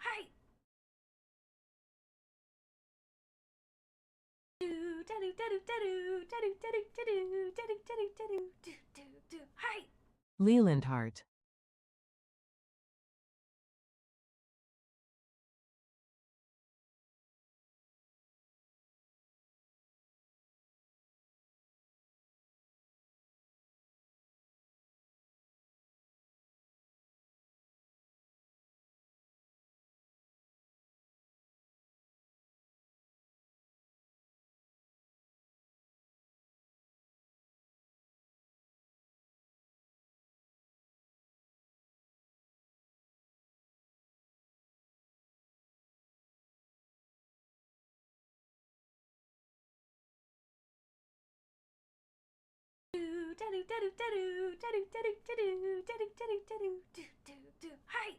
Hi. Hi. Leland Hart. Hi.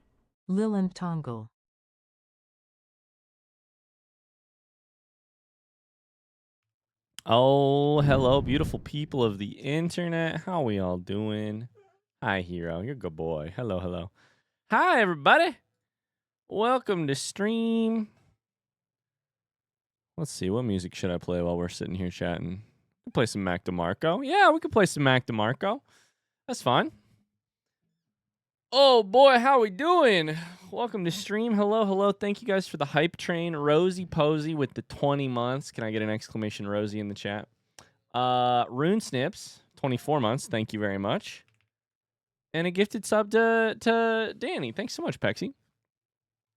Leland Tongle. Oh, hello, beautiful people of the internet. How we all doing? Hi, Hero. You're a good boy. Hello, hello. Hi, everybody. Welcome to stream. Let's see, what music should I play while we're sitting here chatting? We can play some Mac DeMarco. Yeah, we could play some Mac DeMarco. That's fine. Oh boy, how we doing? Welcome to stream. Hello, hello. Thank you guys for the hype train. Rosie Posey with the 20 months. Can I get an exclamation Rosie in the chat? Rune Snips, 24 months. Thank you very much. And a gifted sub to Danny. Thanks so much, Pexi.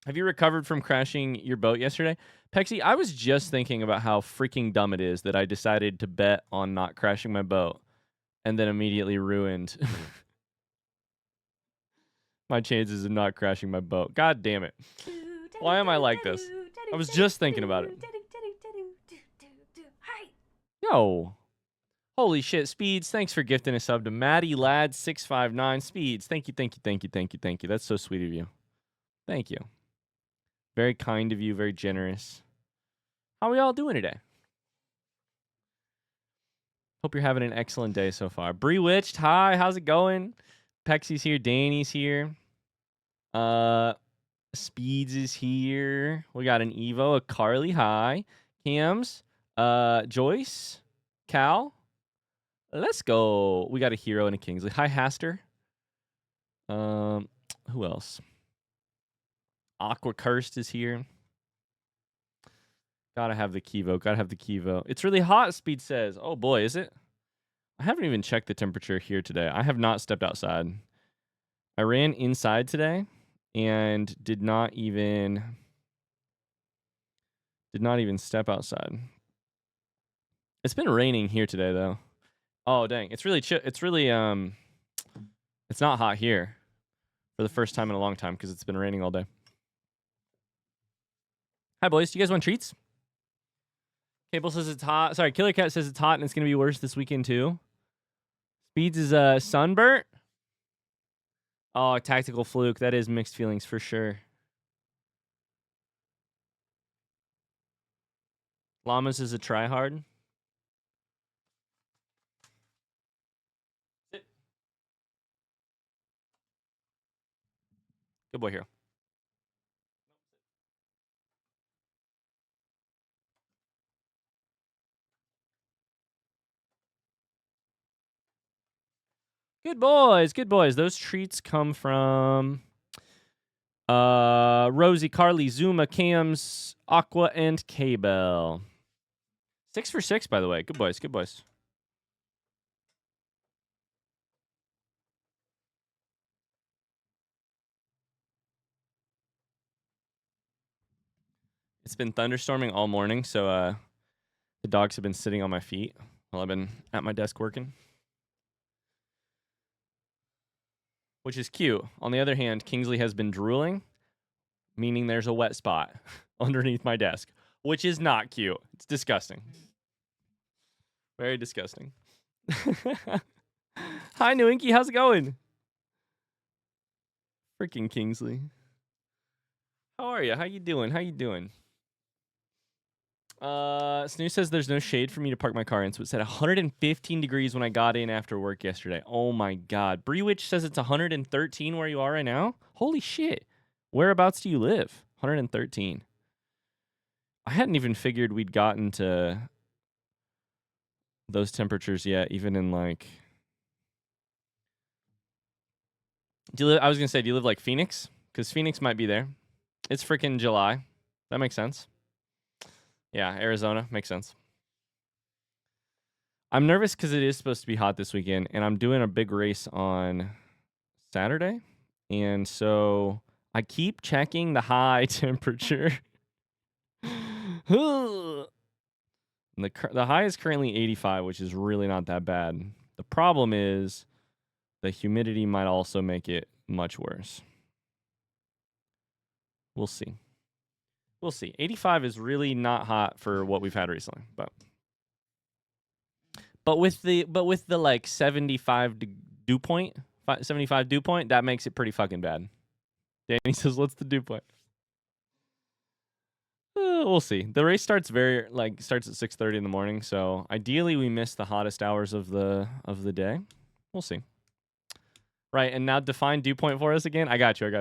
Have you recovered from crashing your boat yesterday? Pexi, I was just thinking about how freaking dumb it is that I decided to bet on not crashing my boat and then immediately ruined my chances of not crashing my boat. God damn it. Why am I like this? I was just thinking about it. Hi. Yo. Holy shit, Speeds. Thanks for gifting a sub to Maddie Lad 659. Speeds. Thank you, thank you, thank you, thank you, thank you. That's so sweet of you. Thank you. Very kind of you, very generous. How are we all doing today? Hope you're having an excellent day so far. Bree Witched, hi, how's it going? Pexi's here, Danny's here. Speeds is here. We got an Evo, a Carly, hi. Cams, Joyce, Cal. Let's go. We got a Hero and a Kingsley. Hi, Haster. Who else? Aqua Cursed is here. Gotta have the Kivo. Gotta have the Kivo. It's really hot, Speed says. Oh boy, is it? I haven't even checked the temperature here today. I have not stepped outside. I ran inside today and did not even step outside. It's been raining here today though. Oh dang, it's really it's not hot here for the first time in a long time because it's been raining all day. Hi boys, do you guys want treats? Cable says it's hot. Sorry, Killer Cat says it's hot and it's gonna be worse this weekend too. Speeds is sunburnt. Oh, tactical fluke. That is mixed feelings for sure. Llamas is a tryhard. Good boy, Hero. Good boys, good boys. Those treats come from Rosie, Carly, Zuma, Cams, Aqua, and K-Bell. 6 for 6, by the way. Good boys, good boys. It's been thunderstorming all morning, so the dogs have been sitting on my feet while I've been at my desk working. Which is cute. On the other hand, Kingsley has been drooling, meaning there's a wet spot underneath my desk, which is not cute. It's disgusting. Very disgusting. Hi, New Inky. How's it going? Freaking Kingsley. How are you? How you doing? How you doing? Snoo says there's no shade for me to park my car in, so it said 115 degrees when I got in after work yesterday. Oh my god. Breewitch says it's 113 where you are right now. Holy shit. Whereabouts do you live? 113. I hadn't even figured we'd gotten to those temperatures yet, even in like... I was gonna say, do you live like Phoenix? Because Phoenix might be there. It's freaking July. That makes sense. Yeah, Arizona. Makes sense. I'm nervous because it is supposed to be hot this weekend, and I'm doing a big race on Saturday. And so I keep checking the high temperature. The high is currently 85, which is really not that bad. The problem is the humidity might also make it much worse. We'll see. We'll see. 85 is really not hot for what we've had recently, but with the like 75 dew point, 75 dew point, that makes it pretty fucking bad. Danny says, "What's the dew point?" We'll see. The race starts at 6:30 in the morning, so ideally we miss the hottest hours of the day. We'll see. Right, and now define dew point for us again. I got you.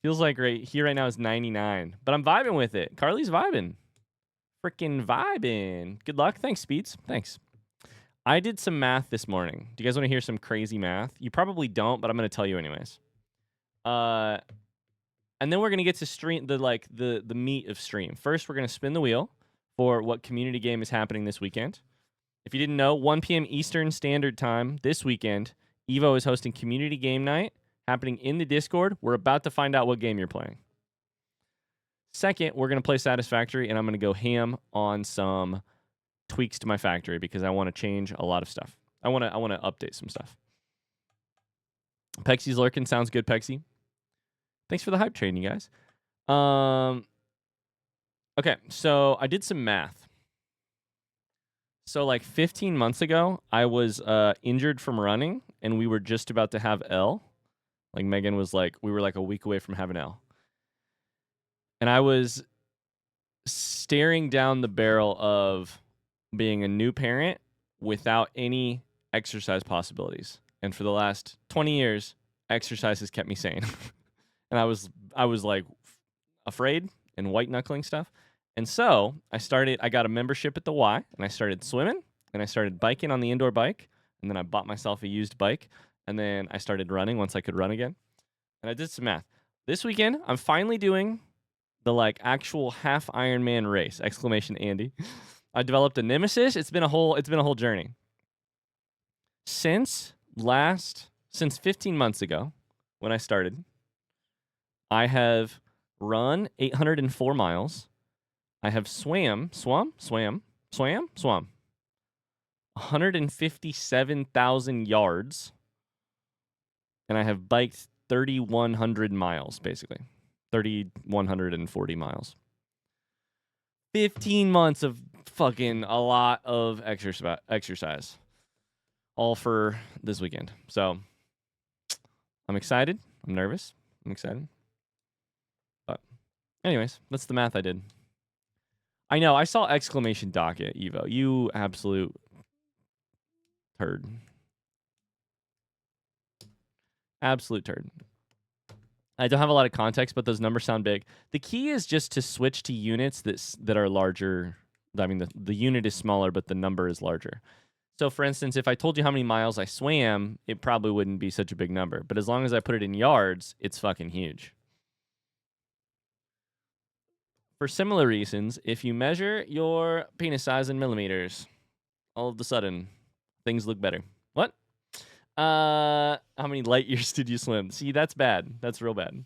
Feels like right here right now is 99, but I'm vibing with it. Carly's vibing. Freaking vibing. Good luck. Thanks, Speeds. Thanks. I did some math this morning. Do you guys want to hear some crazy math? You probably don't, but I'm going to tell you anyways. And then we're going to get to stream the meat of stream. First, we're going to spin the wheel for what community game is happening this weekend. If you didn't know, 1 p.m. Eastern Standard Time this weekend, Evo is hosting community game night happening in the Discord. We're about to find out what game you're playing. Second, we're going to play Satisfactory, and I'm going to go ham on some tweaks to my factory because I want to change a lot of stuff. I want to update some stuff. Pexy's lurking. Sounds good, Pexy. Thanks for the hype train, you guys. Okay, so I did some math. So like 15 months ago, I was injured from running, and we were just about to have L. Like Megan was like, we were like a week away from having L. And I was staring down the barrel of being a new parent without any exercise possibilities. And for the last 20 years, exercise has kept me sane. And I was like afraid and white knuckling stuff. And so I got a membership at the Y, and I started swimming, and I started biking on the indoor bike, and then I bought myself a used bike, and then I started running once I could run again. And I did some math. This weekend, I'm finally doing the like actual half Ironman race! Exclamation Andy. I developed a nemesis. It's been a whole journey. Since 15 months ago, when I started, I have run 804 miles. I have swam 157,000 yards. And I have biked 3,100 miles, basically. 3,140 miles. 15 months of fucking a lot of exercise. All for this weekend. So, I'm excited. I'm nervous. I'm excited. But, anyways, that's the math I did. I know, I saw exclamation docket, Evo. You absolute turd. Absolute turd. I don't have a lot of context, but those numbers sound big. The key is just to switch to units that are larger. I mean, the unit is smaller, but the number is larger. So, for instance, if I told you how many miles I swam, it probably wouldn't be such a big number. But as long as I put it in yards, it's fucking huge. For similar reasons, if you measure your penis size in millimeters, all of a sudden, things look better. What? How many light years did you swim? See, that's bad. That's real bad.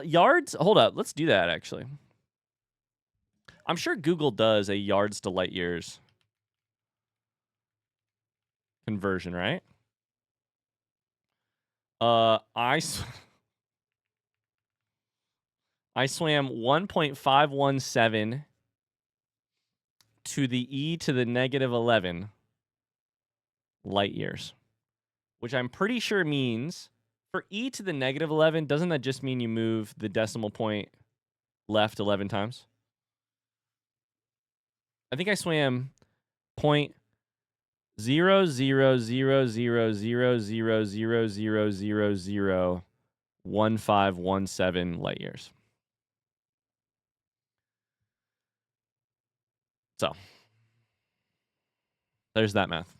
Yards? Hold up. Let's do that, actually. I'm sure Google does a yards to light years conversion, right? I swam 1.517 to the e to the negative 11 light years, which I'm pretty sure means for e to the negative 11, doesn't that just mean you move the decimal point left 11 times. I think I swam 0.0000000001517 light years. So there's that math.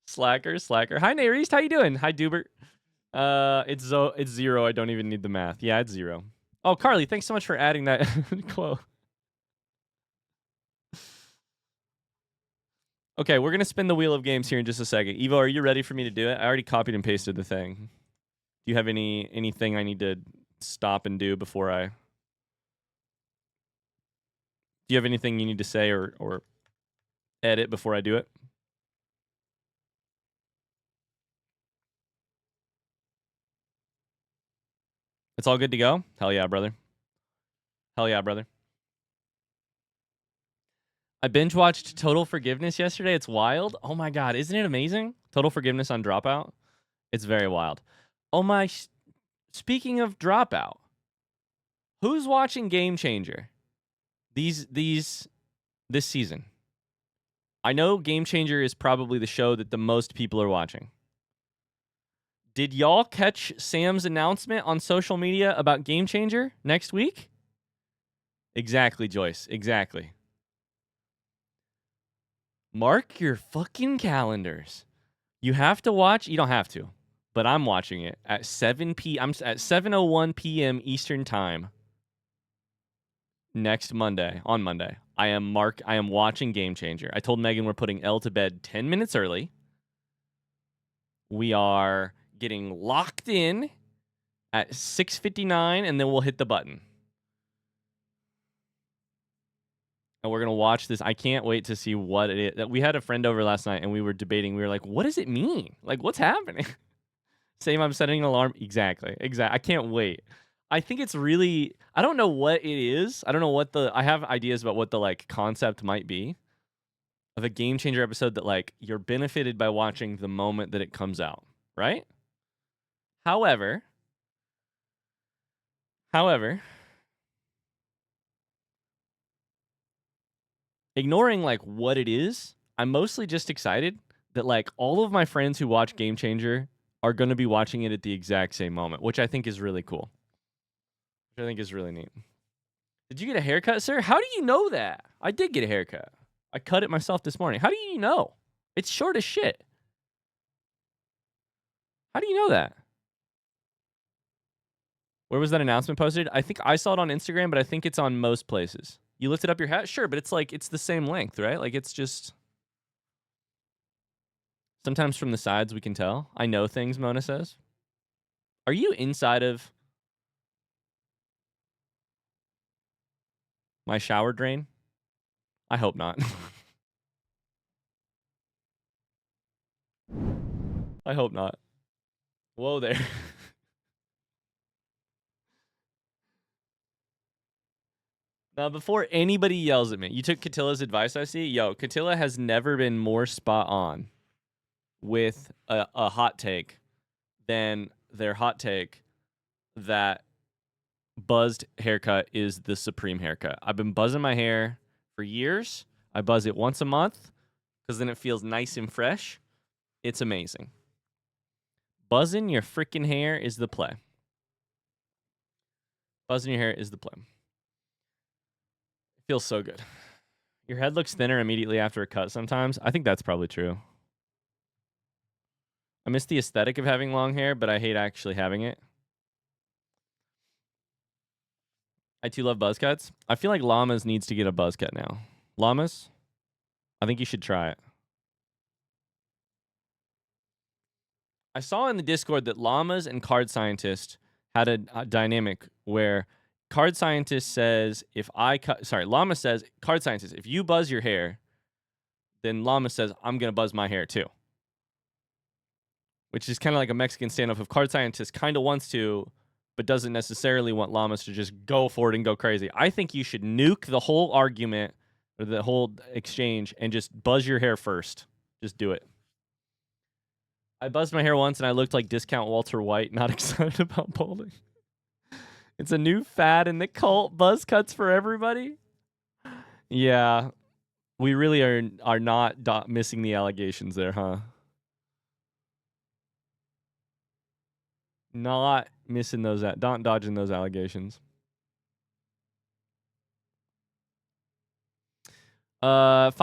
Slacker. Hi, Narist. How you doing? Hi, Dubert. It's 0. I don't even need the math. Yeah, it's 0. Oh, Carly, thanks so much for adding that quote. Okay, we're gonna spin the wheel of games here in just a second. Evo, are you ready for me to do it? I already copied and pasted the thing. Do you have anything I need to stop and do before I? Do you have anything you need to say or edit before I do it? It's all good to go? Hell yeah, brother. Hell yeah, brother. I binge watched Total Forgiveness yesterday. It's wild. Oh my god, isn't it amazing? Total Forgiveness on Dropout. It's very wild. Oh my, speaking of Dropout, who's watching Game Changer? This season. I know Game Changer is probably the show that the most people are watching. Did y'all catch Sam's announcement on social media about Game Changer next week? Exactly, Joyce. Exactly. Mark your fucking calendars. You have to watch. You don't have to, but I'm watching it at 7:01 p.m. Eastern Time next Monday. On Monday, I am watching Game Changer. I told Megan we're putting Elle to bed 10 minutes early. We are getting locked in at 6:59, and then we'll hit the button. And we're going to watch this. I can't wait to see what it is. We had a friend over last night, and we were debating. We were like, what does it mean? Like, what's happening? Same, I'm setting an alarm. Exactly. I can't wait. I think it's really... I don't know what it is. I don't know what the... I have ideas about what the, like, concept might be of a Game Changer episode that, like, you're benefited by watching the moment that it comes out, right? However... ignoring like what it is, I'm mostly just excited that like all of my friends who watch Game Changer are going to be watching it at the exact same moment, which I think is really cool. Which I think is really neat. Did you get a haircut, sir? How do you know that? I did get a haircut. I cut it myself this morning. How do you know? It's short as shit. How do you know that? Where was that announcement posted? I think I saw it on Instagram, but I think it's on most places. You lifted up your hat? Sure, but it's like, it's the same length, right? Like, it's just... Sometimes from the sides we can tell. I know things, Mona says. Are you inside of my shower drain? I hope not. I hope not. Whoa there. Now, before anybody yells at me, you took Katilla's advice, I see. Yo, Katilla has never been more spot on with a hot take than their hot take that buzzed haircut is the supreme haircut. I've been buzzing my hair for years. I buzz it once a month because then it feels nice and fresh. It's amazing. Buzzing your freaking hair is the play. Buzzing your hair is the play. Feels so good. Your head looks thinner immediately after a cut sometimes. I think that's probably true. I miss the aesthetic of having long hair, but I hate actually having it. I too love buzz cuts. I feel like Llamas needs to get a buzz cut now. Llamas, I think you should try it. I saw in the Discord that Llamas and Card Scientist had a dynamic where Card Scientist says, Llama says, Card Scientist, if you buzz your hair, then Llama says, I'm going to buzz my hair too. Which is kind of like a Mexican standoff of Card Scientist kind of wants to, but doesn't necessarily want Llamas to just go for it and go crazy. I think you should nuke the whole argument, or the whole exchange, and just buzz your hair first. Just do it. I buzzed my hair once and I looked like discount Walter White, not excited about balding. It's a new fad in the cult. Buzz cuts for everybody. Yeah, we really are not missing the allegations there, huh? Not missing those, not dodging those allegations. Buzz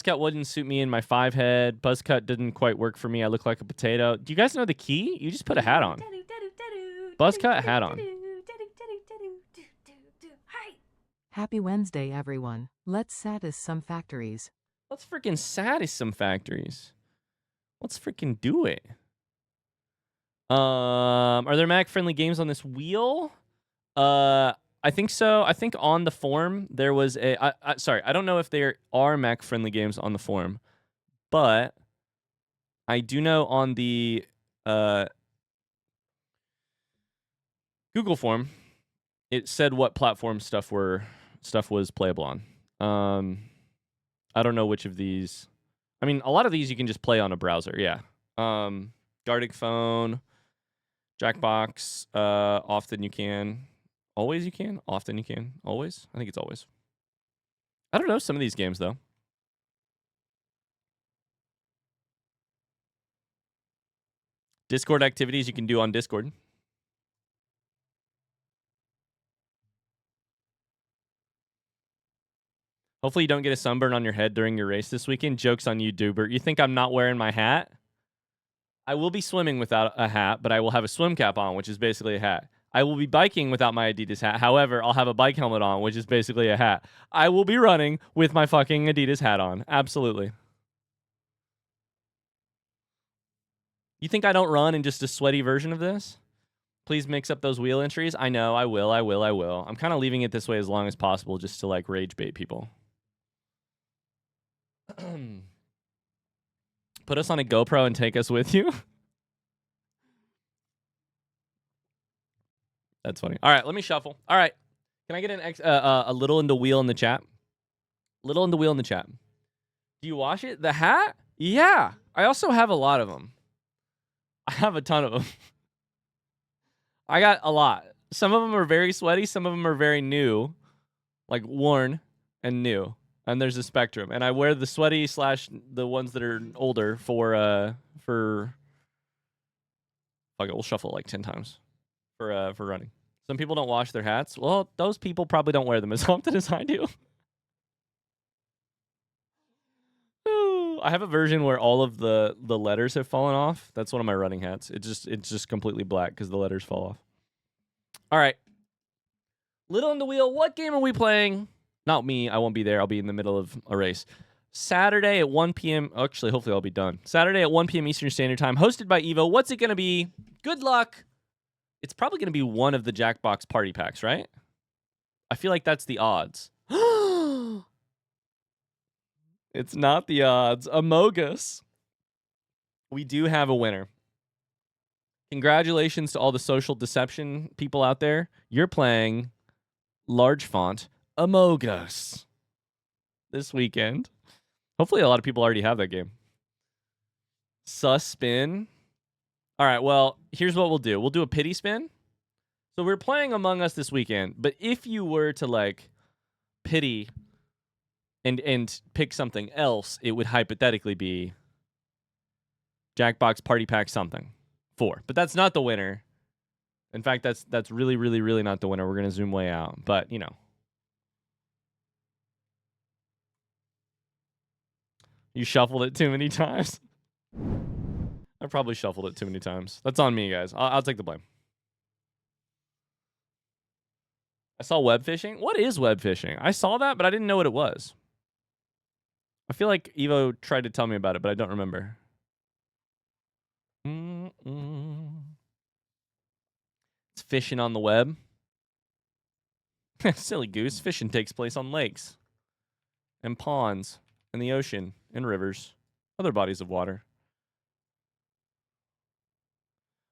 cut wouldn't suit me in my 5 head. Buzz cut didn't quite work for me. I look like a potato. Do you guys know the key? You just put a hat on. Buzz cut hat on. Hi. Happy Wednesday, everyone. Let's satis some factories. Let's freaking satis some factories. Let's freaking do it. Are there Mac-friendly games on this wheel? I think so. I think on the forum there was a. Sorry, I don't know if there are Mac-friendly games on the forum, but I do know on the Google form it said what platform stuff was playable on. I don't know which of these. I mean, a lot of these you can just play on a browser. Yeah. Gardic phone, Jackbox. Often you can. Always you can? Often you can? Always? I think it's always. I don't know some of these games, though. Discord activities you can do on Discord. Hopefully you don't get a sunburn on your head during your race this weekend. Joke's on you, Dubert. You think I'm not wearing my hat? I will be swimming without a hat, but I will have a swim cap on, which is basically a hat. I will be biking without my Adidas hat. However, I'll have a bike helmet on, which is basically a hat. I will be running with my fucking Adidas hat on. Absolutely. You think I don't run in just a sweaty version of this? Please mix up those wheel entries. I know, I will. I'm kind of leaving it this way as long as possible just to like rage bait people. Put us on a GoPro and take us with you. That's funny. All right, let me shuffle. All right. Can I get a little into wheel in the chat? Little into wheel in the chat. Do you wash it? The hat? Yeah. I also have a lot of them. I have a ton of them. I got a lot. Some of them are very sweaty. Some of them are very new. Like worn and new. And there's a spectrum. And I wear the sweaty / the ones that are older for fuck it, we'll shuffle it like 10 times. For running. Some people don't wash their hats. Well, those people probably don't wear them as often as I do. I have a version where all of the letters have fallen off. That's one of my running hats. It's just completely black because the letters fall off. All right. Little on the wheel. What game are we playing? Not me. I won't be there. I'll be in the middle of a race. Saturday at 1 p.m. Actually, hopefully I'll be done. Saturday at 1 p.m. Eastern Standard Time. Hosted by Evo. What's it going to be? Good luck. It's probably going to be one of the Jackbox party packs, right? I feel like that's the odds. It's not the odds. Amogus. We do have a winner. Congratulations to all the social deception people out there. You're playing large font Amogus this weekend. Hopefully a lot of people already have that game. Sus spin. All right, well, here's what we'll do. We'll do a pity spin. So we're playing Among Us this weekend, but if you were to like pity and pick something else, it would hypothetically be Jackbox Party Pack something 4. But that's not the winner. In fact, that's really, really, really not the winner. We're gonna zoom way out, but you know. You shuffled it too many times. I probably shuffled it too many times. That's on me, guys. I'll take the blame. I saw web fishing. What is web fishing? I saw that, but I didn't know what it was. I feel like Evo tried to tell me about it, but I don't remember. It's fishing on the web. Silly goose. Fishing takes place on lakes and ponds and the ocean and rivers, other bodies of water.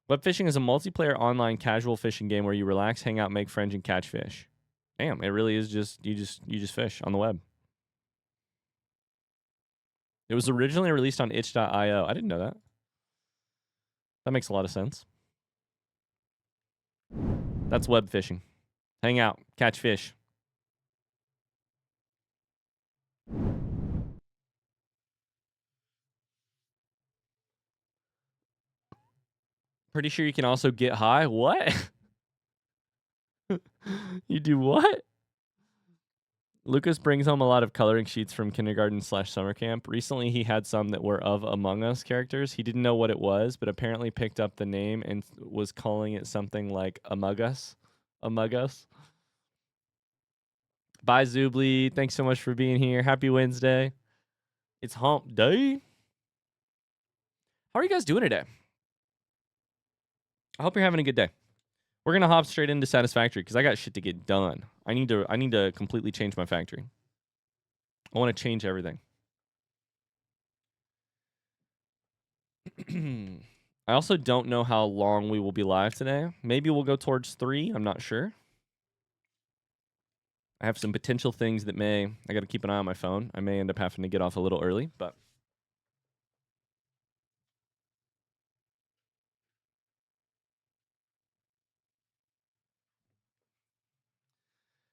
Web fishing is a multiplayer online casual fishing game where you relax, hang out, make friends, and catch fish. Damn, it really is just you just fish on the web. It was originally released on itch.io. I didn't know that. That makes a lot of sense. That's web fishing. Hang out, catch fish. Pretty sure you can also get high. What? You do what? Lucas brings home a lot of coloring sheets from kindergarten/summer camp. Recently, he had some that were of Among Us characters. He didn't know what it was, but apparently picked up the name and was calling it something like Among Us. Among Us. Bye, Zubly. Thanks so much for being here. Happy Wednesday. It's hump day. How are you guys doing today? I hope you're having a good day. We're gonna hop straight into Satisfactory because I got shit to get done. I need to completely change my factory. I want to change everything. I also don't know how long we will be live today. Maybe we'll go towards 3. I'm not sure. I have some potential things that I got to keep an eye on my phone. I may end up having to get off a little early, but.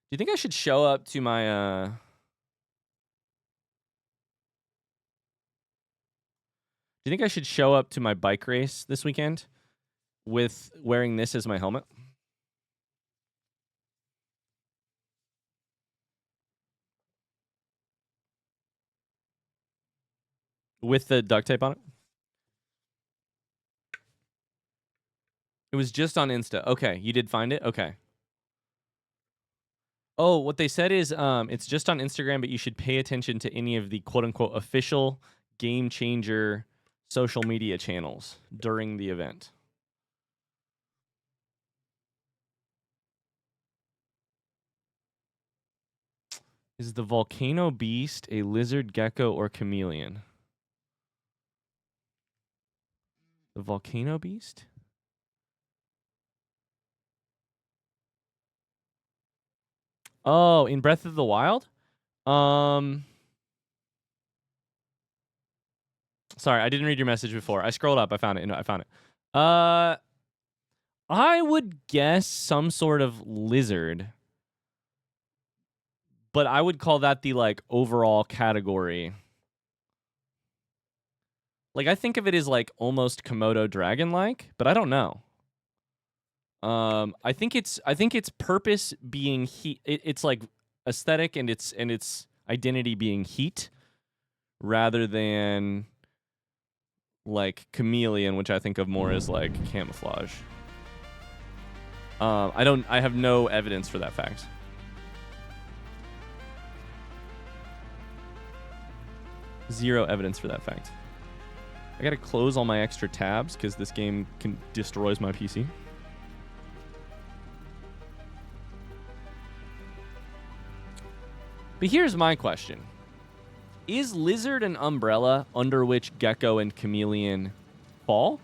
Do you think I should show up to my, Do you think I should show up to my bike race this weekend with wearing this as my helmet? With the duct tape on it? It was just on Insta. Okay, you did find it? Okay. Oh, what they said is it's just on Instagram, but you should pay attention to any of the quote-unquote official Game Changer social media channels during the event. Is the volcano beast a lizard, gecko, or chameleon? The volcano beast? Oh, in Breath of the Wild? Sorry, I didn't read your message before. I scrolled up. I found it. No, I found it. I would guess some sort of lizard. But I would call that the, like, overall category. Like, I think of it as, like, almost Komodo dragon-like, but I don't know. I think its purpose being heat. It's like aesthetic and its identity being heat, rather than like chameleon, which I think of more as like camouflage. I have no evidence for that fact. Zero evidence for that fact. I gotta close all my extra tabs because this game destroys my PC. But here's my question. Is lizard an umbrella under which gecko and chameleon fall?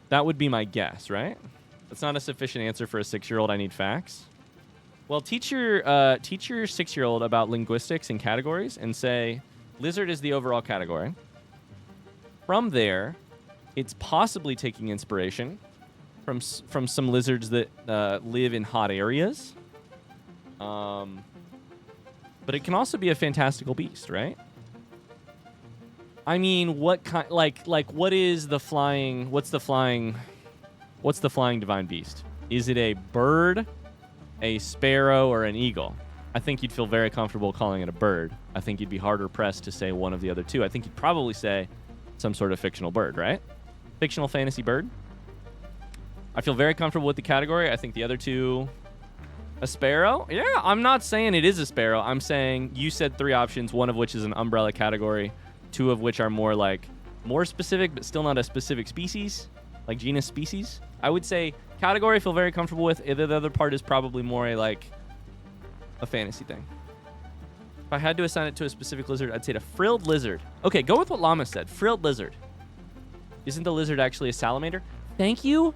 That would be my guess, right? That's not a sufficient answer for a 6-year-old. I need facts. Well, teach your 6-year-old about linguistics and categories and say, lizard is the overall category. From there, it's possibly taking inspiration from some lizards that live in hot areas. But it can also be a fantastical beast, right? I mean, what kind? Like, what is the flying? What's the flying divine beast? Is it a bird, a sparrow, or an eagle? I think you'd feel very comfortable calling it a bird. I think you'd be harder pressed to say one of the other two. I think you'd probably say some sort of fictional bird, right? Fictional fantasy bird. I feel very comfortable with the category. I think the other two. A sparrow? Yeah, I'm not saying it is a sparrow. I'm saying you said 3 options, one of which is an umbrella category, 2 of which are more specific, but still not a specific species, like genus species. I would say category I feel very comfortable with. The other part is probably more a fantasy thing. If I had to assign it to a specific lizard, I'd say a frilled lizard. Okay, go with what Llama said. Frilled lizard. Isn't the lizard actually a salamander? Thank you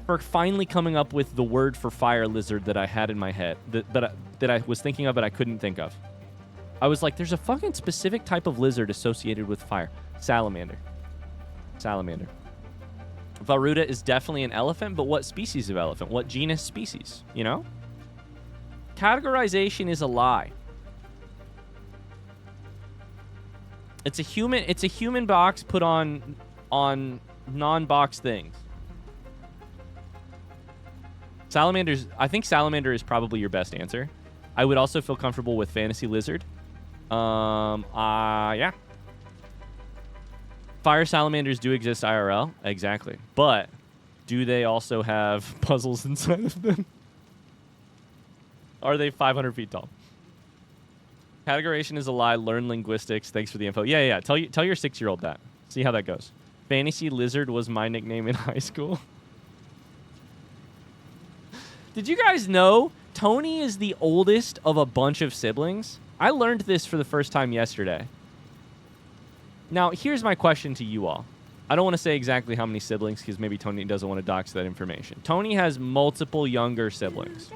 for finally coming up with the word for fire lizard that I had in my head, that I was thinking of but I couldn't think of. I was like, there's a fucking specific type of lizard associated with fire. Salamander. Salamander. Varuda is definitely an elephant, but what species of elephant? What genus species? You know? Categorization is a lie. It's a human box put on non-box things. Salamanders, I think salamander is probably your best answer. I would also feel comfortable with fantasy lizard. Yeah. Fire salamanders do exist IRL, exactly. But do they also have puzzles inside of them? Are they 500 feet tall? Categorization is a lie. Learn linguistics. Thanks for the info. Yeah. Tell your 6-year-old that. See how that goes. Fantasy lizard was my nickname in high school. Did you guys know Tony is the oldest of a bunch of siblings? I learned this for the first time yesterday. Now, here's my question to you all. I don't want to say exactly how many siblings because maybe Tony doesn't want to dox that information. Tony has multiple younger siblings.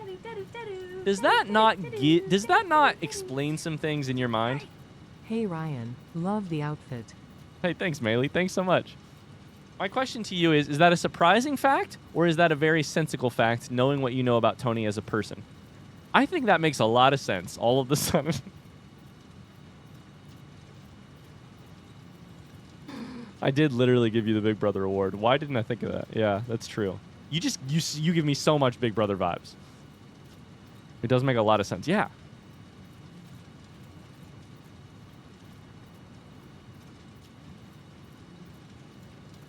Does that not explain some things in your mind? Hey Ryan, love the outfit. Hey, thanks, Maylee. Thanks so much. My question to you is that a surprising fact or is that a very sensical fact knowing what you know about Tony as a person? I think that makes a lot of sense all of a sudden. I did literally give you the Big Brother award. Why didn't I think of that? Yeah, that's true. You give me so much Big Brother vibes. It does make a lot of sense. Yeah.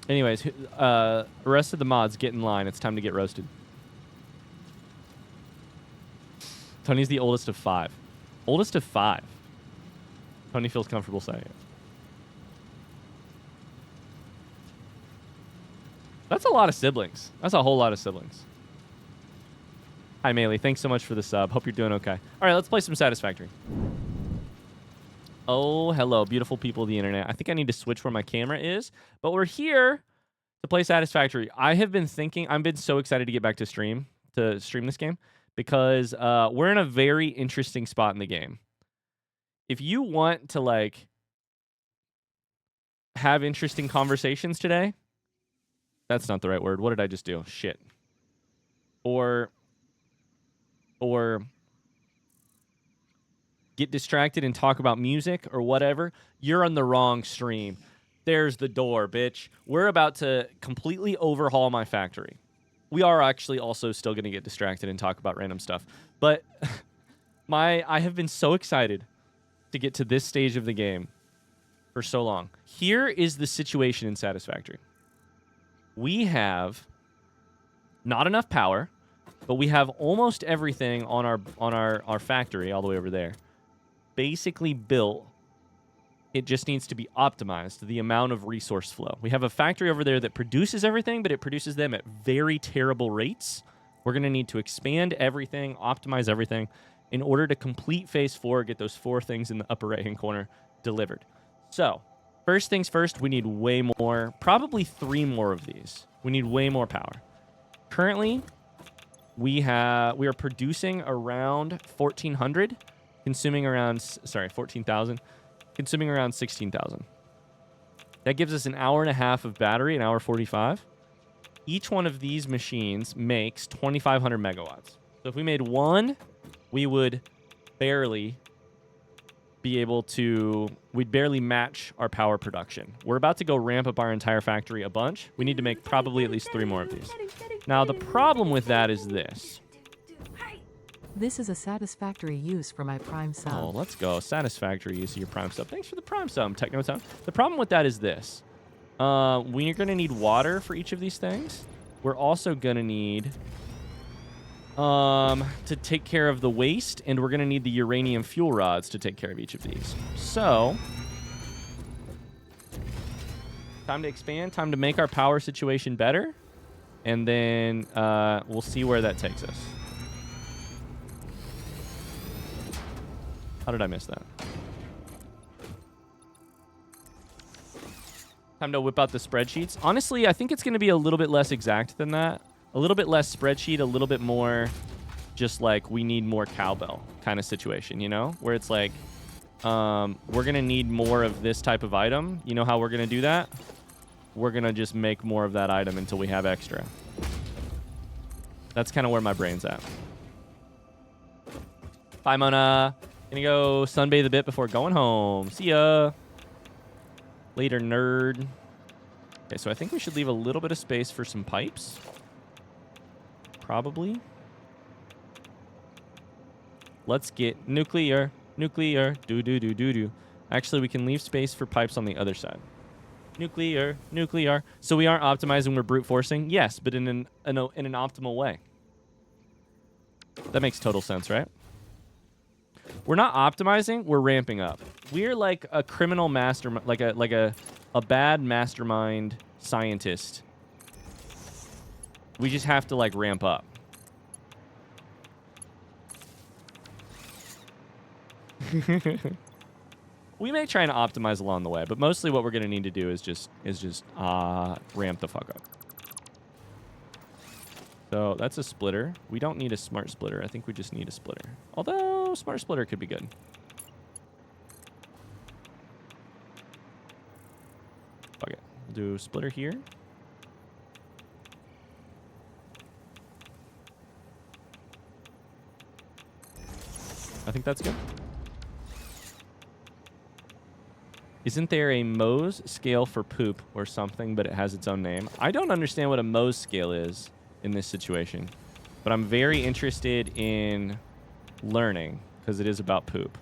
Anyways, rest of the mods, get in line. It's time to get roasted. Tony's the oldest of 5. Oldest of 5. Tony feels comfortable saying it. That's a lot of siblings. That's a whole lot of siblings. Hi, Maylee. Thanks so much for the sub. Hope you're doing okay. All right, let's play some Satisfactory. Oh, hello, beautiful people of the internet. I think I need to switch where my camera is, but we're here to play Satisfactory. I've been so excited to get back to stream this game because we're in a very interesting spot in the game. If you want to, like, have interesting conversations today, that's not the right word. What did I just do? Shit. Or get distracted and talk about music or whatever, you're on the wrong stream. There's the door, bitch. We're about to completely overhaul my factory. We are actually also still going to get distracted and talk about random stuff. But I have been so excited to get to this stage of the game for so long. Here is the situation in Satisfactory. We have not enough power, but we have almost everything on our factory all the way over there basically built. It just needs to be optimized, the amount of resource flow. We have a factory over there that produces everything, but it produces them at very terrible rates. We're going to need to expand everything, optimize everything in order to complete phase 4, get those 4 things in the upper right-hand corner delivered. So, first things first, we need way more, probably 3 more of these. We need way more power. Currently, we are producing around 1,400, consuming around 14,000, consuming around 16,000. That gives us an hour and a half of battery, an hour 45. Each one of these machines makes 2,500 megawatts. So if we made one, we would barely be able to, we'd barely match our power production. We're about to go ramp up our entire factory a bunch. We need to make probably at least 3 more of these. Now, the problem with that is this. This is a satisfactory use for my Prime sub. Oh, let's go. Satisfactory use of your Prime sub. Thanks for the Prime sub, Techno Town. The problem with that is this. We're going to need water for each of these things. We're also going to need to take care of the waste, and we're going to need the uranium fuel rods to take care of each of these. So, time to expand, time to make our power situation better, and then we'll see where that takes us. How did I miss that? Time to whip out the spreadsheets. Honestly, I think it's going to be a little bit less exact than that. A little bit less spreadsheet, a little bit more just like we need more cowbell kind of situation, you know? Where it's like we're going to need more of this type of item. You know how we're going to do that? We're going to just make more of that item until we have extra. That's kind of where my brain's at. Bye, Mona. Gonna go sunbathe a bit before going home. See ya. Later, nerd. Okay, so I think we should leave a little bit of space for some pipes. Probably. Let's get nuclear. Nuclear. Do. Actually, we can leave space for pipes on the other side. Nuclear. Nuclear. So we aren't optimizing, we're brute forcing? Yes, but in an optimal way. That makes total sense, right? We're not optimizing, we're ramping up. We're like a criminal mastermind, like a bad mastermind scientist. We just have to like ramp up. We may try and optimize along the way, but mostly what we're gonna need to do is just ramp the fuck up. So that's a splitter. We don't need a smart splitter. I think we just need a splitter. Although smart splitter could be good. Fuck it. We'll do splitter here. I think that's good. Isn't there a Mohs scale for poop or something, but it has its own name? I don't understand what a Mohs scale is in this situation, but I'm very interested in learning because it is about poop.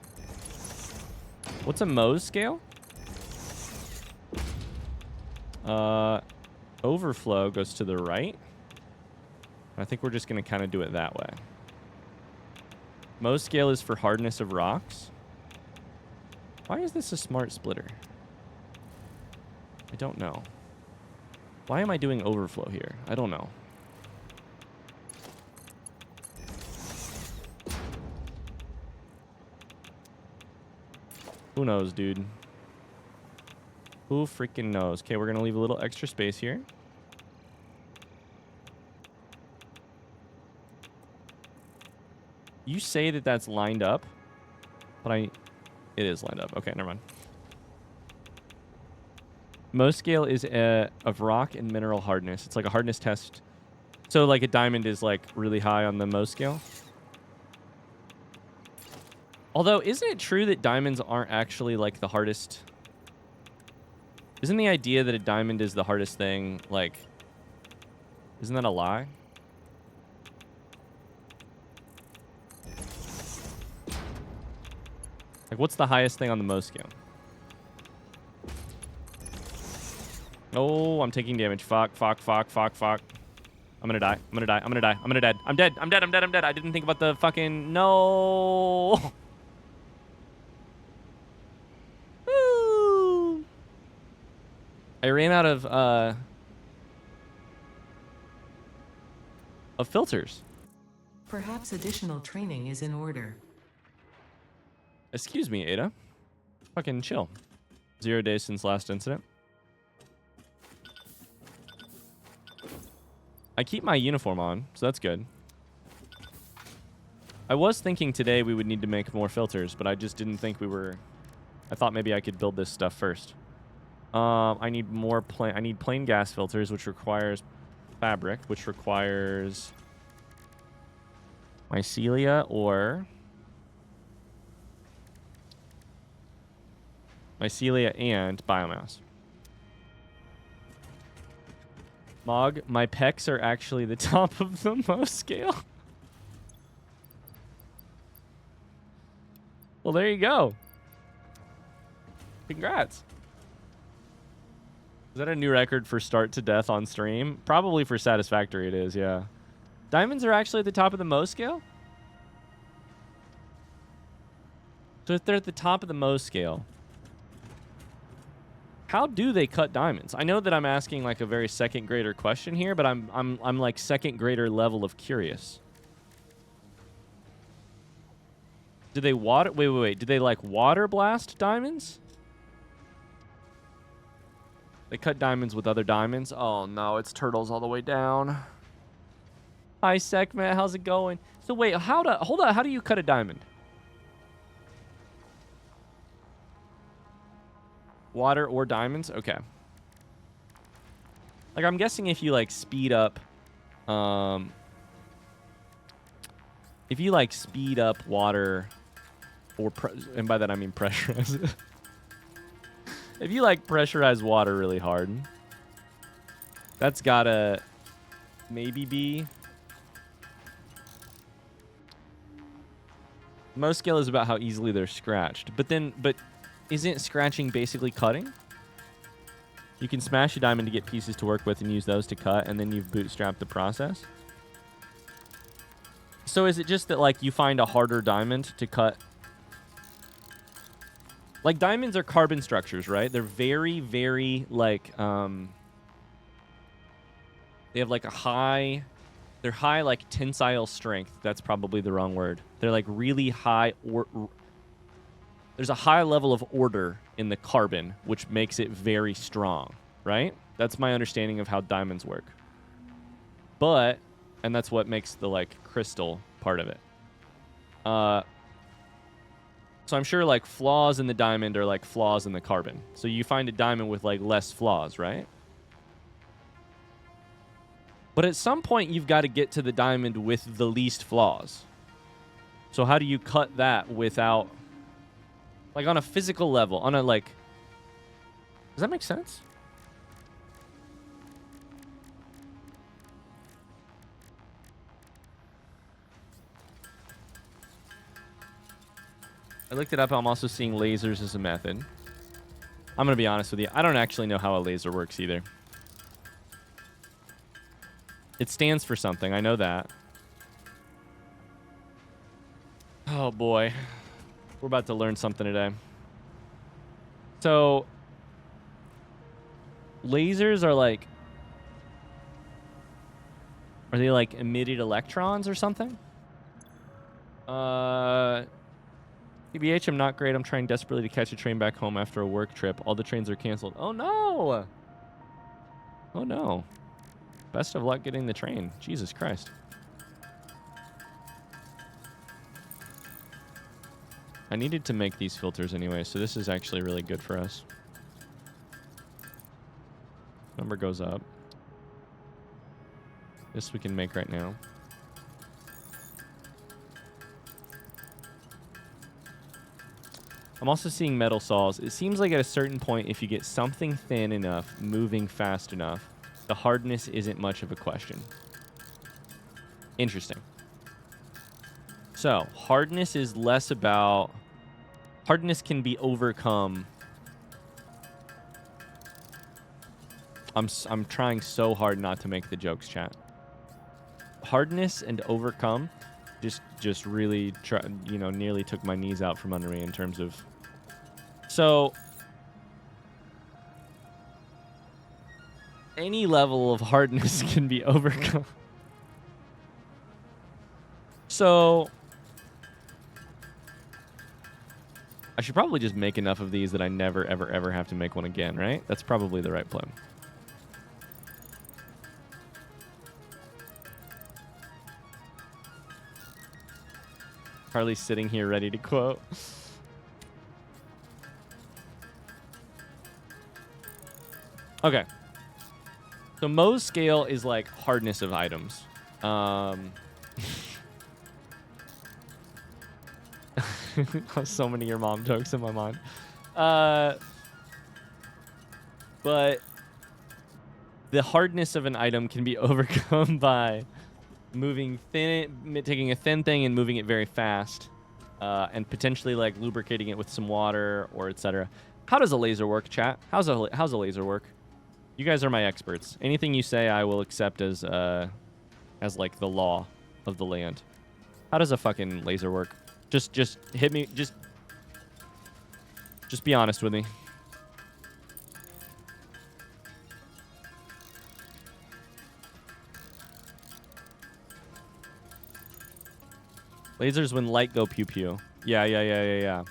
What's a Mohs scale? Overflow goes to the right. I think we're just going to kind of do it that way. Mohs scale is for hardness of rocks. Why is this a smart splitter? I don't know. Why am I doing overflow here? I don't know. Who knows, dude? Who freaking knows? Okay, we're going to leave a little extra space here. You say that that's lined up, but it is lined up. Okay, never mind. Mohs scale is of rock and mineral hardness. It's like a hardness test. So like a diamond is like really high on the Mohs scale. Although, isn't it true that diamonds aren't actually like the hardest? Isn't the idea that a diamond is the hardest thing, like, isn't that a lie? Like, what's the highest thing on the Mohs scale? Oh, I'm taking damage. Fuck. I'm gonna die. I'm dead. I'm dead. I didn't think about the fucking... No! Woo! I ran out of filters. Perhaps additional training is in order. Excuse me, Ada. Fucking chill. 0 days since last incident. I keep my uniform on, so that's good. I was thinking today we would need to make more filters, but I just didn't think we were... I thought maybe I could build this stuff first. I need more I need plain gas filters, which requires fabric, which requires mycelia or... mycelia and biomass. Mog, my pecs are actually the top of the Mohs scale. Well, there you go. Congrats. Is that a new record for start to death on stream? Probably for Satisfactory it is, yeah. Diamonds are actually at the top of the Mohs scale? So if they're at the top of the Mohs scale, how do they cut diamonds? I know that I'm asking like a very second grader question here, but I'm like second grader level of curious. Do they wait. Do they like water blast diamonds? They cut diamonds with other diamonds. Oh no, it's turtles all the way down. Hi Sekhmet, how's it going? So wait, hold on, how do you cut a diamond? Water or diamonds? Okay. Like, I'm guessing if you, like, speed up... if you, like, speed up water... or and by that I mean pressurize. If you, like, pressurize water really hard... that's gotta... maybe be... most scale is about how easily they're scratched. But isn't scratching basically cutting? You can smash a diamond to get pieces to work with and use those to cut, and then you've bootstrapped the process. So is it just that, like, you find a harder diamond to cut? Like, diamonds are carbon structures, right? They're very, very, like, they have, like, a high... they're high, like, tensile strength. That's probably the wrong word. They're, like, really high... there's a high level of order in the carbon, which makes it very strong, right? That's my understanding of how diamonds work. But, and that's what makes the, like, crystal part of it. So I'm sure, like, flaws in the diamond are like flaws in the carbon. So you find a diamond with, like, less flaws, right? But at some point, you've got to get to the diamond with the least flaws. So how do you cut that without... like, on a physical level, on a, like... does that make sense? I looked it up. I'm also seeing lasers as a method. I'm going to be honest with you. I don't actually know how a laser works either. It stands for something. I know that. Oh, boy. We're about to learn something today. So, lasers are like... are they like emitted electrons or something? TBH, I'm not great. I'm trying desperately to catch a train back home after a work trip. All the trains are canceled. Oh, no! Oh, no. Best of luck getting the train. Jesus Christ. I needed to make these filters anyway, so this is actually really good for us. Number goes up. This we can make right now. I'm also seeing metal saws. It seems like at a certain point, if you get something thin enough, moving fast enough, the hardness isn't much of a question. Interesting. So, hardness is less about... hardness can be overcome. I'm trying so hard not to make the jokes, chat. Hardness and overcome just really nearly took my knees out from under me in terms of... so, any level of hardness can be overcome. So, I should probably just make enough of these that I never, ever, ever have to make one again, right? That's probably the right plan. Harley's sitting here ready to quote. Okay. So Moe's scale is like hardness of items. So many your mom jokes in my mind. But the hardness of an item can be overcome by moving thin, taking a thin thing and moving it very fast, and potentially like lubricating it with some water or etc. How does a laser work, chat? How's a laser work? You guys are my experts. Anything you say, I will accept as like the law of the land. How does a fucking laser work? Just hit me. Just be honest with me. Lasers when light go pew pew. Yeah.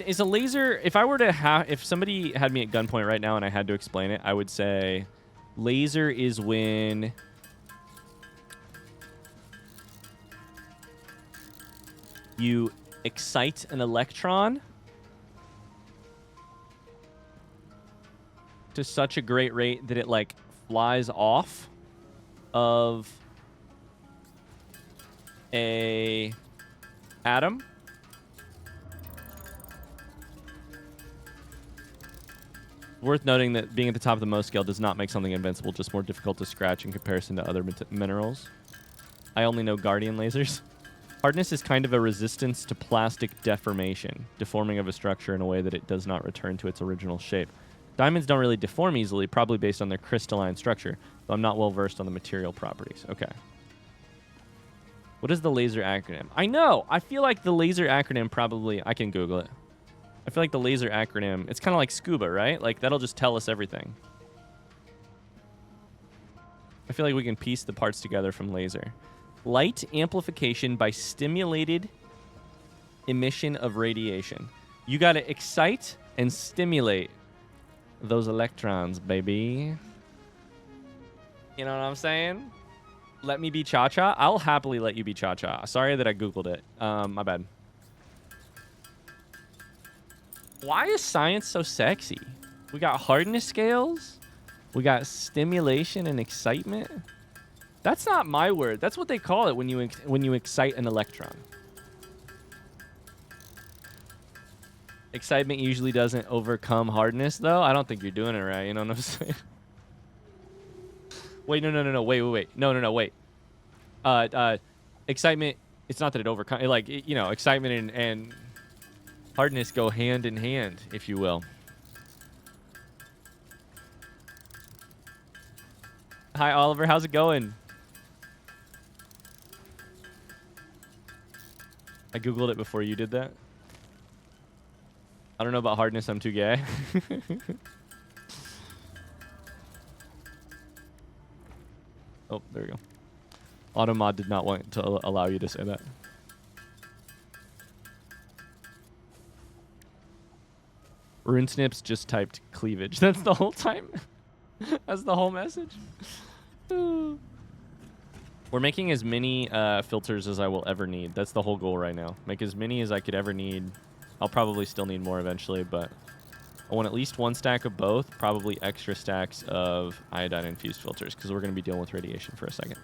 Is a laser... if I were to have... if somebody had me at gunpoint right now and I had to explain it, I would say laser is when... you excite an electron to such a great rate that it like flies off of a atom. Worth noting that being at the top of the Mohs scale does not make something invincible, just more difficult to scratch in comparison to other minerals. I only know Guardian lasers. Hardness is kind of a resistance to plastic deformation, deforming of a structure in a way that it does not return to its original shape. Diamonds don't really deform easily, probably based on their crystalline structure, though I'm not well versed on the material properties. Okay. What is the laser acronym? I know! I feel like the laser acronym probably... I can Google it. I feel like the laser acronym... It's kind of like scuba, right? Like, that'll just tell us everything. I feel like we can piece the parts together from laser. Light amplification by stimulated emission of radiation. You gotta excite and stimulate those electrons, baby. You know what I'm saying? Let me be Cha-Cha? I'll happily let you be Cha-Cha. Sorry that I Googled it. My bad. Why is science so sexy? We got hardness scales. We got stimulation and excitement. That's not my word. That's what they call it when you excite an electron. Excitement usually doesn't overcome hardness, though. I don't think you're doing it right. You know what I'm saying? Wait, no. Wait. No, wait. Excitement, it's not that it overcomes... Like, you know, excitement and hardness go hand in hand, if you will. Hi, Oliver. How's it going? I Googled it before you did that. I don't know about hardness. I'm too gay. Oh, there we go. Automod did not want to allow you to say that. RuneSnips just typed cleavage. That's the whole time. That's the whole message. We're making as many filters as I will ever need. That's the whole goal right now. Make as many as I could ever need. I'll probably still need more eventually, but I want at least one stack of both, probably extra stacks of iodine-infused filters, because we're going to be dealing with radiation for a second.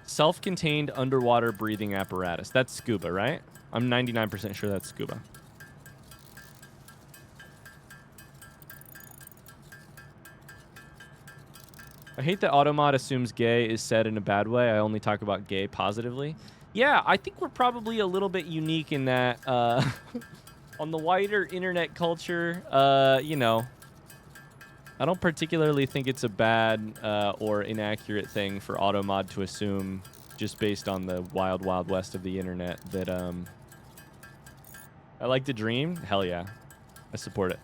Self-contained underwater breathing apparatus. That's scuba, right? I'm 99% sure that's scuba. I hate that Automod assumes gay is said in a bad way. I only talk about gay positively. Yeah, I think we're probably a little bit unique in that on the wider internet culture, you know, I don't particularly think it's a bad or inaccurate thing for Automod to assume, just based on the wild, wild west of the internet, that I like to dream. Hell yeah, I support it.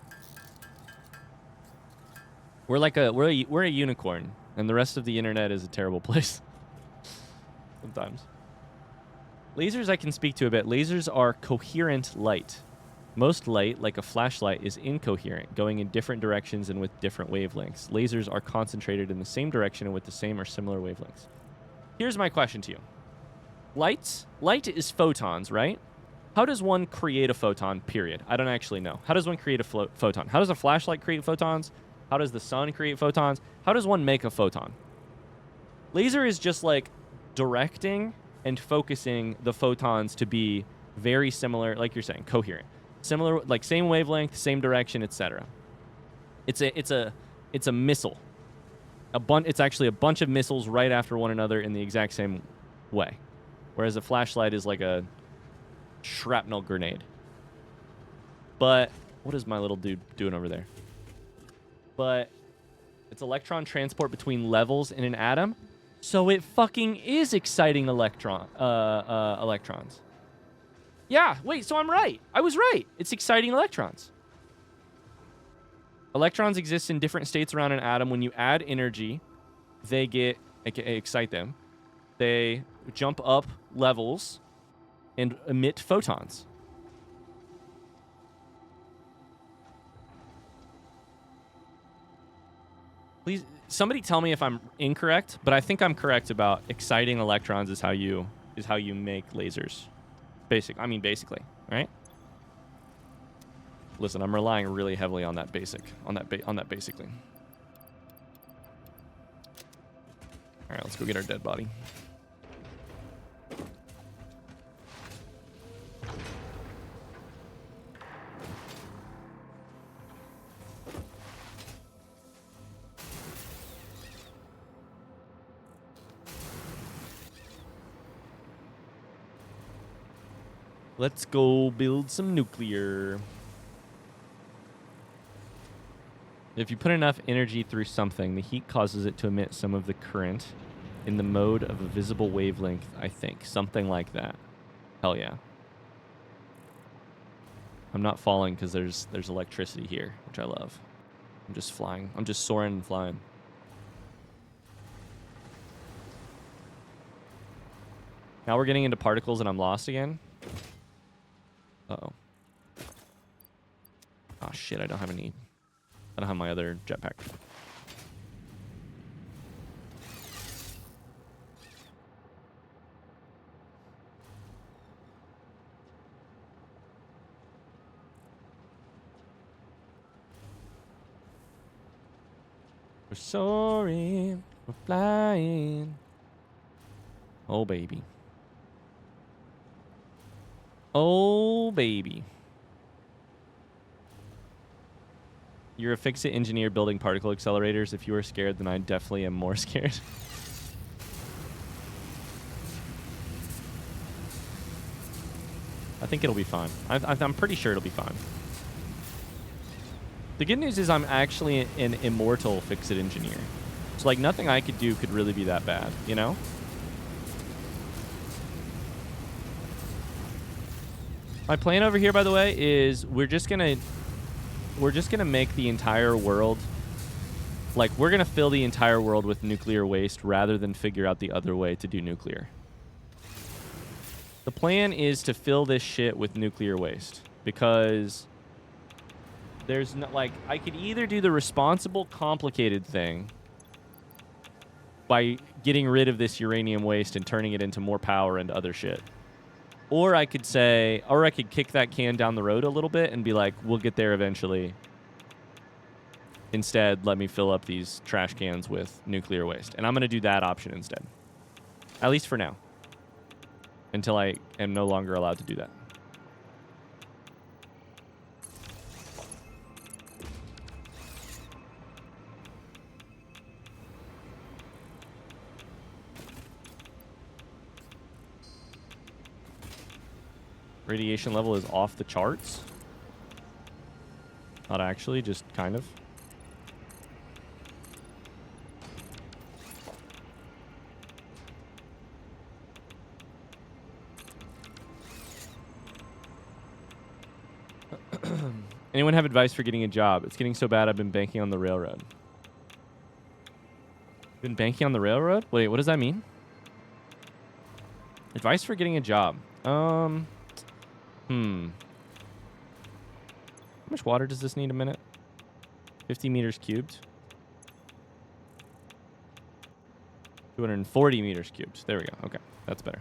We're like we're a unicorn, and the rest of the internet is a terrible place. Sometimes. Lasers I can speak to a bit. Lasers are coherent light. Most light, like a flashlight, is incoherent, going in different directions and with different wavelengths. Lasers are concentrated in the same direction and with the same or similar wavelengths. Here's my question to you. Light is photons, right? How does one create a photon, period? I don't actually know. How does one create a photon? How does a flashlight create photons? How does the sun create photons? How does one make a photon? Laser is just like directing and focusing the photons to be very similar, like you're saying, coherent. Similar, like same wavelength, same direction, etc. It's a missile. It's actually a bunch of missiles right after one another in the exact same way. Whereas a flashlight is like a shrapnel grenade. But what is my little dude doing over there? But it's electron transport between levels in an atom, so it fucking is exciting electrons. Yeah, wait, so I'm right. I was right. It's exciting electrons. Electrons exist in different states around an atom. When you add energy, they excite them. They jump up levels and emit photons. Please, Somebody tell me if I'm incorrect, but I think I'm correct about exciting electrons is how you make lasers. Basically, right? Listen, I'm relying really heavily on that basically. All right, let's go get our dead body. Let's go build some nuclear. If you put enough energy through something, the heat causes it to emit some of the current in the mode of a visible wavelength, I think. Something like that. Hell yeah. I'm not falling because there's electricity here, which I love. I'm just flying. I'm just soaring and flying. Now we're getting into particles and I'm lost again. Uh-oh. Oh, shit, I don't have my other jetpack. We're soaring, we're flying. Oh, baby. Oh, baby. You're a fix-it engineer building particle accelerators. If you are scared, then I definitely am more scared. I think it'll be fine. I'm pretty sure it'll be fine. The good news is I'm actually an immortal fix-it engineer. So, like, nothing I could do could really be that bad, you know? My plan over here, by the way, is we're just gonna make the entire world, like, we're gonna fill the entire world with nuclear waste rather than figure out the other way to do nuclear. The plan is to fill this shit with nuclear waste because there's no, like, I could either do the responsible, complicated thing by getting rid of this uranium waste and turning it into more power and other shit. Or I could say, or I could kick that can down the road a little bit and be like, we'll get there eventually. Instead, let me fill up these trash cans with nuclear waste. And I'm going to do that option instead. At least for now. Until I am no longer allowed to do that. Radiation level is off the charts. Not actually, just kind of. Anyone have advice for getting a job? It's getting so bad I've been banking on the railroad. Been banking on the railroad? Wait, what does that mean? Advice for getting a job. How much water does this need a minute? 50 meters cubed. 240 meters cubed. There we go. Okay, that's better.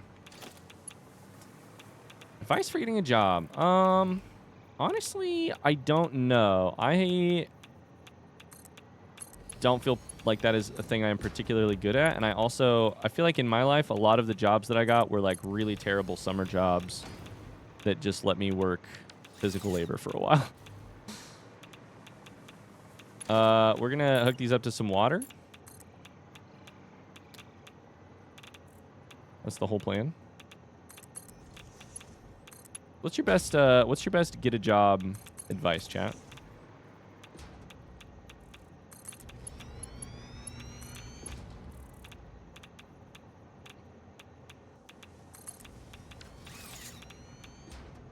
Advice for getting a job. Honestly, I don't know. I don't feel like that is a thing I'm particularly good at. And I feel like in my life, a lot of the jobs that I got were like really terrible summer jobs that just let me work physical labor for a while. We're going to hook these up to some water. That's the whole plan. What's your best get a job advice, chat?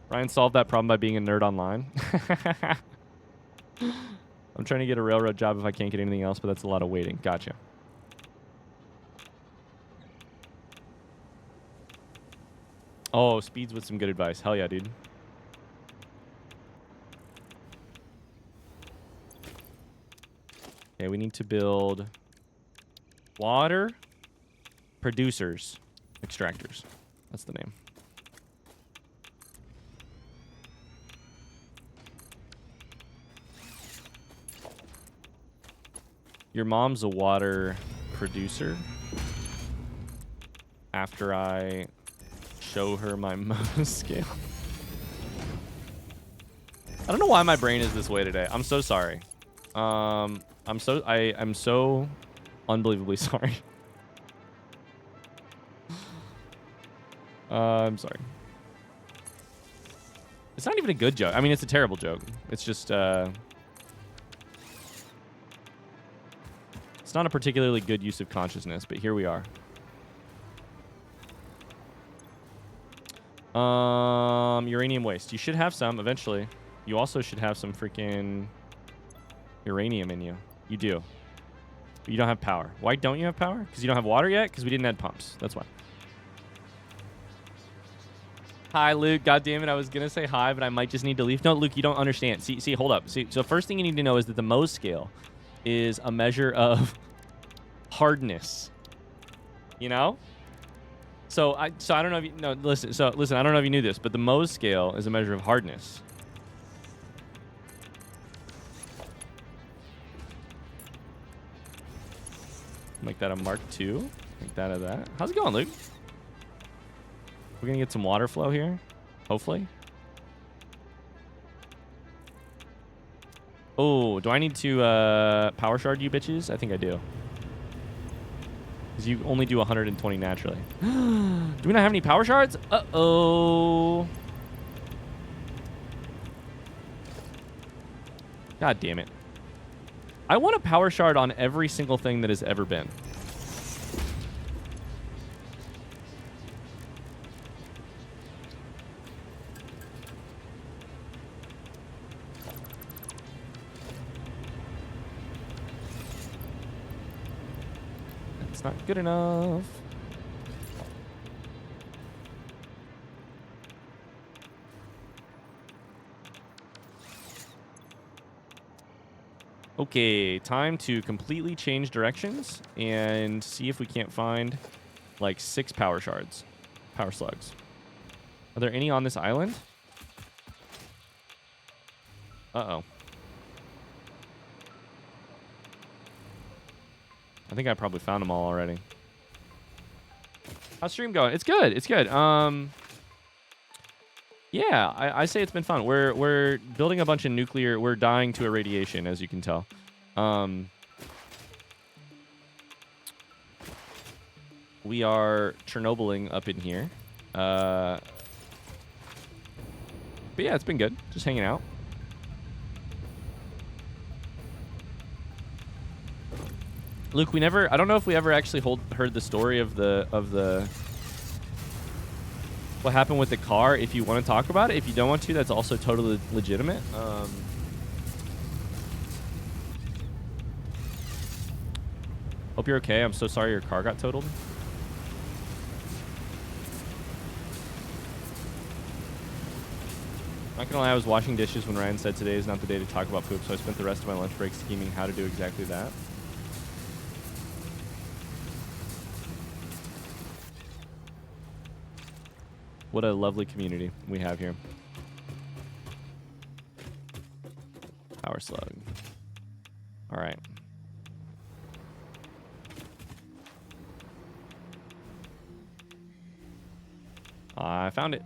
Ryan solved that problem by being a nerd online. I'm trying to get a railroad job if I can't get anything else, but that's a lot of waiting. Gotcha. Oh, speeds with some good advice. Hell yeah, dude. Okay, we need to build Water producers. Extractors. That's the name. Your mom's a water producer. After I show her my Mo's scale. I don't know why my brain is this way today. I'm so sorry. I'm so unbelievably sorry. I'm sorry. It's not even a good joke. I mean, it's a terrible joke. It's just, it's not a particularly good use of consciousness, but here we are. Uranium waste. You should have some eventually. You also should have some freaking uranium in you. You do. But you don't have power. Why don't you have power? Because you don't have water yet? Because we didn't add pumps. That's why. Hi, Luke. God damn it. I was going to say hi, but I might just need to leave. No, Luke, you don't understand. See, hold up. See, so first thing you need to know is that the Mohs scale is a measure of hardness. You know? So I don't know if you... No, listen. So, listen, I don't know if you knew this, but the Mohs scale is a measure of hardness. Make that a Mark II. Make that a that. How's it going, Luke? We're going to get some water flow here. Hopefully. Oh, do I need to power shard you bitches? I think I do. Because you only do 120 naturally. Do we not have any power shards? Uh-oh. God damn it. I want a power shard on every single thing that has ever been. That's not good enough. Okay, time to completely change directions and see if we can't find like 6 power shards. Power slugs. Are there any on this island? Uh-oh. I think I probably found them all already. How's stream going? It's good. It's good. Yeah, I say it's been fun. We're building a bunch of nuclear. We're dying to irradiation, as you can tell. We are Chernobyling up in here. But yeah, it's been good. Just hanging out. Luke, we never. I don't know if we ever actually heard the story of the. What happened with the car. If you want to talk about it, if you don't want to, that's also totally legitimate. Hope you're okay. I'm so sorry your car got totaled. Not gonna lie, I was washing dishes when Ryan said today is not the day to talk about poop, so I spent the rest of my lunch break scheming how to do exactly that. What a lovely community we have here. Power slug. All right. I found it.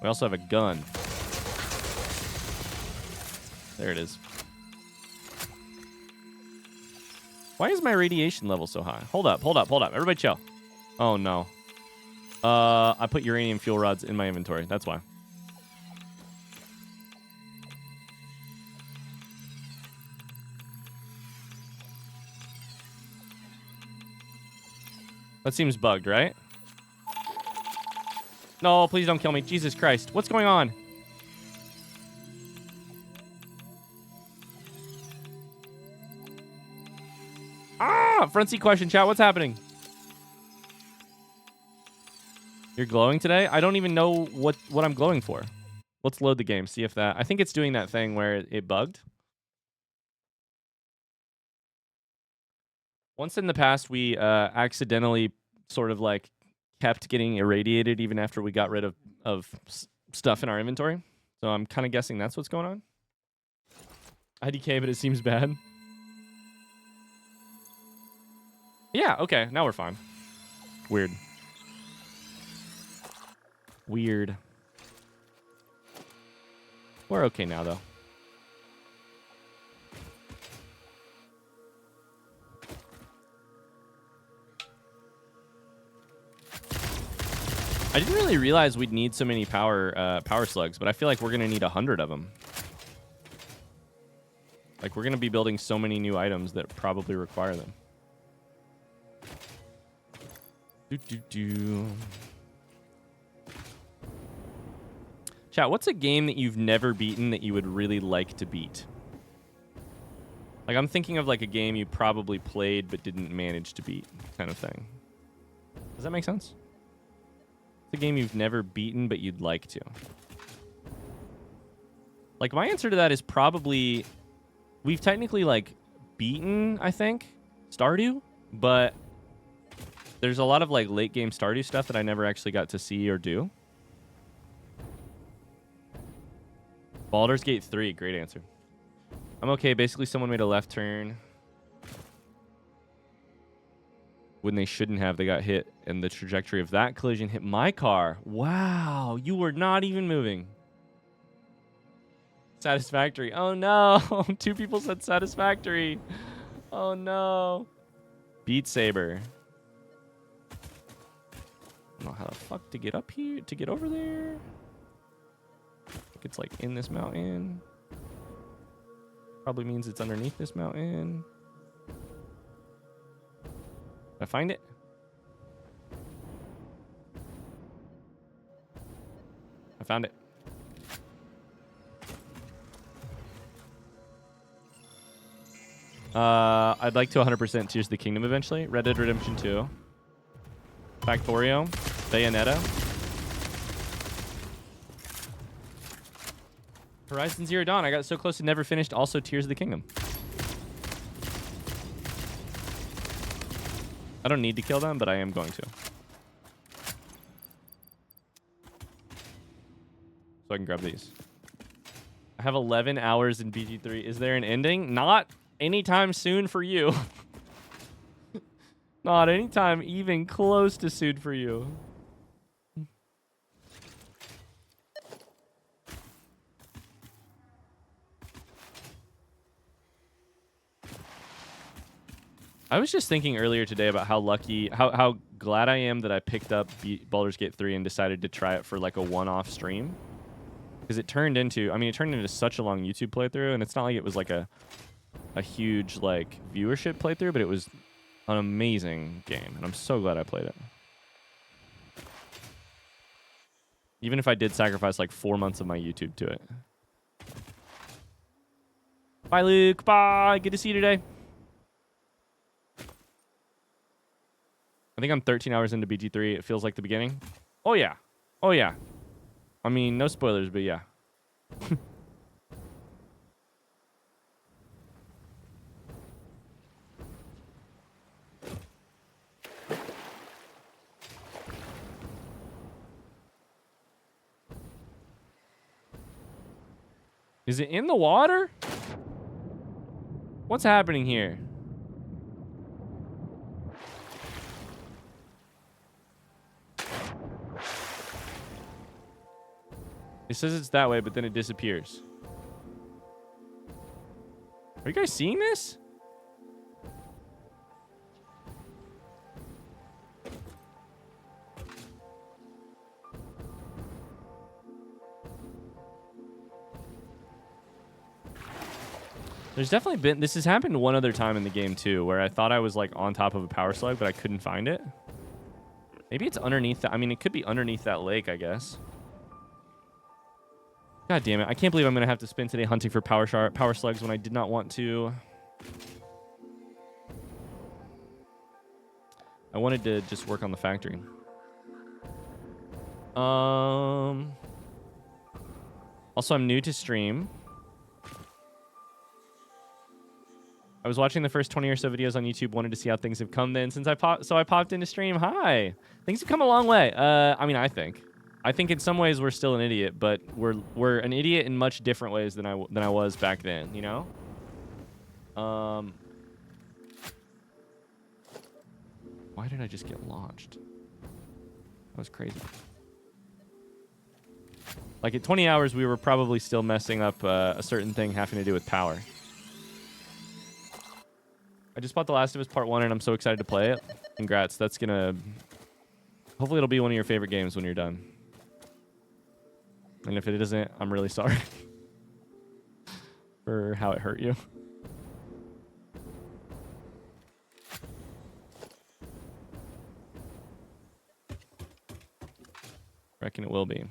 We also have a gun. There it is. Why is my radiation level so high? Hold up, hold up, hold up. Everybody chill. Oh, no. I put uranium fuel rods in my inventory. That's why. That seems bugged, right? No, please don't kill me. Jesus Christ. What's going on? Ah! Front seat question, chat. What's happening? You're glowing today? I don't even know what I'm glowing for. Let's load the game. See if that... I think it's doing that thing where it bugged. Once in the past, we accidentally sort of like kept getting irradiated even after we got rid of stuff in our inventory. So I'm kind of guessing that's what's going on. IDK, but it seems bad. Yeah, okay, now we're fine. Weird. Weird. We're okay now, though. I didn't really realize we'd need so many power slugs, but I feel like we're going to need 100 of them. Like, we're going to be building so many new items that probably require them. Chat, what's a game that you've never beaten that you would really like to beat? Like, I'm thinking of like a game you probably played but didn't manage to beat, kind of thing. Does that make sense? It's a game you've never beaten but you'd like to. Like, my answer to that is probably... We've technically, like, beaten, I think, Stardew, but there's a lot of, like, late-game Stardew stuff that I never actually got to see or do. Baldur's Gate 3, great answer. I'm okay. Basically, someone made a left turn when they shouldn't have. They got hit, and the trajectory of that collision hit my car. Wow, you were not even moving. Satisfactory. Oh no. 2 people said Satisfactory. Oh no. Beat Saber. I don't know how the fuck to get up here, to get over there. I think it's like in this mountain. Probably means it's underneath this mountain. Did I find it? I found it. I'd like to 100% Tears of the Kingdom eventually. Red Dead Redemption 2. Factorio. Bayonetta. Horizon Zero Dawn. I got so close to never finished. Also Tears of the Kingdom. I don't need to kill them, but I am going to. So I can grab these. I have 11 hours in BG3. Is there an ending? Not anytime soon for you. Not anytime even close to soon for you. I was just thinking earlier today about how lucky, how glad I am that I picked up Baldur's Gate 3 and decided to try it for like a one-off stream. Because it turned into, I mean, it turned into such a long YouTube playthrough, and it's not like it was like a huge like viewership playthrough, but it was an amazing game, and I'm so glad I played it. Even if I did sacrifice like 4 months of my YouTube to it. Bye, Luke. Bye. Good to see you today. I think I'm 13 hours into BG3. It feels like the beginning. Oh, yeah. Oh, yeah. I mean, no spoilers, but yeah. Is it in the water? What's happening here? It says it's that way, but then it disappears. Are you guys seeing this? There's definitely been, this has happened one other time in the game too, where I thought I was like on top of a power slug, but I couldn't find it. Maybe it's underneath that. I mean, it could be underneath that lake, I guess. God damn it. I can't believe I'm going to have to spend today hunting for power slugs when I did not want to. I wanted to just work on the factory. Also, I'm new to stream. I was watching the first 20 or so videos on YouTube, wanted to see how things have come then since I popped into stream. Hi. Things have come a long way. I mean, I think in some ways we're still an idiot, but we're an idiot in much different ways than I was back then, you know? Why did I just get launched? That was crazy. Like at 20 hours, we were probably still messing up a certain thing having to do with power. I just bought The Last of Us Part 1, and I'm so excited to play it. Congrats. That's gonna... Hopefully it'll be one of your favorite games when you're done. And if it isn't, I'm really sorry for how it hurt you. Reckon it will be.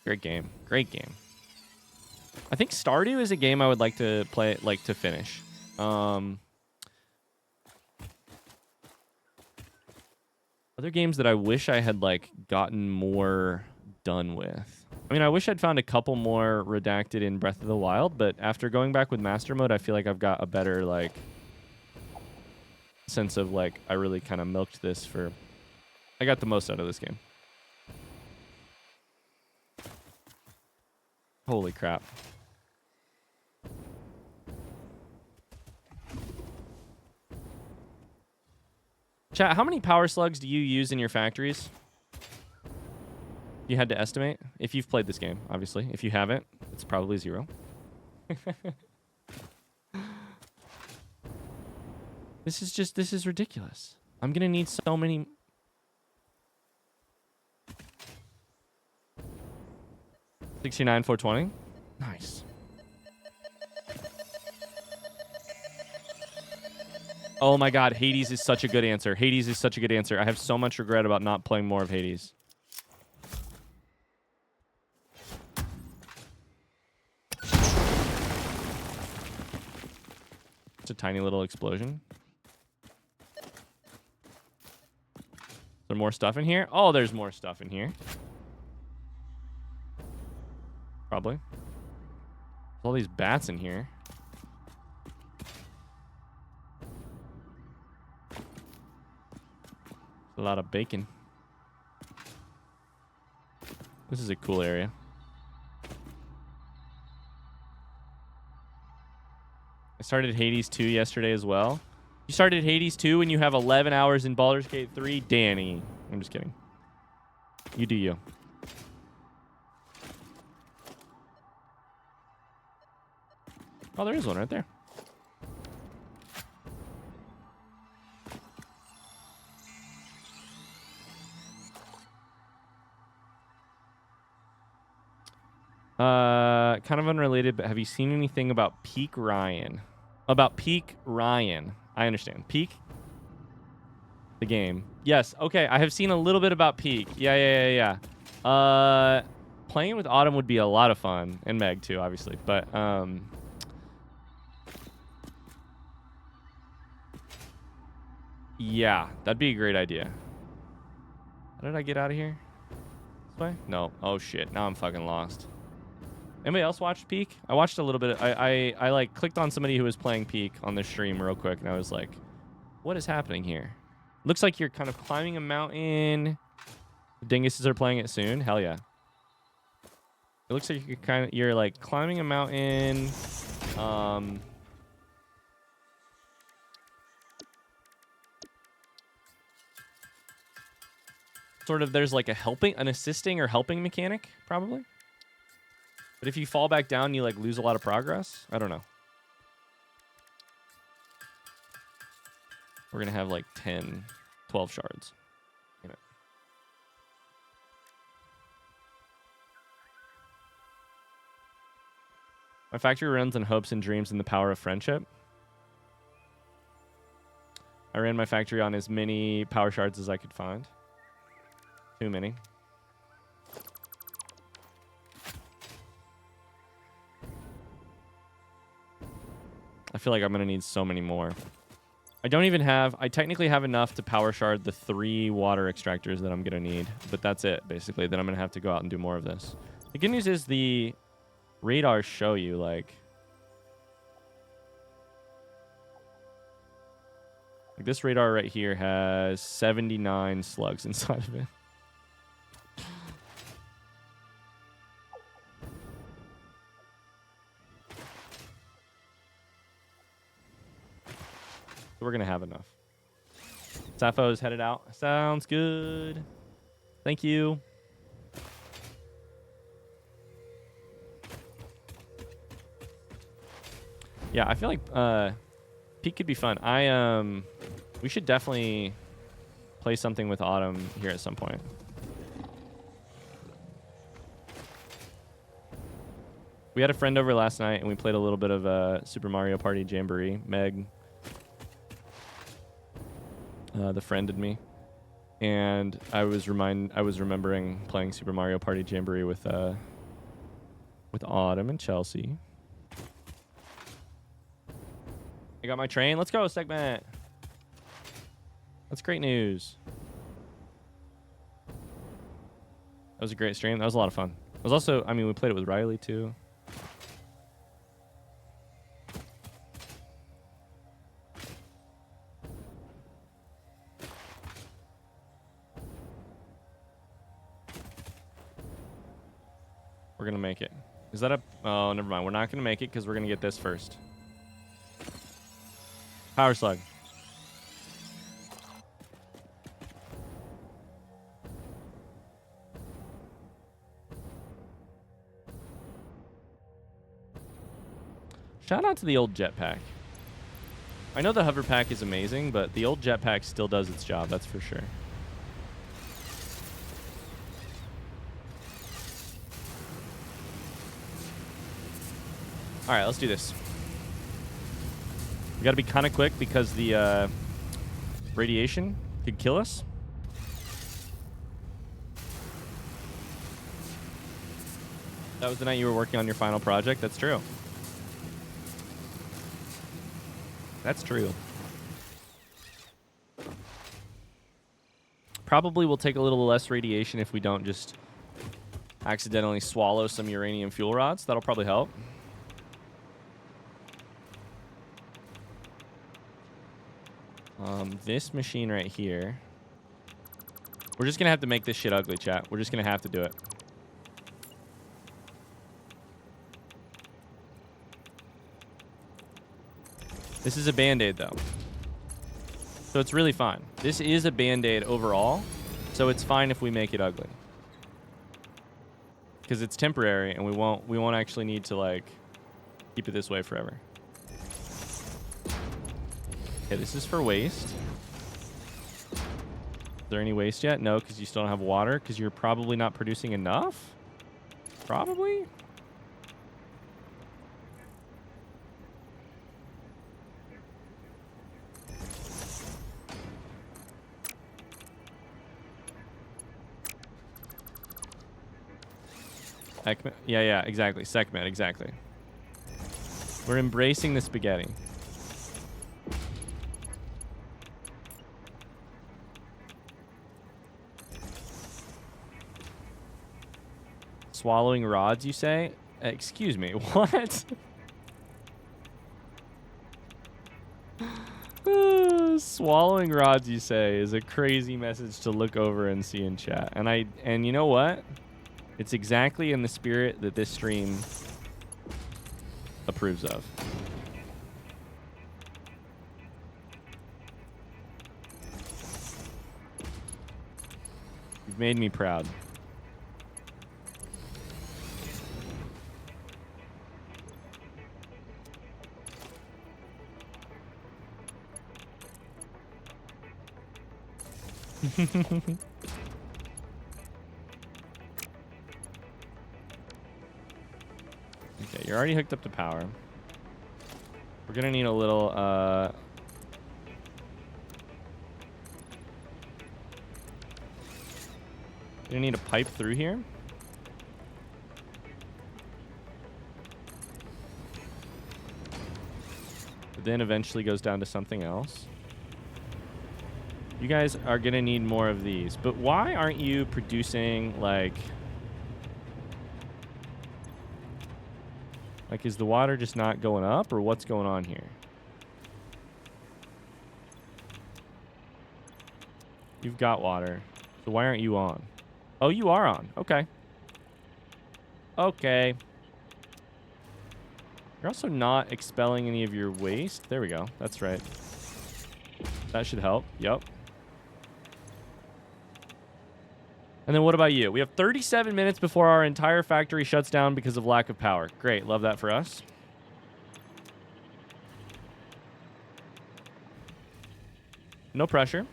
Great game. Great game. I think Stardew is a game I would like to play, like to finish. Other games that I wish I had like gotten more done with. I mean, I wish I'd found a couple more redacted in Breath of the Wild, but after going back with Master Mode, I feel like I've got a better like sense of like I really kind of milked this for. I got the most out of this game. Holy crap. Chat, how many power slugs do you use in your factories? You had to estimate? If you've played this game, obviously. If you haven't, it's probably 0. This is ridiculous. I'm gonna need so many... 69, 420? Nice. Oh my god, Hades is such a good answer. Hades is such a good answer. I have so much regret about not playing more of Hades. It's a tiny little explosion. Is there more stuff in here? Oh, there's more stuff in here. Probably. There's all these bats in here. A lot of bacon. This is a cool area. I started Hades 2 yesterday as well. You started Hades 2 and you have 11 hours in Baldur's Gate 3? Danny. I'm just kidding. You do you. Oh, there is one right there. Kind of unrelated, but have you seen anything about Peak Ryan? About Peak Ryan. I understand. Peak? The game. Yes. Okay. I have seen a little bit about Peak. Yeah. Playing with Autumn would be a lot of fun. And Meg too, obviously. But, yeah, that'd be a great idea. How did I get out of here? This way? No. Oh, shit. Now I'm fucking lost. Anybody else watched Peak? I watched a little bit. I like clicked on somebody who was playing Peak on the stream real quick, and I was like, what is happening here? Looks like you're kind of climbing a mountain. Dinguses are playing it soon. Hell yeah. It looks like you're like climbing a mountain. Sort of there's like an assisting or helping mechanic, probably. But if you fall back down, you like lose a lot of progress. I don't know. We're going to have like 10, 12 shards. You know. My factory runs on hopes and dreams and the power of friendship. I ran my factory on as many power shards as I could find. Too many. I feel like I'm going to need so many more. I technically have enough to power shard the 3 water extractors that I'm going to need. But that's it, basically. Then I'm going to have to go out and do more of this. The good news is the radars show you, like... Like this radar right here has 79 slugs inside of it. So we're going to have enough. Sappho's headed out. Sounds good. Thank you. Yeah, I feel like Peak could be fun. We should definitely play something with Autumn here at some point. We had a friend over last night and we played a little bit of Super Mario Party Jamboree. Meg, the friended me, and I was remembering playing Super Mario Party Jamboree with Autumn and Chelsea. I got my train. Let's go, segment. That's great news. That was a great stream. That was a lot of fun. It was also, I mean, we played it with Riley too. We're going to make it. Is that a... Oh, never mind. We're not going to make it because we're going to get this first. Power slug. Shout out to the old jetpack. I know the hover pack is amazing, but the old jetpack still does its job, that's for sure. All right, let's do this. We got to be kind of quick because the radiation could kill us. That was the night you were working on your final project. That's true. That's true. Probably will take a little less radiation if we don't just accidentally swallow some uranium fuel rods. That'll probably help. This machine right here. We're just going to have to make this shit ugly, chat. We're just going to have to do it. This is a Band-Aid, though. So it's really fine. This is a Band-Aid overall, so it's fine if we make it ugly. Because it's temporary, and we won't actually need to, like, keep it this way forever. Okay, this is for waste. Is there any waste yet? No, because you still don't have water, because you're probably not producing enough? Probably? Yeah, exactly. Sekhmet, exactly. We're embracing the spaghetti. Swallowing rods, you say? Excuse me, what? Swallowing rods, you say, is a crazy message to look over and see in chat. And you know what? It's exactly in the spirit that this stream approves of. You've made me proud. Okay, you're already hooked up to power. We're gonna need a little gonna need a pipe through here. But then eventually goes down to something else. You guys are gonna need more of these, but why aren't you producing like, is the water just not going up, or what's going on here? You've got water. So why aren't you on? Oh, you are on. Okay. Okay. You're also not expelling any of your waste. There we go. That's right. That should help. Yep. And then what about you? We have 37 minutes before our entire factory shuts down because of lack of power. Great. Love that for us. No pressure.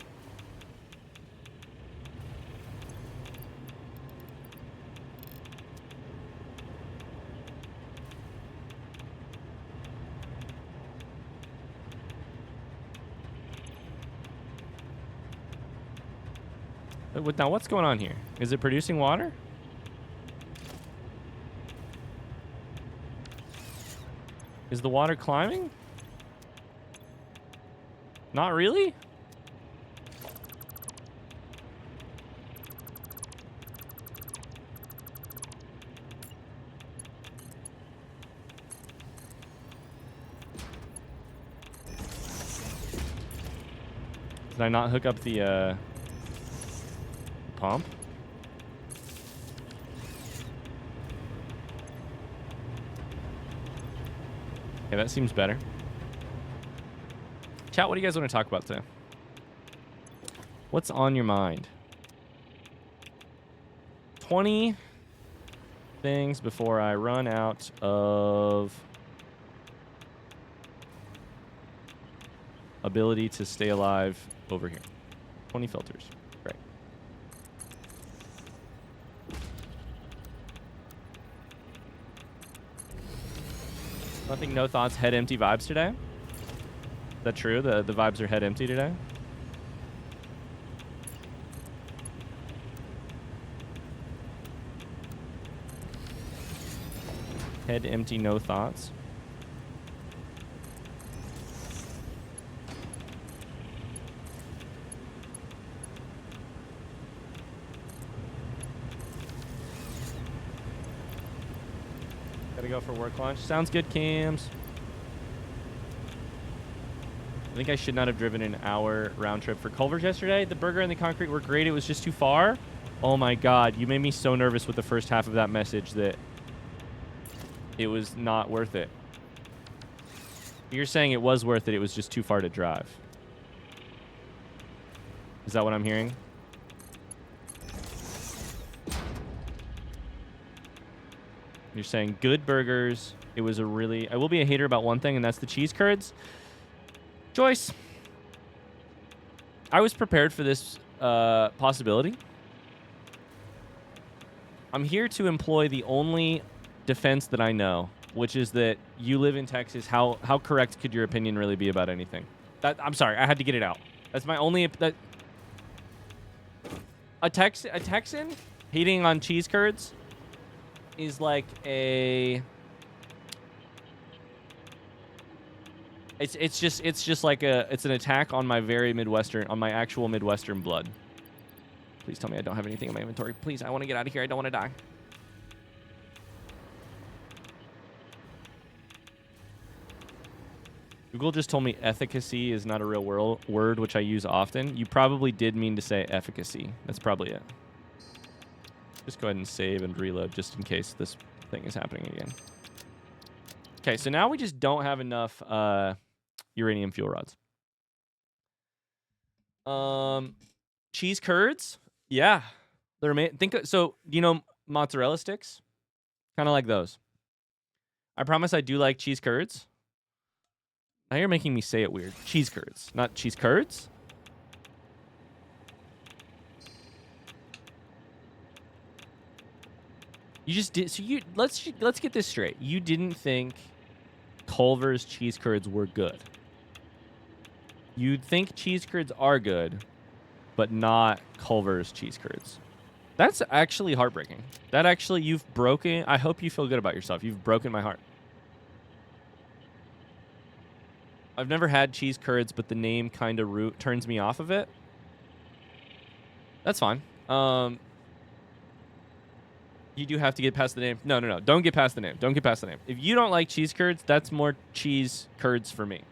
Now, what's going on here? Is it producing water? Is the water climbing? Not really? Did I not hook up the pump? Okay, that seems better. Chat, what do you guys want to talk about today? What's on your mind? 20 things before I run out of ability to stay alive over here. 20 filters. Great. Nothing, no thoughts, head empty vibes today? Is that true? The vibes are head empty today? Head empty, no thoughts. Gotta go for work lunch. Sounds good, Cams. I think I should not have driven an hour round trip for Culver's yesterday. The burger and the concrete were great. It was just too far. Oh my God. You made me so nervous with the first half of that message that it was not worth it. You're saying it was worth it. It was just too far to drive. Is that what I'm hearing? You're saying good burgers. It was a really... I will be a hater about one thing, and that's the cheese curds. Joyce. I was prepared for this possibility. I'm here to employ the only defense that I know, which is that you live in Texas. How correct could your opinion really be about anything? I'm sorry. I had to get it out. That's my only... A Texan hating on cheese curds is like a... It's just like it's an attack on my my actual Midwestern blood. Please tell me I don't have anything in my inventory. Please, I want to get out of here. I don't want to die. Google just told me efficacy is not a real word, which I use often. You probably did mean to say efficacy. That's probably it. Just go ahead and save and reload just in case this thing is happening again. Okay, so now we just don't have enough uranium fuel rods. Cheese curds? Yeah. They're so you know mozzarella sticks? Kind of like those. I promise I do like cheese curds. Now you're making me say it weird. Cheese curds, not cheese curds. You just did. So let's get this straight. You didn't think Culver's cheese curds were good. You'd think cheese curds are good, but not Culver's cheese curds. That's actually heartbreaking. That actually, you've broken... I hope you feel good about yourself. You've broken my heart. I've never had cheese curds, but the name kind of turns me off of it. That's fine. You do have to get past the name. No. Don't get past the name. Don't get past the name. If you don't like cheese curds, that's more cheese curds for me.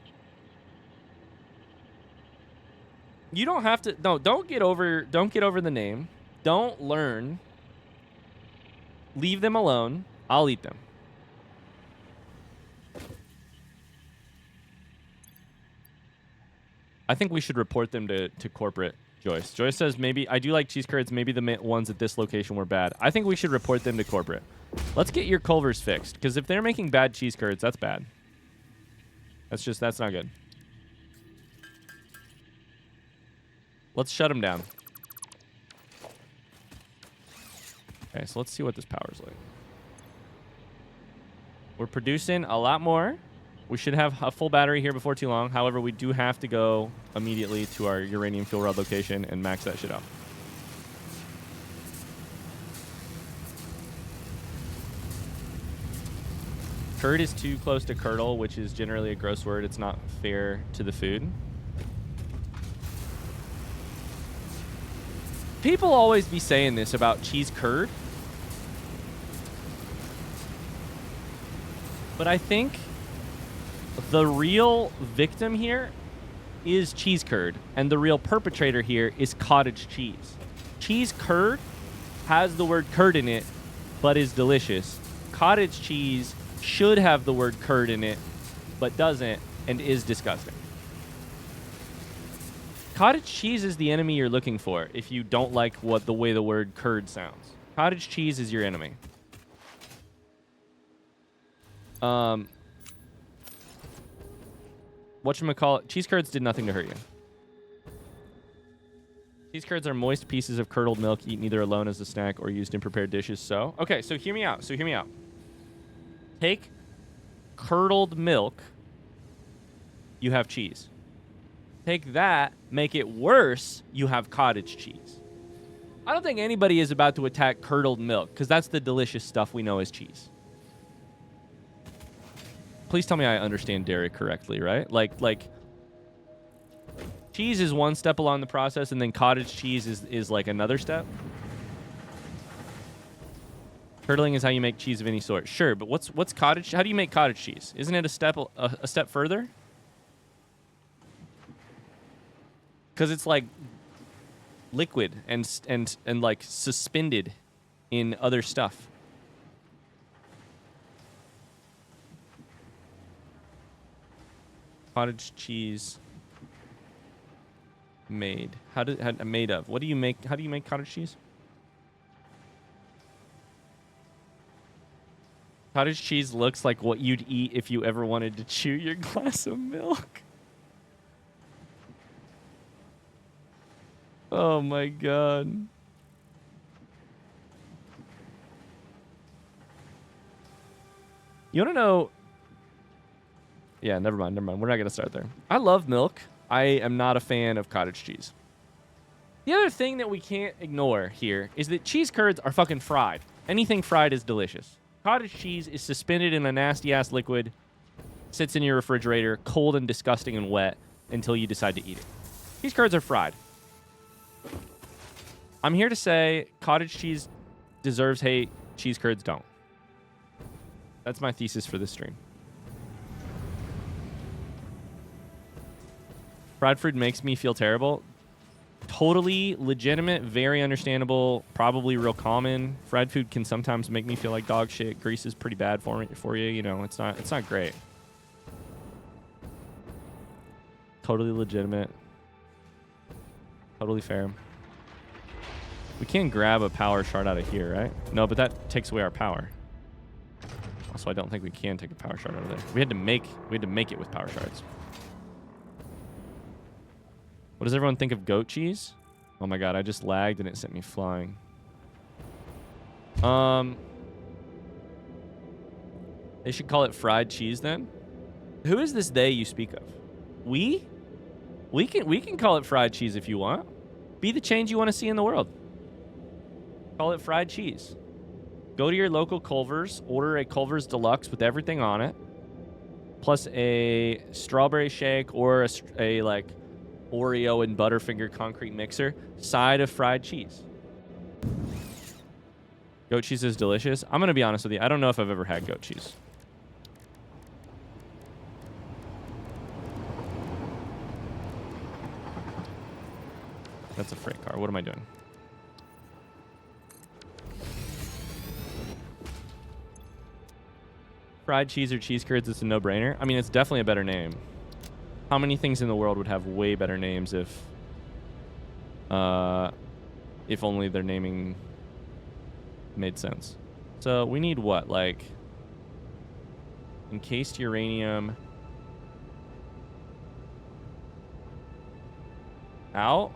You don't have to. No, don't get over the name. Don't learn. Leave them alone. I'll eat them. I think we should report them to corporate. Joyce. Joyce says maybe I do like cheese curds. Maybe the ones at this location were bad. I think we should report them to corporate. Let's get your Culvers fixed, because if they're making bad cheese curds, that's bad. That's not good. Let's shut them down. Okay, so let's see what this power's like. We're producing a lot more. We should have a full battery here before too long. However, we do have to go immediately to our uranium fuel rod location and max that shit out. Curd is too close to curdle, which is generally a gross word. It's not fair to the food. People always be saying this about cheese curd. But I think the real victim here is cheese curd, and the real perpetrator here is cottage cheese. Cheese curd has the word curd in it, but is delicious. Cottage cheese should have the word curd in it, but doesn't, and is disgusting. Cottage cheese is the enemy you're looking for if you don't like the way the word curd sounds. Cottage cheese is your enemy. Whatchamacallit, cheese curds did nothing to hurt you. Cheese curds are moist pieces of curdled milk eaten either alone as a snack or used in prepared dishes. So, okay, so hear me out. Take curdled milk, you have cheese. Take that, make it worse, you have cottage cheese. I don't think anybody is about to attack curdled milk, because that's the delicious stuff we know as cheese. Please tell me I understand dairy correctly, right? Like cheese is one step along the process, and then cottage cheese is like another step. Curdling is how you make cheese of any sort. Sure, but what's cottage? How do you make cottage cheese? Isn't it a step further? Because it's like liquid and like suspended in other stuff. Cottage cheese made. Made of? What do you make? How do you make cottage cheese? Cottage cheese looks like what you'd eat if you ever wanted to chew your glass of milk. Oh my god. You want to know? Yeah, never mind. We're not going to start there. I love milk. I am not a fan of cottage cheese. The other thing that we can't ignore here is that cheese curds are fucking fried. Anything fried is delicious. Cottage cheese is suspended in a nasty-ass liquid, sits in your refrigerator, cold and disgusting and wet, until you decide to eat it. Cheese curds are fried. I'm here to say cottage cheese deserves hate, cheese curds don't. That's my thesis for this stream. Fried food makes me feel terrible. Totally legitimate, very understandable, probably real common. Fried food can sometimes make me feel like dog shit. Grease is pretty bad for you. You know, it's not great. Totally legitimate. Totally fair. We can't grab a power shard out of here, right? No, but that takes away our power. Also, I don't think we can take a power shard out of there. We had to make it with power shards. What does everyone think of goat cheese? Oh my god, I just lagged and it sent me flying. They should call it fried cheese then. Who is this they you speak of? We? We can call it fried cheese if you want. Be the change you want to see in the world. Call it fried cheese. Go to your local Culver's, order a Culver's Deluxe with everything on it, plus a strawberry shake or a like Oreo and Butterfinger concrete mixer, side of fried cheese. Goat cheese is delicious. I'm going to be honest with you. I don't know if I've ever had goat cheese. That's a freight car. What am I doing? Fried cheese or cheese curds, it's a no-brainer. I mean, it's definitely a better name. How many things in the world would have way better names if only their naming made sense? So we need what? Like encased uranium out.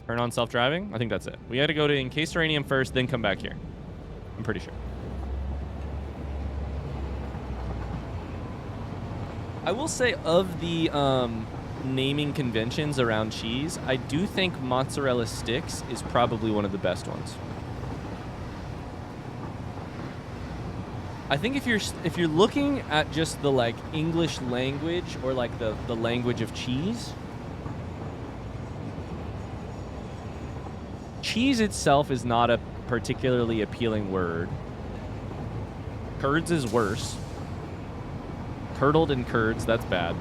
Turn on self-driving. I think that's it. We had to go to encased uranium first, then come back here. I'm pretty sure. I will say of the naming conventions around cheese, I do think mozzarella sticks is probably one of the best ones. I think if you're looking at just the like English language or like the language of cheese, cheese itself is not a particularly appealing word. Curds is worse. Curdled and curds, that's bad.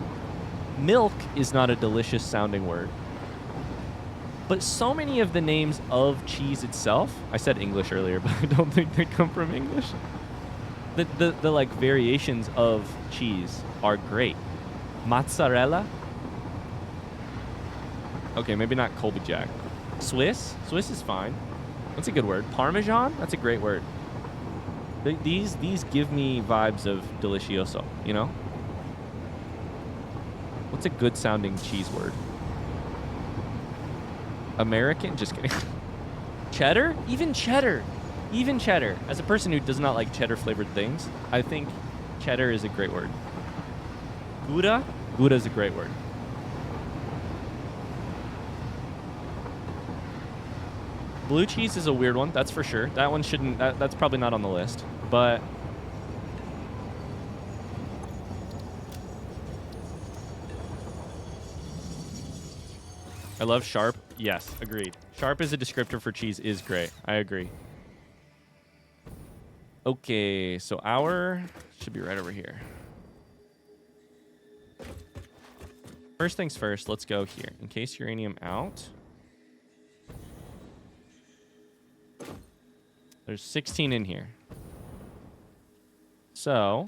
Milk is not a delicious sounding word. But so many of the names of cheese itself, I said English earlier, but I don't think they come from English. The like variations of cheese are great. Mozzarella. Okay, maybe not Colby Jack. Swiss is fine. That's a good word. Parmesan, that's a great word. These give me vibes of delicioso, you know? What's a good sounding cheese word? American? Just kidding. Cheddar? Even cheddar. Even cheddar. As a person who does not like cheddar flavored things, I think cheddar is a great word. Gouda? Gouda is a great word. Blue cheese is a weird one, that's for sure. That one shouldn't, that's probably not on the list. But I love sharp. Yes, agreed. Sharp as a descriptor for cheese is great. I agree. Okay, so our should be right over here. First things first, let's go here. Encased uranium out. There's 16 in here. So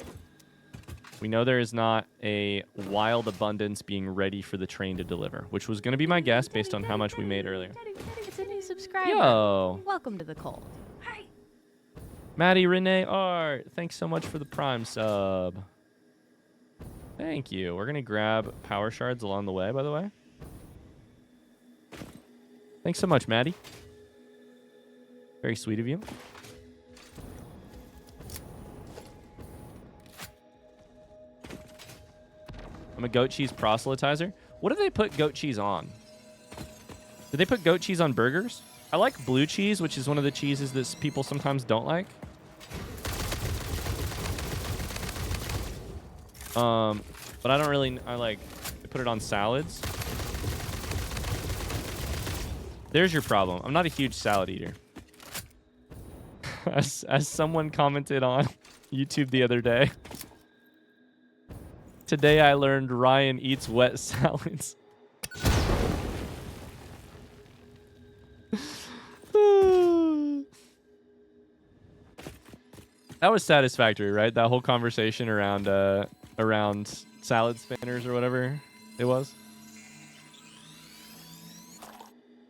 we know there is not a wild abundance being ready for the train to deliver, which was going to be my guess based on how much we made earlier. It's a new subscriber. Yo. Welcome to the cold. Hi. Maddie Renee Art, thanks so much for the Prime sub. Thank you. We're going to grab power shards along the way, by the way. Thanks so much, Maddie. Very sweet of you. I'm a goat cheese proselytizer. What do they put goat cheese on? Did they put goat cheese on burgers? I like blue cheese, which is one of the cheeses that people sometimes don't like. But I don't really, I put it on salads. There's your problem. I'm not a huge salad eater. As someone commented on YouTube the other day. Today I learned Ryan eats wet salads. That was Satisfactory, right? That whole conversation around salad spinners or whatever it was.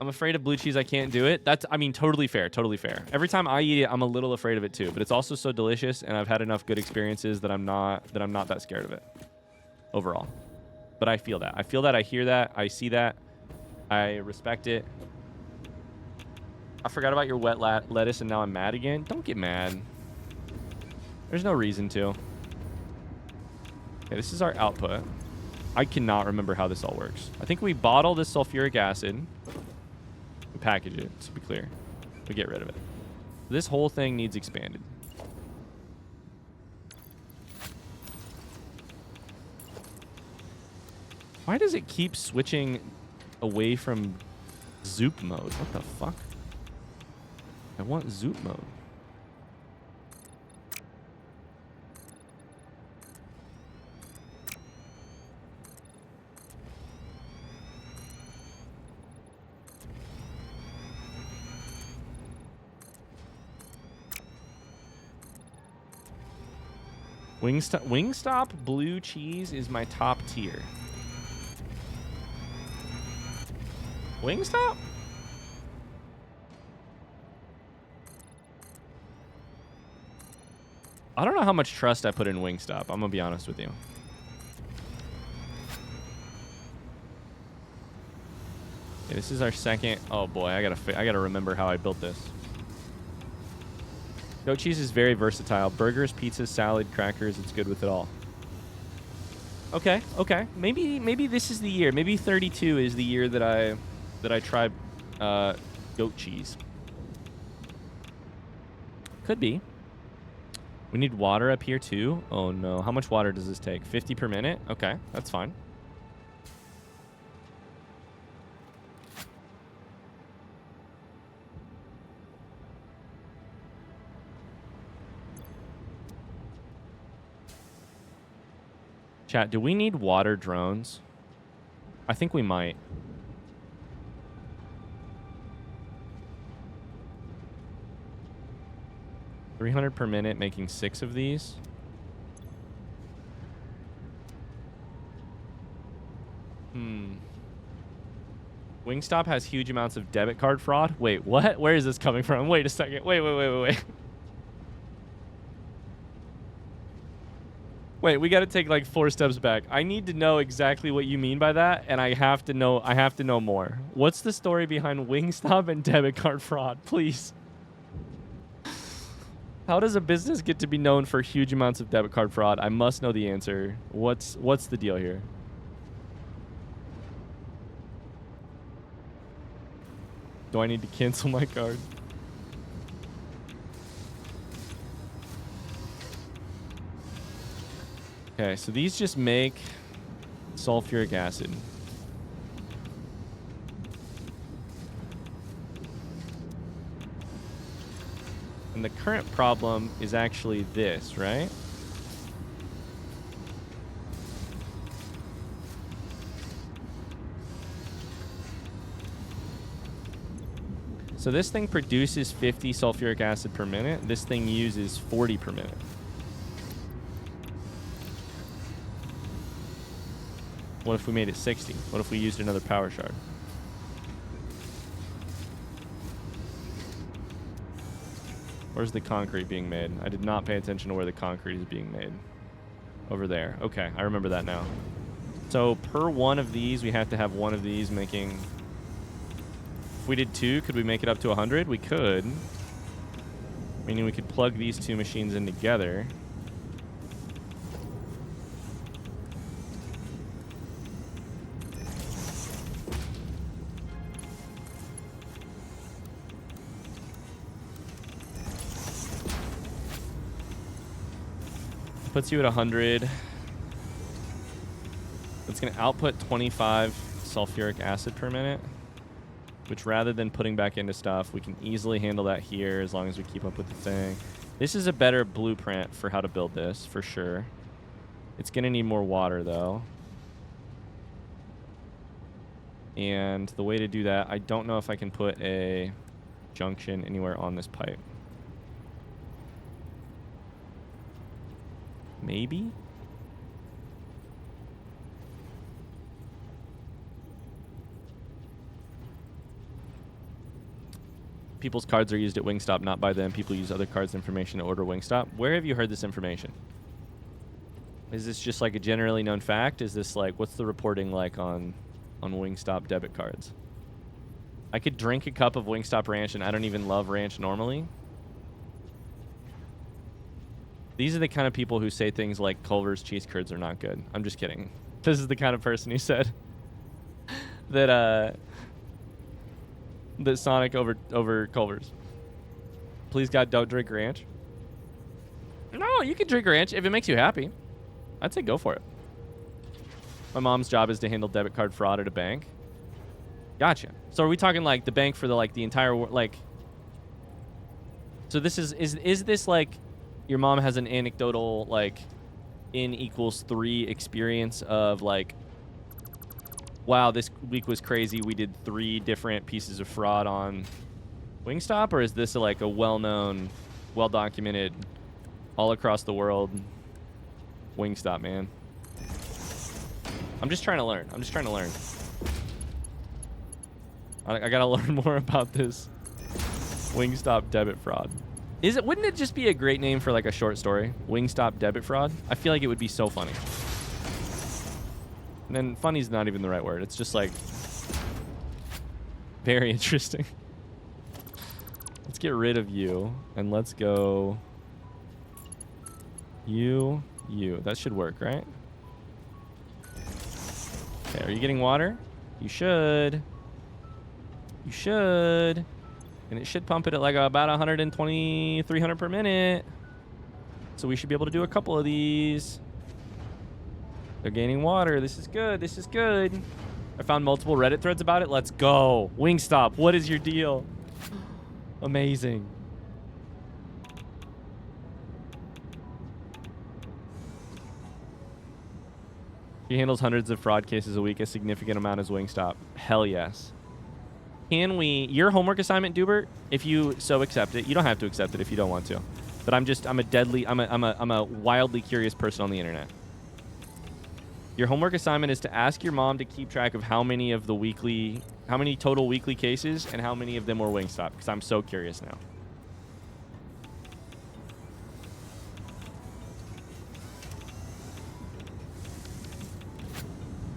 I'm afraid of blue cheese. I can't do it. That's, I mean, totally fair. Totally fair. Every time I eat it, I'm a little afraid of it too. But it's also so delicious, and I've had enough good experiences that I'm not that scared of it overall. But I feel that. I feel that. I hear that. I see that. I respect it. I forgot about your wet lettuce, and now I'm mad again. Don't get mad. There's no reason to. Okay, this is our output. I cannot remember how this all works. I think we bottle this sulfuric acid. Package it, to be clear. We get rid of it. This whole thing needs expanded. Why does it keep switching away from Zoop mode? What the fuck? I want Zoop mode. Wingstop blue cheese is my top tier. Wingstop? I don't know how much trust I put in Wingstop. I'm gonna be honest with you. Okay, this is our second. Oh boy, I gotta remember how I built this. Goat cheese is very versatile. Burgers, pizzas, salad, crackers. It's good with it all. Okay, okay. Maybe this is the year. Maybe 32 is the year that I try goat cheese. Could be. We need water up here too. Oh no. How much water does this take? 50 per minute? Okay, that's fine. Chat, do we need water drones? I think we might. $300 per minute, making 6 of these. Wingstop has huge amounts of debit card fraud. Wait, what? Where is this coming from? Wait a second. Wait. Wait, we got to take like 4 steps back. I need to know exactly what you mean by that, and I have to know more. What's the story behind Wingstop and debit card fraud, please? How does a business get to be known for huge amounts of debit card fraud? I must know the answer. What's the deal here? Do I need to cancel my card? Okay, so these just make sulfuric acid. And the current problem is actually this, right? So this thing produces 50 sulfuric acid per minute. This thing uses 40 per minute. What if we made it 60? What if we used another power shard? Where's the concrete being made? I did not pay attention to where the concrete is being made. Over there. Okay, I remember that now. So per one of these, we have to have one of these making... If we did 2, could we make it up to 100? We could. Meaning we could plug these 2 machines in together. Puts you at 100. It's going to output 25 sulfuric acid per minute, which rather than putting back into stuff, we can easily handle that here as long as we keep up with the thing. This is a better blueprint for how to build this, for sure. It's going to need more water, though. And the way to do that, I don't know if I can put a junction anywhere on this pipe. Maybe? People's cards are used at Wingstop, not by them. People use other cards' information to order Wingstop. Where have you heard this information? Is this just like a generally known fact? Is this like, what's the reporting like on Wingstop debit cards? I could drink a cup of Wingstop Ranch, and I don't even love ranch normally. These are the kind of people who say things like Culver's cheese curds are not good. I'm just kidding. This is the kind of person who said that that Sonic over Culver's. Please God, don't drink ranch. No, you can drink ranch if it makes you happy. I'd say go for it. My mom's job is to handle debit card fraud at a bank. Gotcha. So are we talking like the bank for the entire like? So this is this like? Your mom has an anecdotal, like, n equals 3 experience of, like, wow, this week was crazy. We did 3 different pieces of fraud on Wingstop? Or is this, like, a well-known, well-documented, all across the world Wingstop, man. I'm just trying to learn. I'm just trying to learn. I gotta learn more about this Wingstop debit fraud. Wouldn't it just be a great name for like a short story? Wingstop debit fraud? I feel like it would be so funny. And then funny's not even the right word. It's just like very interesting. Let's get rid of you and let's go you. That should work, right? Okay, are you getting water? You should. You should. And it should pump it at like about 120, 300 per minute. So we should be able to do a couple of these. They're gaining water. This is good. This is good. I found multiple Reddit threads about it. Let's go. Wingstop, what is your deal? Amazing. He handles hundreds of fraud cases a week. A significant amount is Wingstop. Hell yes. Can we... Your homework assignment, Dubert, if you so accept it. You don't have to accept it if you don't want to. But I'm a wildly curious person on the internet. Your homework assignment is to ask your mom to keep track of how many total weekly cases and how many of them were Wingstop, because I'm so curious now.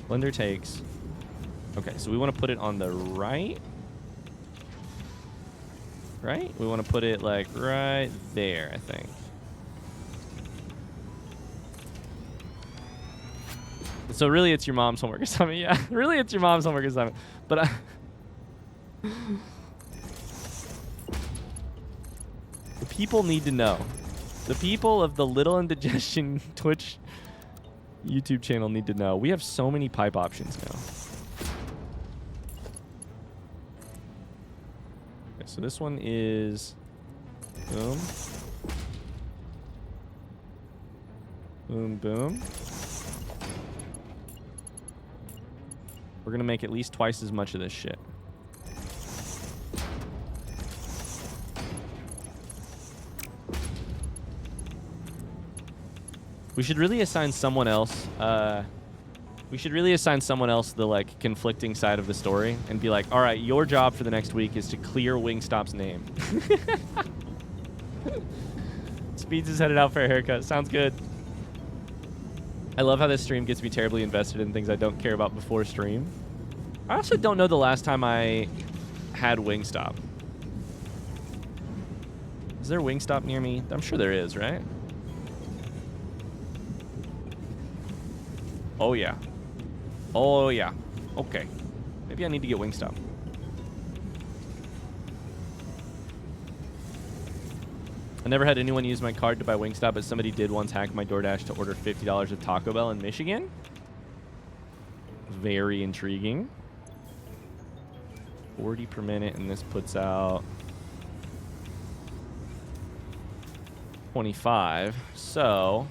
Blender takes. Okay, so we want to put it on the right. Right? We want to put it like right there, I think. So really it's your mom's homework assignment. Yeah, really it's your mom's homework assignment. But the people need to know. The people of the Little Indigestion Twitch YouTube channel need to know. We have so many pipe options now. Okay, so this one is boom. Boom, boom. We're going to make at least twice as much of this shit. We should really assign someone else. We should really assign someone else the like conflicting side of the story and be like, all right, your job for the next week is to clear Wingstop's name. Speeds is headed out for a haircut. Sounds good. I love how this stream gets me terribly invested in things I don't care about before stream. I also don't know the last time I had Wingstop. Is there Wingstop near me? I'm sure there is, right? Oh, yeah. Oh, yeah. Okay. Maybe I need to get Wingstop. I never had anyone use my card to buy Wingstop, but somebody did once hack my DoorDash to order $50 of Taco Bell in Michigan. Very intriguing. 40 per minute, and this puts out 25. So,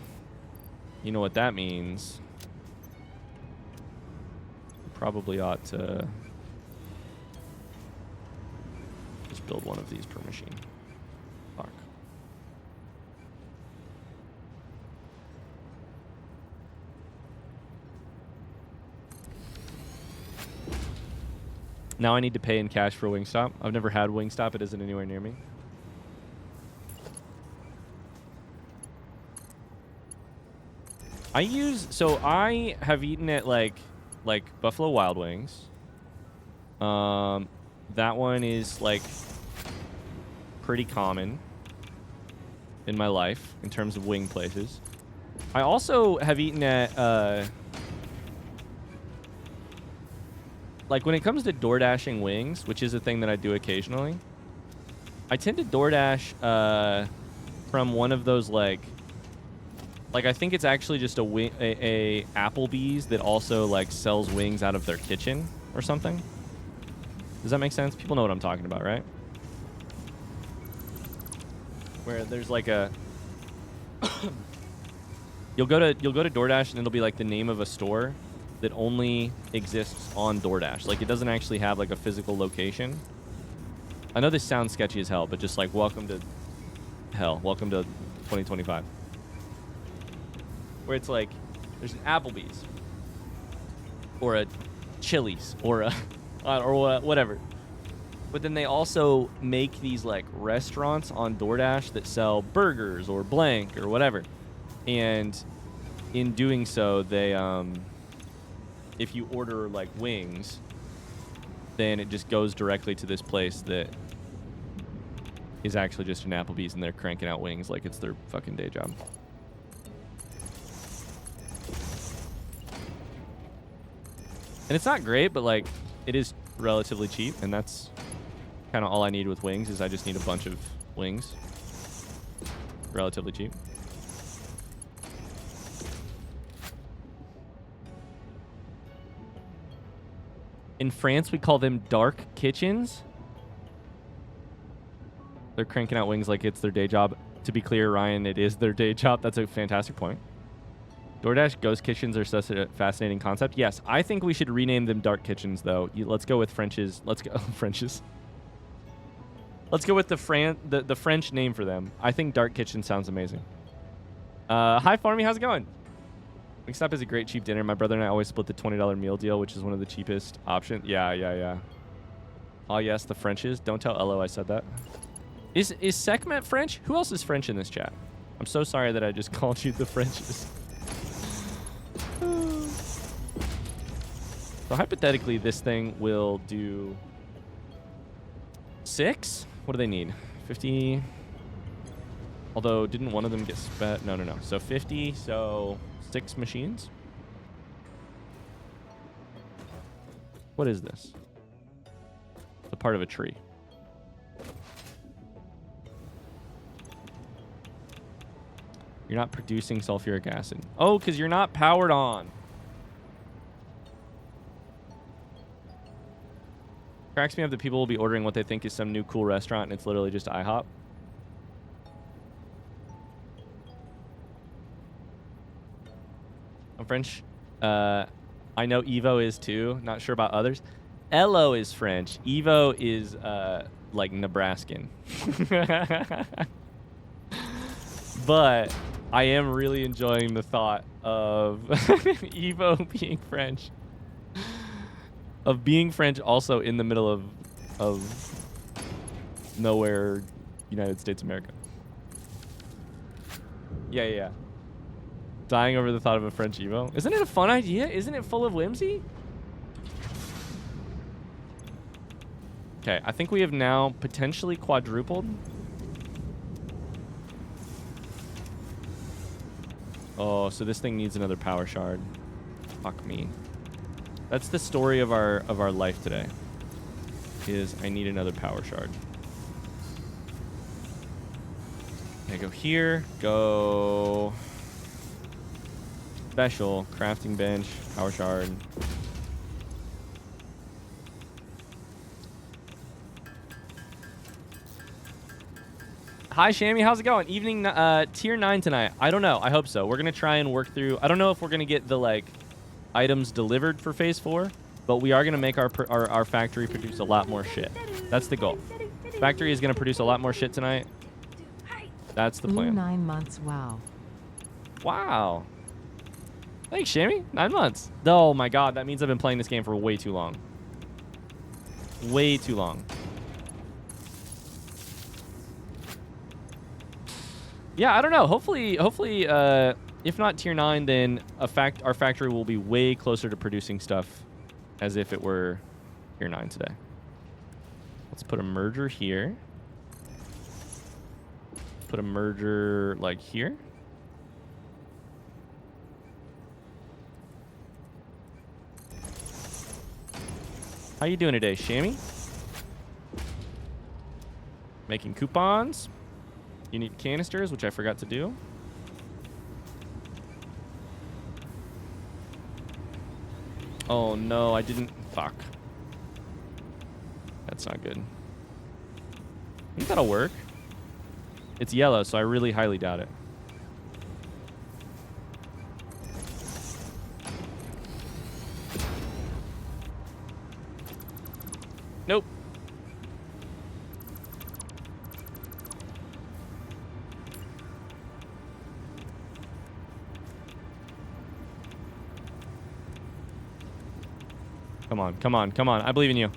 you know what that means. Probably ought to just build one of these per machine. Fuck. Now I need to pay in cash for Wingstop. I've never had Wingstop. It isn't anywhere near me. I have eaten at like Buffalo Wild Wings. That one is like pretty common in my life in terms of wing places. I also have eaten at like when it comes to DoorDashing wings, which is a thing that I do occasionally, I tend to DoorDash from one of those like I think it's actually just a Applebee's that also like sells wings out of their kitchen or something. Does that make sense? People know what I'm talking about, right? Where there's like a you'll go to DoorDash and it'll be like the name of a store that only exists on DoorDash. Like it doesn't actually have like a physical location. I know this sounds sketchy as hell, but just like welcome to hell. Welcome to 2025. where it's like there's an Applebee's or a Chili's or a or whatever. But then they also make these like restaurants on DoorDash that sell burgers or blank or whatever. And in doing so, they if you order like wings, then it just goes directly to this place that is actually just an Applebee's, and they're cranking out wings like it's their fucking day job. And it's not great, but like it is relatively cheap, and that's kind of all I need with wings is I just need a bunch of wings. Relatively cheap. In France, we call them dark kitchens. They're cranking out wings like it's their day job. To be clear, Ryan, it is their day job. That's a fantastic point. DoorDash ghost kitchens are such a fascinating concept. Yes, I think we should rename them dark kitchens, though. Let's go with French's. Let's go French's. Let's go with the French name for them. I think dark kitchen sounds amazing. Hi, Farmy. How's it going? Wingstop is a great cheap dinner. My brother and I always split the $20 meal deal, which is one of the cheapest options. Yeah. Oh, yes, the French's. Don't tell Elo I said that. Is Sekhmet French? Who else is French in this chat? I'm so sorry that I just called you the French's. So hypothetically, this thing will do 6? What do they need? 50. Although, didn't one of them get spent? No. So 50, so 6 machines? What is this? It's a part of a tree. You're not producing sulfuric acid. Oh, because you're not powered on. Cracks me up that people will be ordering what they think is some new cool restaurant, and it's literally just IHOP. I'm French. I know Evo is too. Not sure about others. Elo is French. Evo is like Nebraskan. But I am really enjoying the thought of Evo being French. Of being French also in the middle of nowhere, United States of America. Yeah. Dying over the thought of a French Evo. Isn't it a fun idea? Isn't it full of whimsy? Okay, I think we have now potentially quadrupled. Oh, so this thing needs another power shard. Fuck me. That's the story of our life today. Is I need another power shard. Okay, go here. Go special crafting bench, power shard. Hi, Shammy. How's it going? Evening tier 9 tonight. I don't know. I hope so. We're going to try and work through. I don't know if we're going to get the like items delivered for phase 4, but we are going to make our factory produce a lot more shit. That's the goal. Factory is going to produce a lot more shit tonight. That's the plan. 9 months. Wow. Wow. Thanks, Shammy. 9 months. Oh my god, that means I've been playing this game for way too long. Way too long. Yeah, I don't know. Hopefully, if not tier 9, then our factory will be way closer to producing stuff as if it were tier 9 today. Let's put a merger here. Put a merger like here. How you doing today, Shammy? Making coupons. You need canisters, which I forgot to do. Oh no, I didn't. Fuck. That's not good. I think that'll work. It's yellow, so I really highly doubt it. Nope. Come on, come on, come on. I believe in you.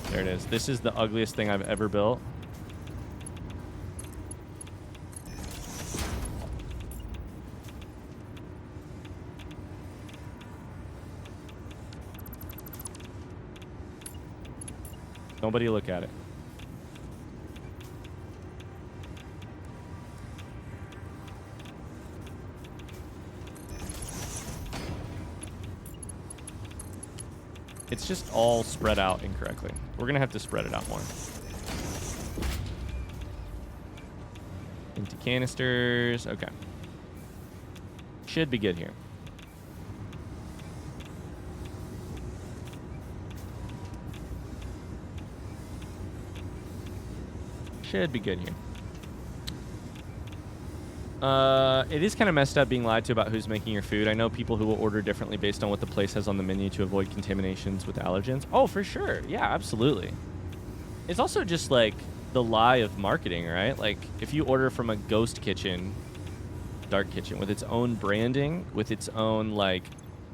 There it is. This is the ugliest thing I've ever built. Nobody look at it. It's just all spread out incorrectly. We're going to have to spread it out more. Empty canisters. Okay. Should be good here. Should be good here. It is kind of messed up being lied to about who's making your food. I know people who will order differently based on what the place has on the menu to avoid contaminations with allergens. Oh, for sure. Yeah, absolutely. It's also just like the lie of marketing, right? Like if you order from a ghost kitchen, dark kitchen with its own branding, with its own like,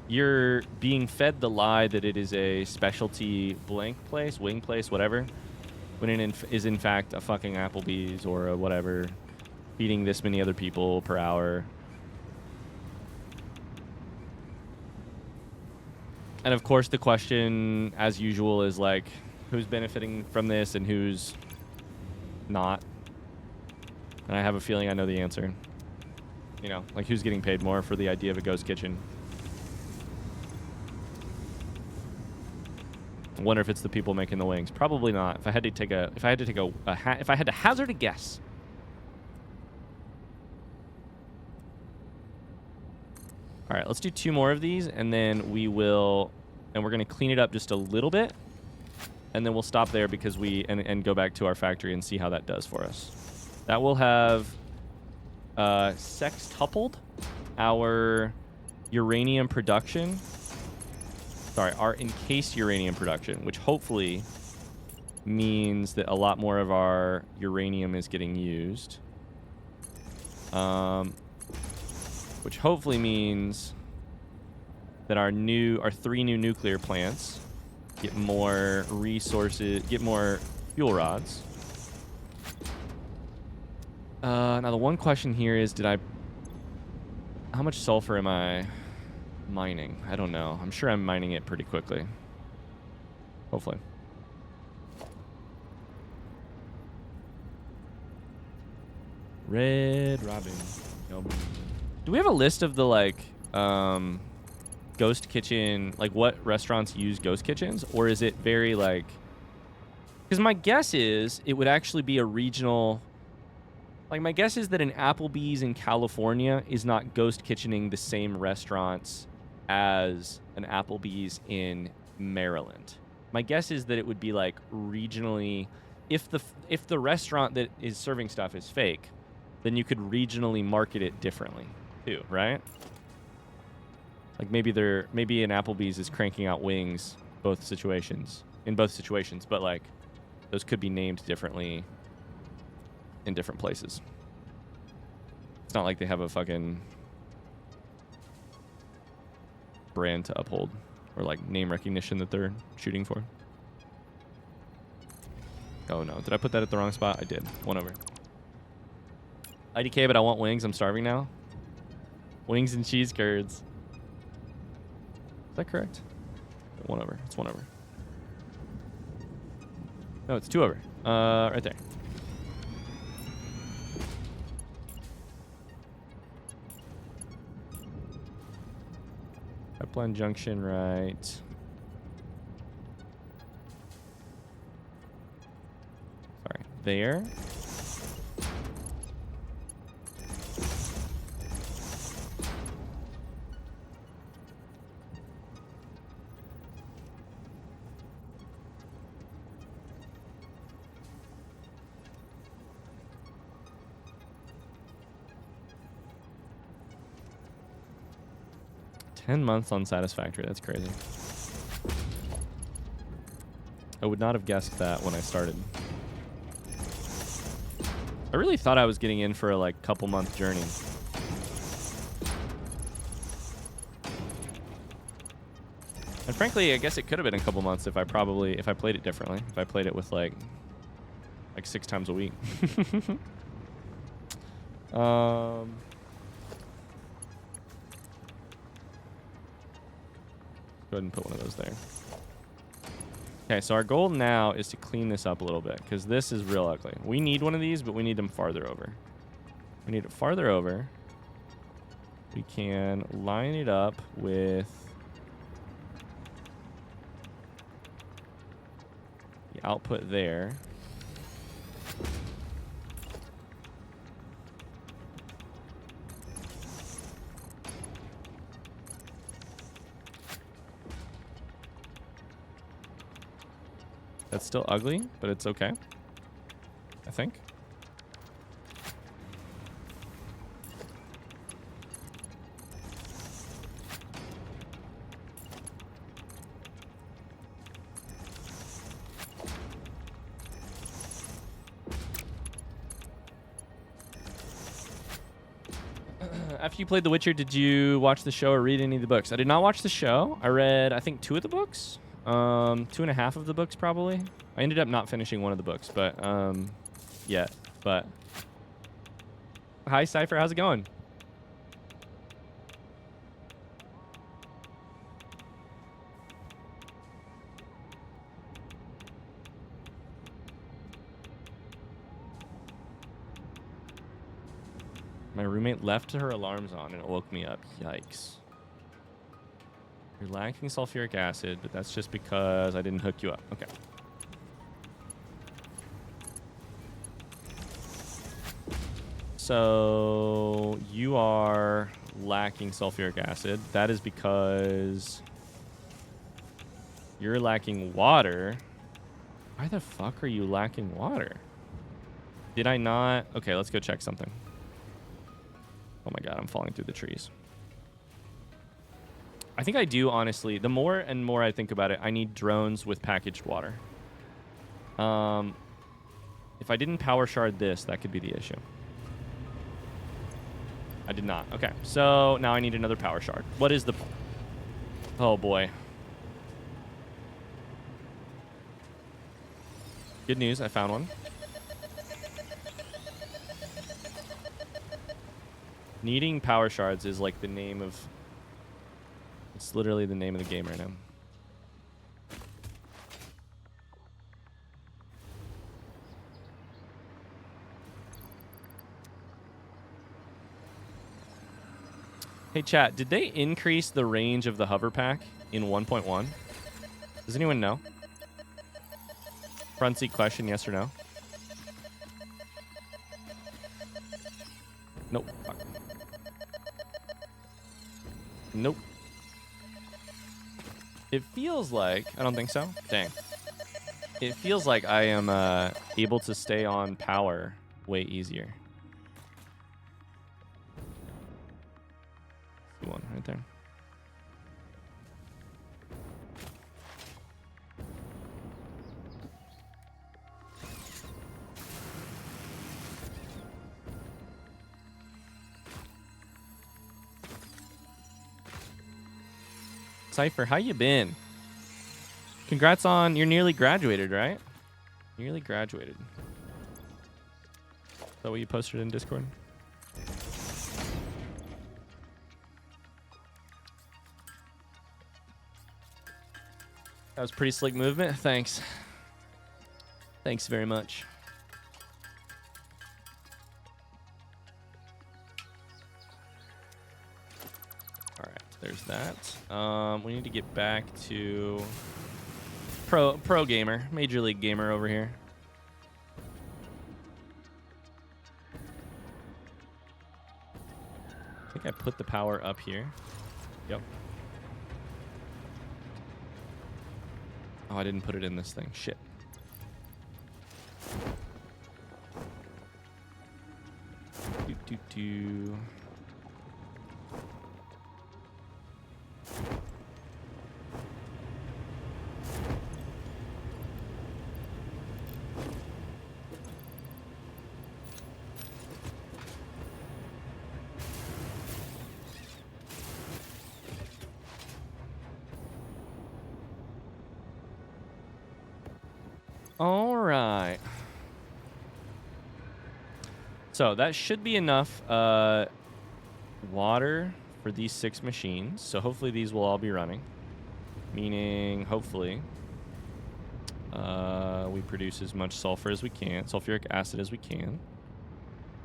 you're being fed the lie that it is a specialty blank place, wing place, whatever, when it is in fact a fucking Applebee's or a whatever, feeding this many other people per hour. And of course the question, as usual, is like, who's benefiting from this and who's not? And I have a feeling I know the answer. You know, like who's getting paid more for the idea of a ghost kitchen? I wonder if it's the people making the wings. Probably not. If I had to hazard a guess. All right, let's do 2 more of these, and then we're going to clean it up just a little bit, and then we'll stop there because and go back to our factory and see how that does for us. That will have sextupled our uranium production. Sorry, our encased uranium production, which hopefully means that a lot more of our uranium is getting used. Which hopefully means that our 3 new nuclear plants get more resources, get more fuel rods. Now the one question here is, how much sulfur am I mining? I don't know. I'm sure I'm mining it pretty quickly. Hopefully. Red Robin. Nope. Do we have a list of the like ghost kitchen, like what restaurants use ghost kitchens, or is it very like, because my guess is it would actually be a regional, like my guess is that an Applebee's in California is not ghost kitchening the same restaurants as an Applebee's in Maryland. My guess is that it would be like regionally, if the restaurant that is serving stuff is fake, then you could regionally market it differently too, right? Like maybe an Applebee's is cranking out wings in both situations, but like those could be named differently in different places. It's not like they have a fucking brand to uphold or like name recognition that they're shooting for. Oh no, did I put that at the wrong spot? I did. 1 over. IDK, but I want wings. I'm starving now. Wings and cheese curds. Is that correct? 1 over. It's 1 over. No, it's 2 over. Right there. Pipeline junction, right. Sorry, there. $10 months on Satisfactory. That's crazy. I would not have guessed that when I started. I really thought I was getting in for a like couple month journey. And frankly, I guess it could have been a couple months if I played it differently. If I played it with like 6 times a week. Go ahead and put one of those there. Okay, so our goal now is to clean this up a little bit because this is real ugly. We need one of these, but we need them farther over. We need it farther over. We can line it up with the output there. That's still ugly, but it's okay, I think. After you played The Witcher, did you watch the show or read any of the books? I did not watch the show. I read, I think, 2 of the books. 2.5 of the books, probably. I ended up not finishing one of the books, but, yet. But, hi, Cypher. How's it going? My roommate left her alarms on and it woke me up. Yikes. You're lacking sulfuric acid, but that's just because I didn't hook you up. Okay. So you are lacking sulfuric acid. That is because you're lacking water. Why the fuck are you lacking water? Did I not? Okay, let's go check something. Oh my god, I'm falling through the trees. I think I do, honestly. The more and more I think about it, I need drones with packaged water. If I didn't power shard this, that could be the issue. I did not. Okay, so now I need another power shard. What is the... Oh boy. Good news, I found one. Needing power shards is like the name of... It's literally the name of the game right now. Hey chat, did they increase the range of the hover pack in 1.1? Does anyone know? Front seat question, yes or no? Nope. Fuck. Nope. It feels like... I don't think so. Dang. It feels like I am able to stay on power way easier. See one right there. Cypher, how you been? Congrats on... You're nearly graduated, right? Nearly graduated. Is that what you posted in Discord? That was pretty slick movement. Thanks. Thanks very much. There's that. We need to get back to pro gamer, major league gamer over here. I think I put the power up here. Yep. Oh, I didn't put it in this thing. Shit. Do. All right. So that should be enough water for these 6 machines. So hopefully these will all be running. Meaning, hopefully, we produce as much sulfur as we can, sulfuric acid as we can.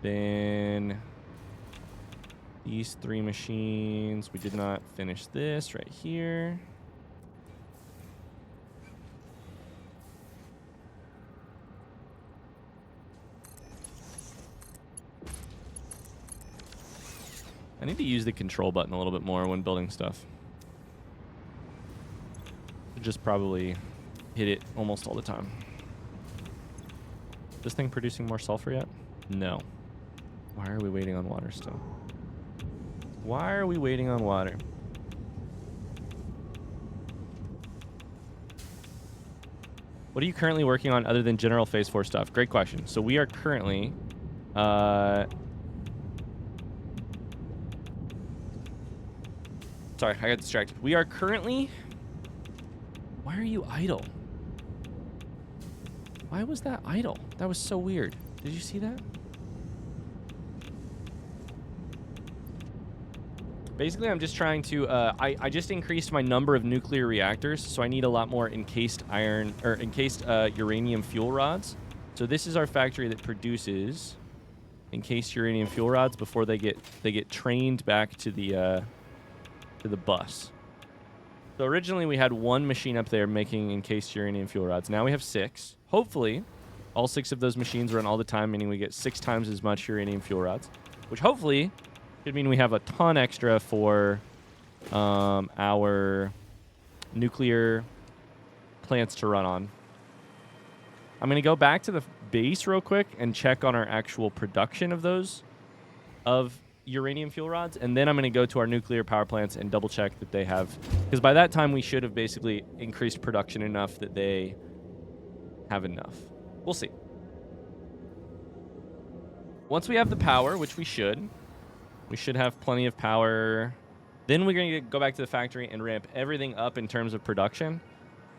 Then these 3 machines, we did not finish this right here. I need to use the control button a little bit more when building stuff. Just probably hit it almost all the time. This thing producing more sulfur yet? No. Why are we waiting on water still? Why are we waiting on water? What are you currently working on other than general phase 4 stuff? Great question. So we are currently sorry, I got distracted. We are currently... Why are you idle? Why was that idle? That was so weird. Did you see that? Basically, I'm just trying to... I just increased my number of nuclear reactors, so I need a lot more encased iron... or encased uranium fuel rods. So this is our factory that produces encased uranium fuel rods before they get trained back to the bus. So originally we had 1 machine up there making encased uranium fuel rods. Now we have 6. Hopefully, all 6 of those machines run all the time, meaning we get 6 times as much uranium fuel rods, which hopefully should mean we have a ton extra for our nuclear plants to run on. I'm going to go back to the base real quick and check on our actual production of those, of uranium fuel rods, and then I'm going to go to our nuclear power plants and double check that they have, because by that time we should have basically increased production enough that they have enough. We'll see. Once we have the power, which we should have plenty of power, then we're going to go back to the factory and ramp everything up in terms of production.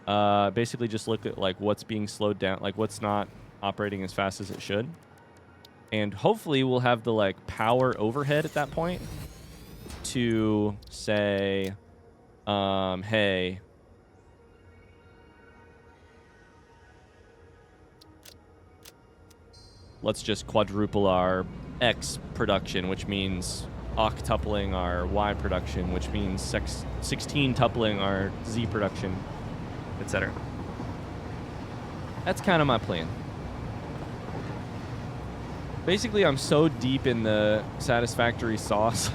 Basically just look at like what's being slowed down, like what's not operating as fast as it should. And hopefully we'll have the like power overhead at that point to say, hey, let's just quadruple our X production, which means octupling our Y production, which means 16-tupling our Z production, etc. That's kind of my plan. Basically, I'm so deep in the Satisfactory sauce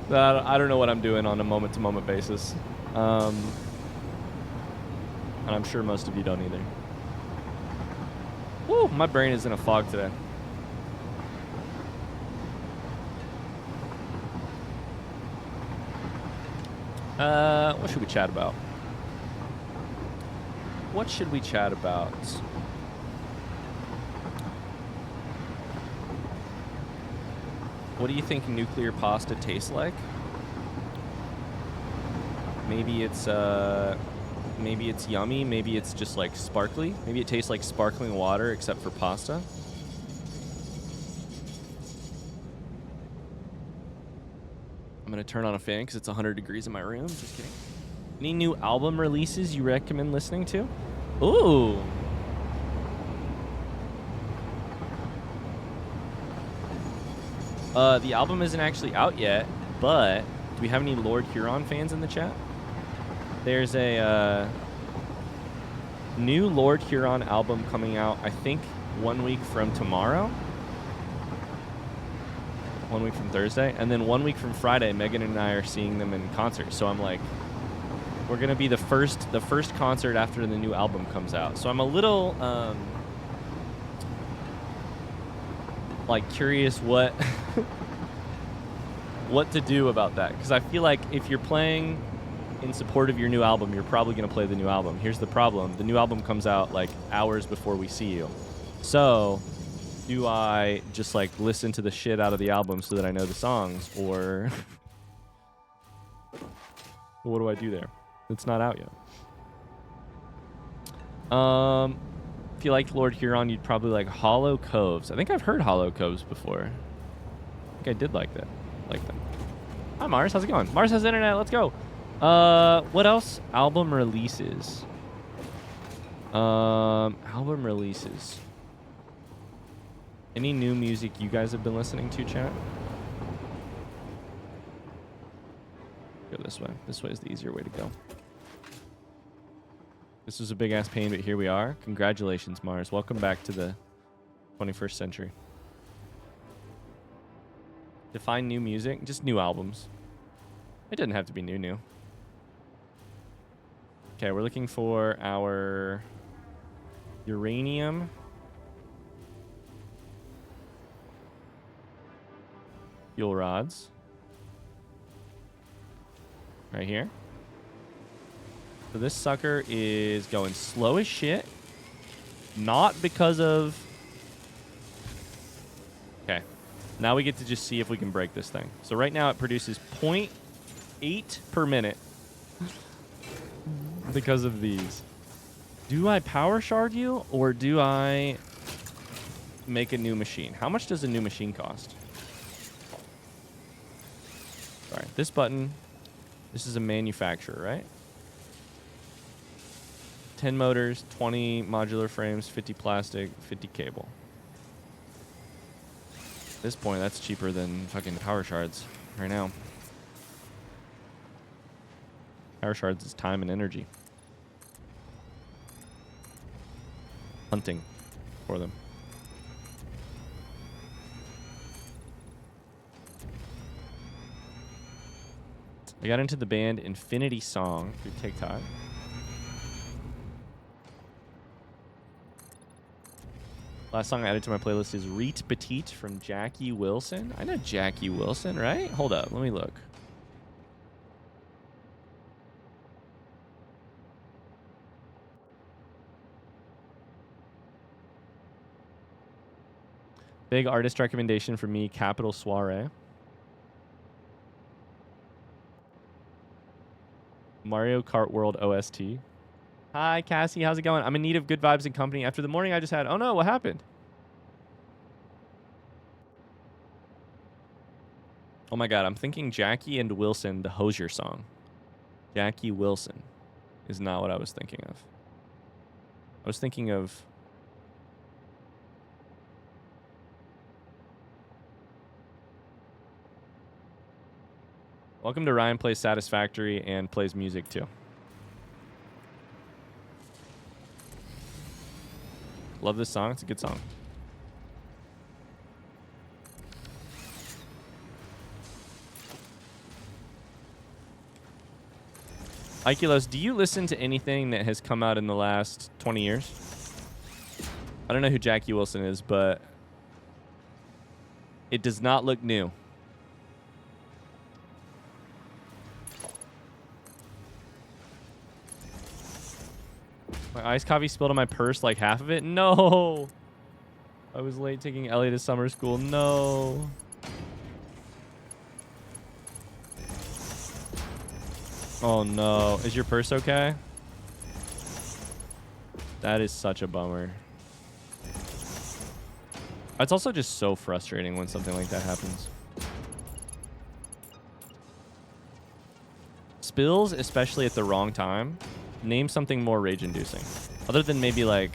that I don't know what I'm doing on a moment-to-moment basis. And I'm sure most of you don't either. Woo, my brain is in a fog today. What should we chat about? What should we chat about? What do you think nuclear pasta tastes like? Maybe it's yummy. Maybe it's just like sparkly. Maybe it tastes like sparkling water except for pasta. I'm gonna turn on a fan because it's 100 degrees in my room. Just kidding. Any new album releases you recommend listening to? Ooh. The album isn't actually out yet, but do we have any Lord Huron fans in the chat? There's a new Lord Huron album coming out, I think, 1 week from tomorrow. 1 week from Thursday. And then 1 week from Friday, Megan and I are seeing them in concert. So I'm like, we're going to be the first concert after the new album comes out. So I'm a little, like, curious what what to do about that, because I feel like if you're playing in support of your new album, you're probably going to play the new album. Here's the problem. The new album comes out like hours before we see you. So do I just like listen to the shit out of the album so that I know the songs, or what do I do there? It's not out yet. If you like Lord Huron, you'd probably like Hollow Coves. I think I've heard Hollow Coves before. I think I did like that. Like them. Hi Mars, how's it going? Mars has internet. Let's go. What else? Album releases. Album releases. Any new music you guys have been listening to, chat? Go this way. This way is the easier way to go. This was a big ass pain, but here we are. Congratulations, Mars. Welcome back to the 21st century. Define new music, just new albums. It doesn't have to be new. Okay, we're looking for our uranium. Fuel rods. Right here. So this sucker is going slow as shit. Not because of... Okay. Now we get to just see if we can break this thing. So right now it produces 0.8 per minute. Because of these. Do I power shard you or do I make a new machine? How much does a new machine cost? Sorry, this button, this is a manufacturer, right? 10 motors, 20 modular frames, 50 plastic, 50 cable. At this point, that's cheaper than fucking power shards right now. Power shards is time and energy. Hunting for them. I got into the band Infinity Song through TikTok. Last song I added to my playlist is Reet Petite from Jackie Wilson. I know Jackie Wilson, right? Hold up, let me look. Big artist recommendation for me, Capital Soiree. Mario Kart World OST. Hi, Cassie. How's it going? I'm in need of good vibes and company after the morning I just had. Oh, no. What happened? Oh, my God. I'm thinking Jackie and Wilson, the Hosier song. Jackie Wilson is not what I was thinking of. I was thinking of... Welcome to Ryan Plays Satisfactory and plays music too. Love this song. It's a good song. Ikelos, do you listen to anything that has come out in the last 20 years? I don't know who Jackie Wilson is, but it does not look new. My iced coffee spilled on my purse, like half of it. No! I was late taking Ellie to summer school. No. Oh no. Is your purse okay? That is such a bummer. It's also just so frustrating when something like that happens. Spills, especially at the wrong time. Name something more rage-inducing. Other than maybe like...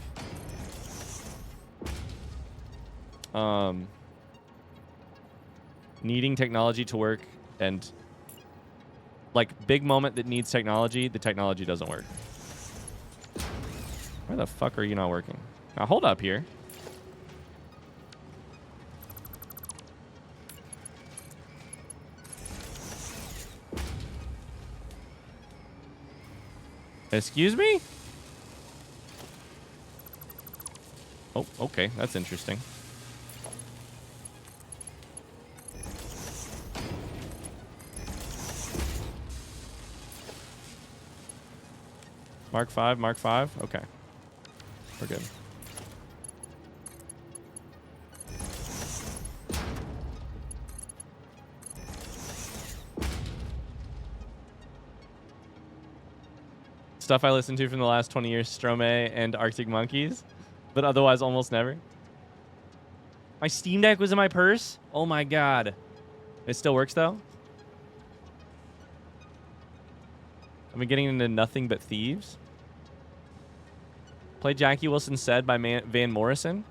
needing technology to work and... like, big moment that needs technology, the technology doesn't work. Why the fuck are you not working? Now hold up here. Excuse me? Oh, okay. That's interesting. Mark 5, Mark 5? Okay. We're good. Stuff I listened to from the last 20 years, Stromae and Arctic Monkeys, but otherwise almost never. My Steam Deck was in my purse? Oh my god. It still works though? I've been getting into Nothing But Thieves. Play Jackie Wilson Said by Van Morrison.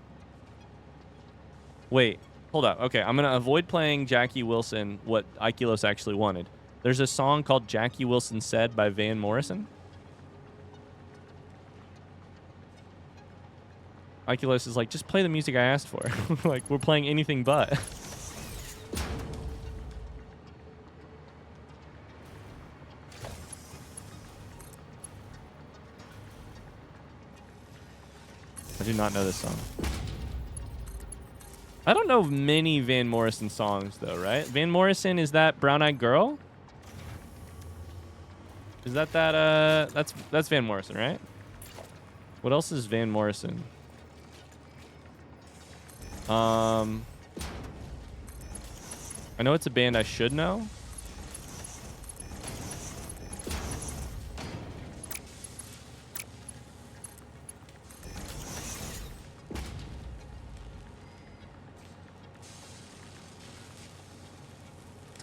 Wait, hold up. Okay, I'm going to avoid playing Jackie Wilson, what Ikelos actually wanted. There's a song called Jackie Wilson Said by Van Morrison. Ikelos is like, just play the music I asked for. Like, we're playing anything but. I do not know this song. I don't know many Van Morrison songs, though, right? Van Morrison, is that Brown Eyed Girl? Is that that's Van Morrison, right? What else is Van Morrison? I know it's a band I should know.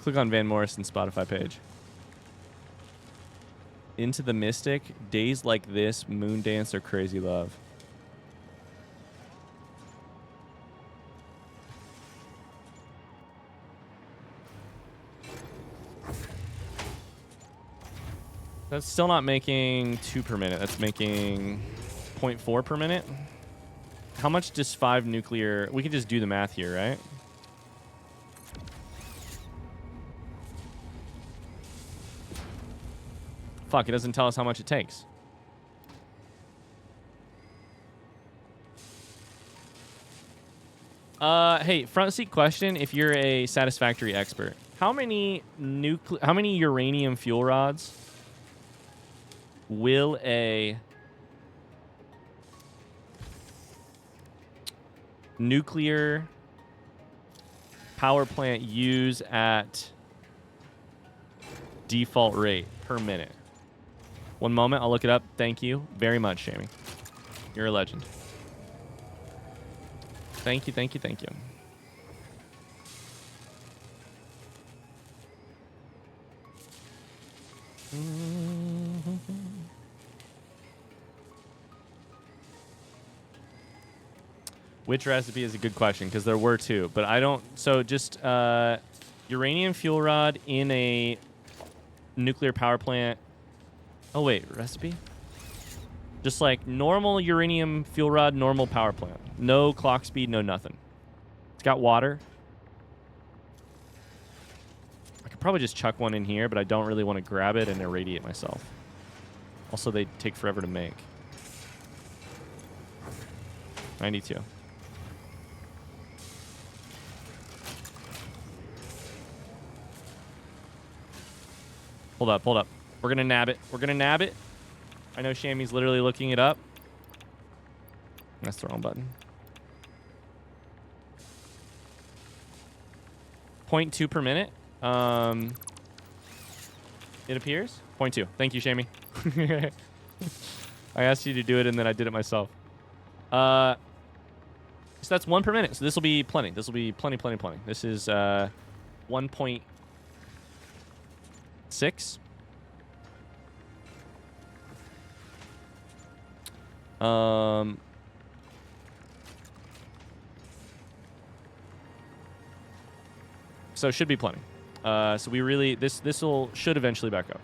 Click on Van Morrison's Spotify page. Into the Mystic, Days Like This, Moondance, or Crazy Love. That's still not making 2 per minute. That's making 0.4 per minute. How much does 5 nuclear... We can just do the math here, right? Fuck, it doesn't tell us how much it takes. Hey, front seat question, if you're a Satisfactory expert. How many uranium fuel rods will a nuclear power plant use at default rate per minute? One moment, I'll look it up. Thank you very much, Shammy. You're a legend. Thank you, thank you, thank you. Which recipe is a good question, because there were 2, but I don't... So just uranium fuel rod in a nuclear power plant. Oh, wait, recipe? Just like normal uranium fuel rod, normal power plant. No clock speed, no nothing. It's got water. I could probably just chuck one in here, but I don't really want to grab it and irradiate myself. Also, they take forever to make. 92. Hold up, hold up. We're going to nab it. We're going to nab it. I know Shammy's literally looking it up. That's the wrong button. 0.2 per minute. It appears. 0.2. Thank you, Shammy. I asked you to do it, and then I did it myself. So that's 1 per minute. So this will be plenty. This will be plenty, plenty, plenty. This is 1.6. So it should be plenty. So we really should eventually back up.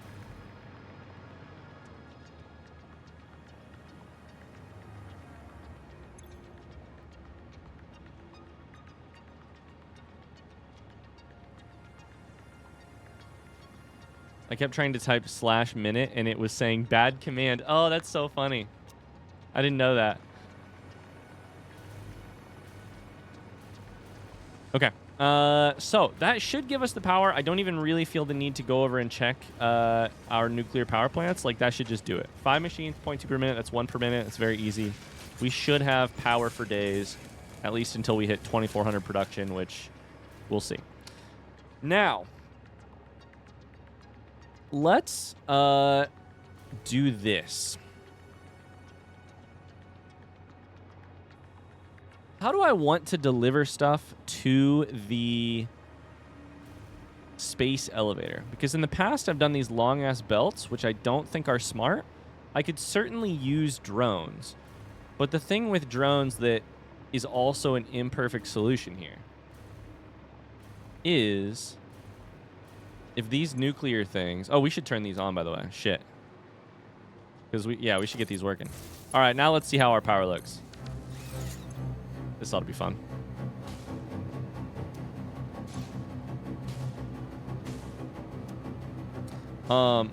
I kept trying to type /minute and it was saying bad command. Oh, that's so funny. I didn't know that. Okay. So that should give us the power. I don't even really feel the need to go over and check our nuclear power plants. Like, that should just do it. 5 machines, 0.2 per minute. That's 1 per minute. It's very easy. We should have power for days, at least until we hit 2,400 production, which we'll see. Now, let's do this. How do I want to deliver stuff to the space elevator? Because in the past, I've done these long-ass belts, which I don't think are smart. I could certainly use drones. But the thing with drones that is also an imperfect solution here is if these nuclear things... Oh, we should turn these on, by the way. Shit. Because we should get these working. All right, now let's see how our power looks. This ought to be fun. So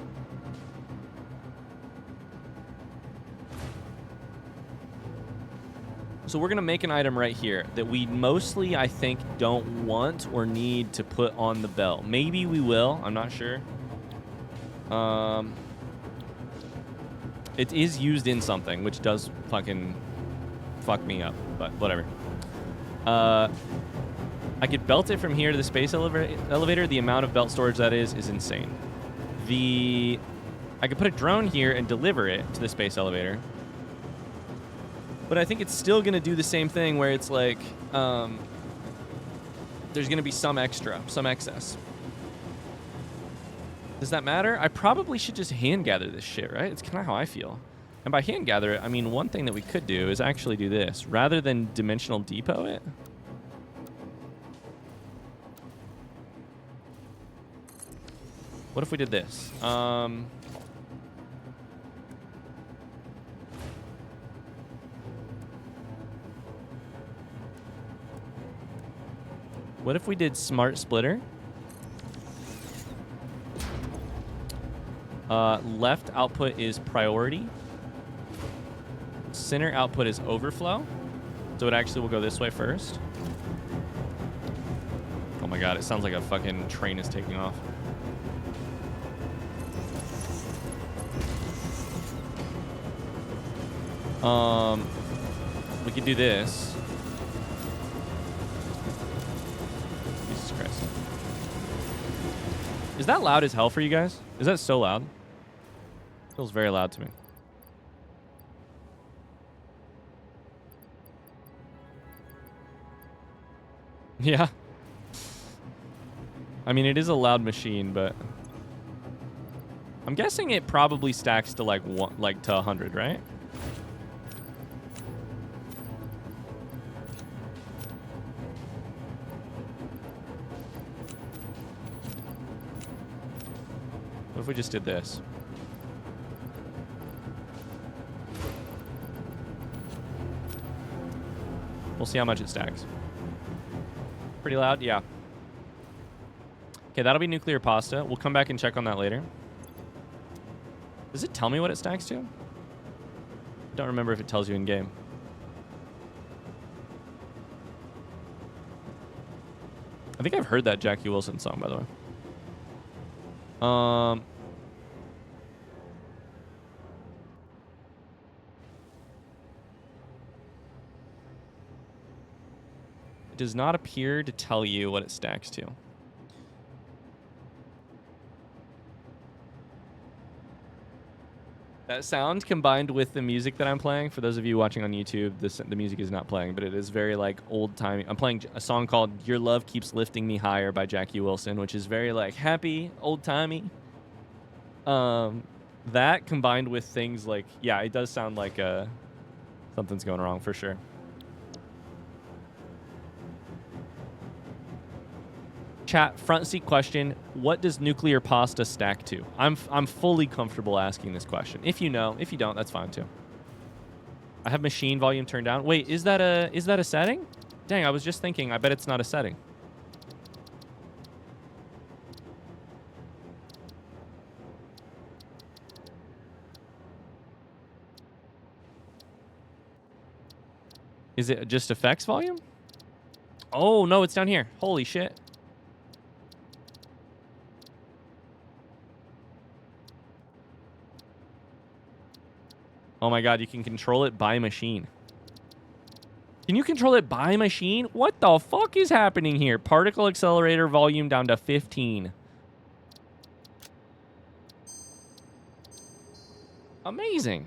we're going to make an item right here that we mostly, I think, don't want or need to put on the belt. Maybe we will. I'm not sure. It is used in something, which does fucking fuck me up, but whatever. I could belt it from here to the space elevator. The amount of belt storage that is insane. I could put a drone here and deliver it to the space elevator. But I think it's still going to do the same thing where it's like, there's going to be some excess. Does that matter? I probably should just hand gather this shit, right? It's kind of how I feel. And by hand gather it, I mean one thing that we could do is actually do this. Rather than dimensional depot it. What if we did this? What if we did smart splitter? Left output is priority. Center output is overflow. So it actually will go this way first. Oh my god, it sounds like a fucking train is taking off. We could do this. Jesus Christ. Is that loud as hell for you guys? Is that so loud? Feels very loud to me. Yeah. I mean, it is a loud machine, but I'm guessing it probably stacks to like to 100, right? What if we just did this? We'll see how much it stacks. Pretty loud? Yeah. Okay, that'll be nuclear pasta. We'll come back and check on that later. Does it tell me what it stacks to? I don't remember if it tells you in game. I think I've heard that Jackie Wilson song, by the way. It does not appear to tell you what it stacks to. That sound combined with the music that I'm playing, for those of you watching on YouTube, the music is not playing, but it is very like old-timey. I'm playing a song called Your Love Keeps Lifting Me Higher by Jackie Wilson, which is very like happy, old-timey. That combined with things like, yeah, it does sound like something's going wrong for sure. Chat, front seat question, what does nuclear pasta stack to? I'm fully comfortable asking this question. If you know, if you don't, that's fine too. I have machine volume turned down. Wait, is that a setting? Dang, I was just thinking, I bet it's not a setting. Is it just effects volume? Oh, no, it's down here. Holy shit. Oh my god, you can control it by machine. Can you control it by machine? What the fuck is happening here? Particle accelerator volume down to 15. Amazing.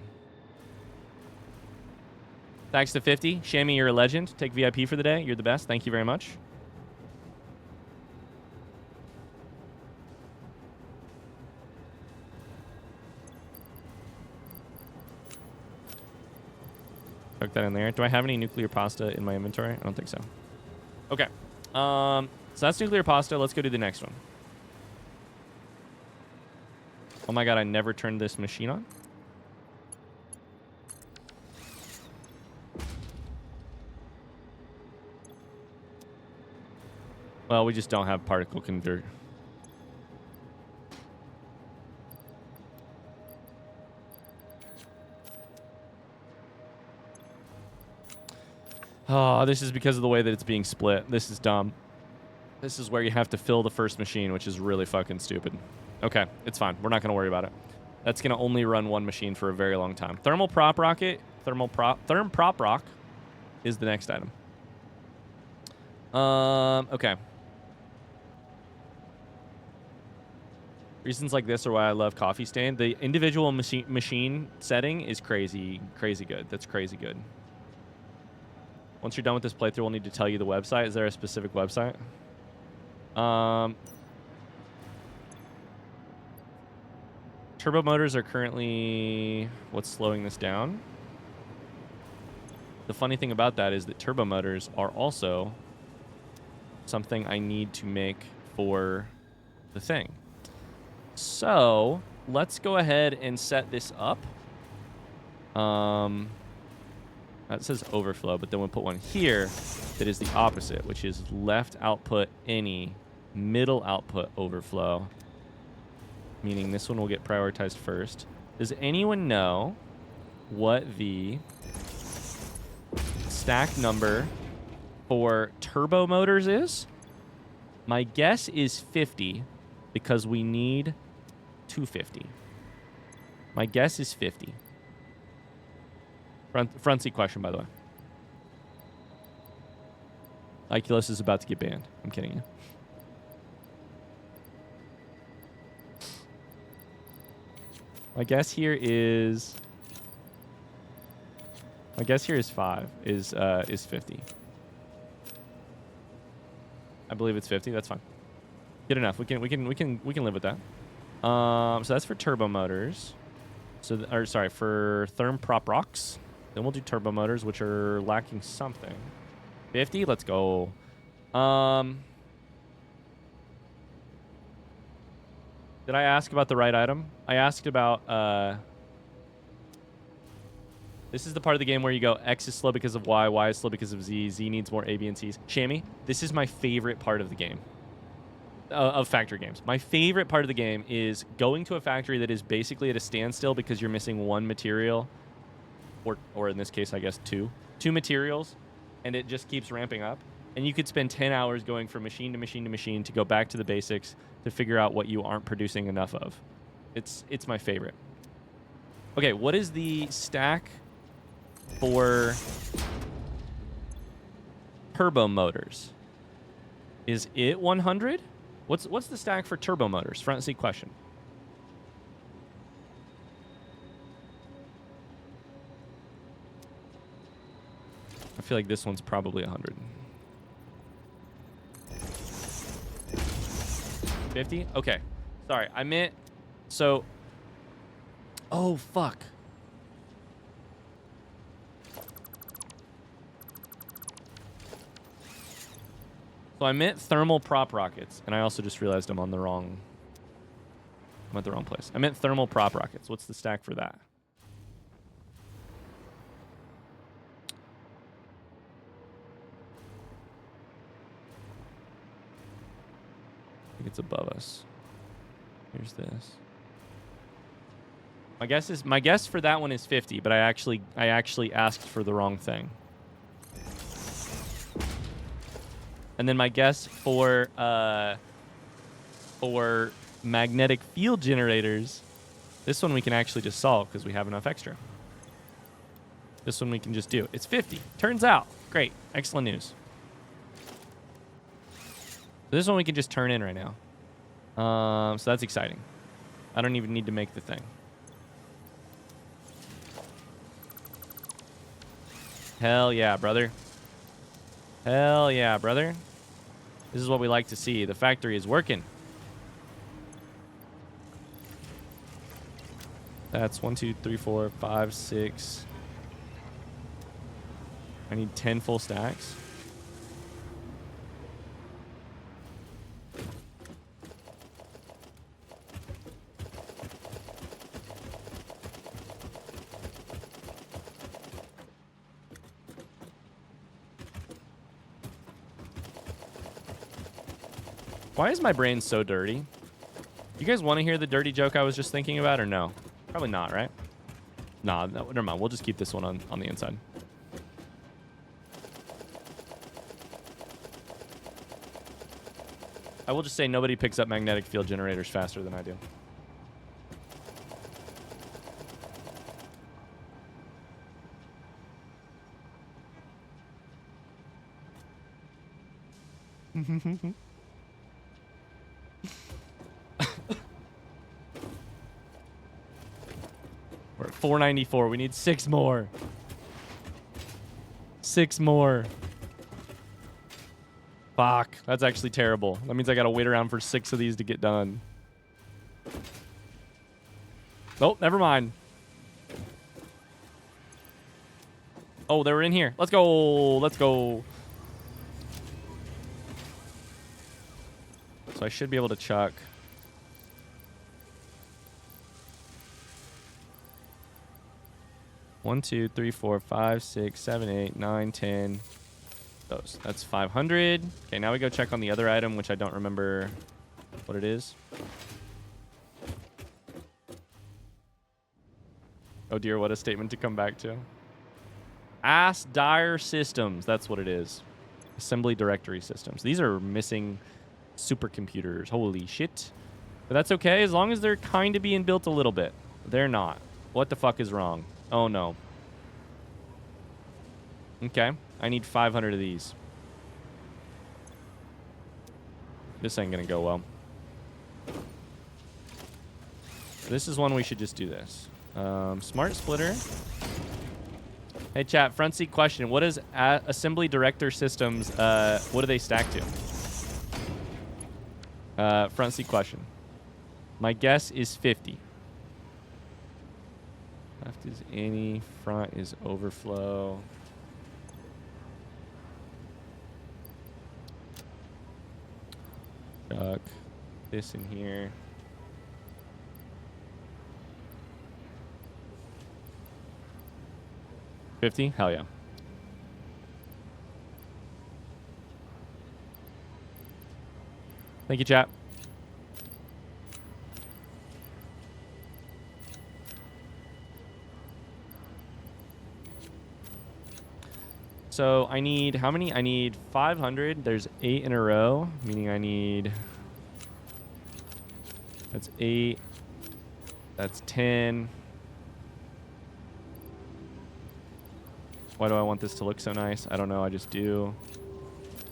Thanks to 50. Shammy, you're a legend. Take VIP for the day. You're the best. Thank you very much. Tuck that in there. Do I have any nuclear pasta in my inventory? I don't think so. Okay. So that's nuclear pasta. Let's go to the next one. Oh my god, I never turned this machine on. Well, we just don't have particle convert. Oh, this is because of the way that it's being split. This is dumb. This is where you have to fill the first machine, which is really fucking stupid. Okay, it's fine. We're not going to worry about it. That's going to only run one machine for a very long time. Thermal prop rocket. Therm prop rock is the next item. Okay. Reasons like this are why I love Coffee Stain. The individual machine setting is crazy good. That's crazy good. Once you're done with this playthrough, we'll need to tell you the website. Is there a specific website? Turbo motors are currently what's slowing this down. The funny thing about that is that turbo motors are also something I need to make for the thing. So let's go ahead and set this up. That says overflow, but then we'll put one here that is the opposite, which is left output any, middle output overflow, meaning this one will get prioritized first. Does anyone know what the stack number for turbo motors is? My guess is 50 because we need 250. My guess is 50. Front seat question, by the way. Oculus is about to get banned. I'm kidding you. My guess here is 5 is 50. I believe it's 50. That's fine. Good enough. We can live with that. So that's for turbo motors. For therm prop rocks. Then we'll do turbo motors, which are lacking something. 50. Let's go. Did I ask about the right item? I asked about. This is the part of the game where you go X is slow because of Y is slow because of Z. Z needs more A, B, and C's. Shammy, this is my favorite part of the game. Of factory games. My favorite part of the game is going to a factory that is basically at a standstill because you're missing one material, or in this case, I guess two materials, and it just keeps ramping up. And you could spend 10 hours going from machine to machine to machine to go back to the basics to figure out what you aren't producing enough of. It's my favorite. Okay, what is the stack for turbo motors? Is it 100? What's the stack for turbo motors? Front seat question. I feel like this one's probably 100. 50? Okay. Sorry, I meant... So... Oh, fuck. So I meant thermal prop rockets, and I also just realized I'm at the wrong place. I meant thermal prop rockets. What's the stack for that? I think it's above us. Here's this. My guess for that one is 50, but I actually asked for the wrong thing. And then my guess for magnetic field generators, this one we can actually just solve because we have enough extra. This one we can just do. It's 50. Turns out. Great. Excellent news. This one we can just turn in right now. So that's exciting. I don't even need to make the thing. Hell yeah, brother. Hell yeah, brother. This is what we like to see. The factory is working. That's 1, 2, 3, 4, 5, 6. I need 10 full stacks. Why is my brain so dirty? You guys want to hear the dirty joke I was just thinking about or no? Probably not, right? Nah, no, never mind. We'll just keep this one on the inside. I will just say nobody picks up magnetic field generators faster than I do. We're at 494. We need 6 more. 6 more. Fuck. That's actually terrible. That means I gotta wait around for 6 of these to get done. Nope, never mind. Oh, they were in here. Let's go. Let's go. So I should be able to chuck. One, 2, 3, 4, 5, 6, 7, 8, 9, 10. Those. That's 500. Okay, now we go check on the other item, which I don't remember what it is. Oh dear, what a statement to come back to. Ass Dire Systems. That's what it is. Assembly Directory Systems. These are missing supercomputers. Holy shit. But that's okay, as long as they're kind of being built a little bit. They're not. What the fuck is wrong? Oh, no. Okay. I need 500 of these. This ain't gonna go well. This is one we should just do this. Smart splitter. Hey, chat. Front seat question. What is Assembly Director Systems? What do they stack to? Front seat question. My guess is 50. Left is any, front is overflow. Chuck this in here. $50? Hell yeah. Thank you, chat. So I need, how many? I need 500. There's 8 in a row, meaning I need, that's 8. That's 10. Why do I want this to look so nice? I don't know. I just do.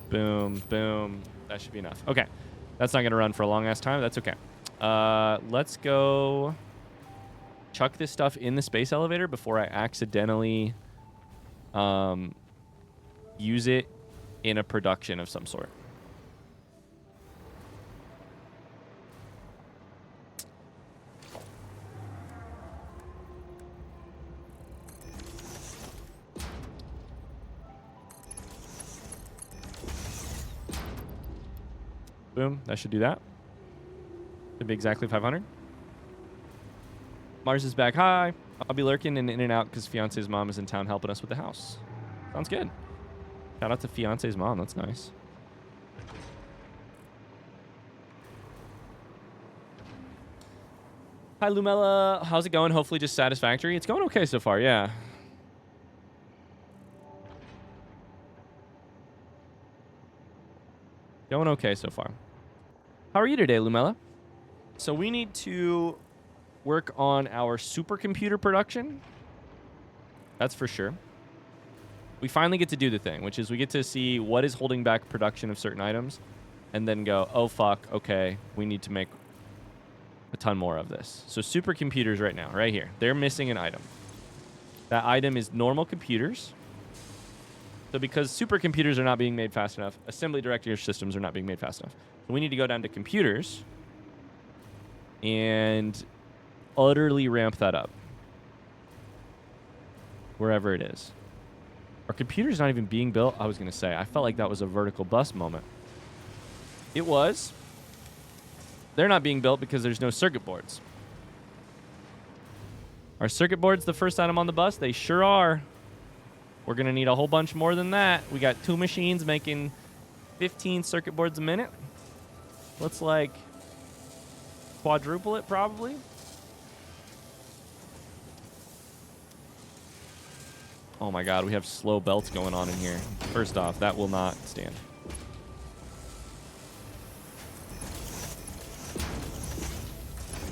Boom, boom. That should be enough. Okay. That's not going to run for a long ass time. That's okay. Let's go chuck this stuff in the space elevator before I accidentally use it in a production of some sort. Boom. That should do that. Should be exactly 500. Mars is back. Hi. I'll be lurking in and out because fiance's mom is in town helping us with the house. Sounds good. Shout out to fiance's mom. That's nice. Hi, Lumella. How's it going? Hopefully just satisfactory. It's going okay so far, yeah. Going okay so far. How are you today, Lumella? So we need to work on our supercomputer production. That's for sure. We finally get to do the thing, which is we get to see what is holding back production of certain items and then go, oh, fuck, okay, we need to make a ton more of this. So supercomputers right now, right here, they're missing an item. That item is normal computers. So because supercomputers are not being made fast enough, assembly director systems are not being made fast enough. So we need to go down to computers and utterly ramp that up. Wherever it is. Our computer's not even being built. I was going to say, I felt like that was a vertical bus moment. It was. They're not being built because there's no circuit boards. Are circuit boards the first item on the bus? They sure are. We're going to need a whole bunch more than that. We got 2 machines making 15 circuit boards a minute. Let's like quadruple it probably. Oh my god, we have slow belts going on in here. First off, that will not stand.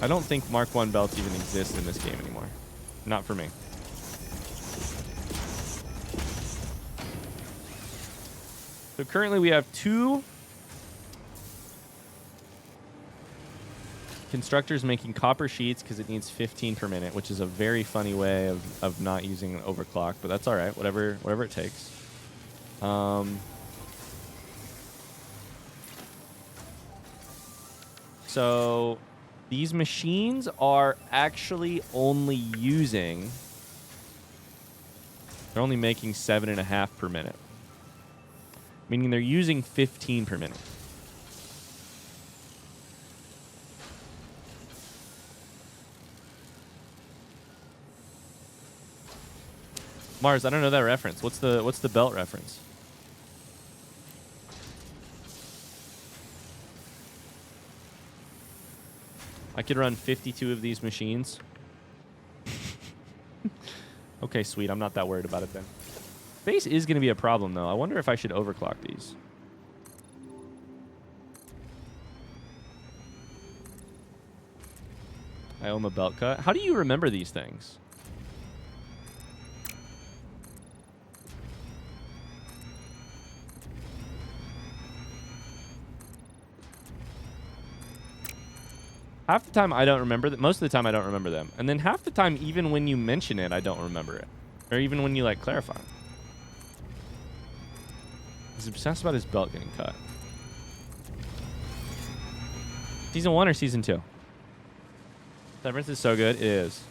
I don't think Mark 1 belts even exist in this game anymore. Not for me. So currently we have 2 constructors making copper sheets because it needs 15 per minute, which is a very funny way of not using an overclock, but that's all right. Whatever it takes. So these machines are actually only using... They're only making 7.5 per minute. Meaning they're using 15 per minute. Mars, I don't know that reference. What's the belt reference? I could run 52 of these machines. Okay, sweet. I'm not that worried about it then. Space is going to be a problem, though. I wonder if I should overclock these. I own a belt cut. How do you remember these things? Half the time I don't remember that. Most of the time I don't remember them. And then half the time, even when you mention it, I don't remember it. Or even when you like clarify. He's obsessed about his belt getting cut. Season 1 or Season 2? Severance is so good. It is.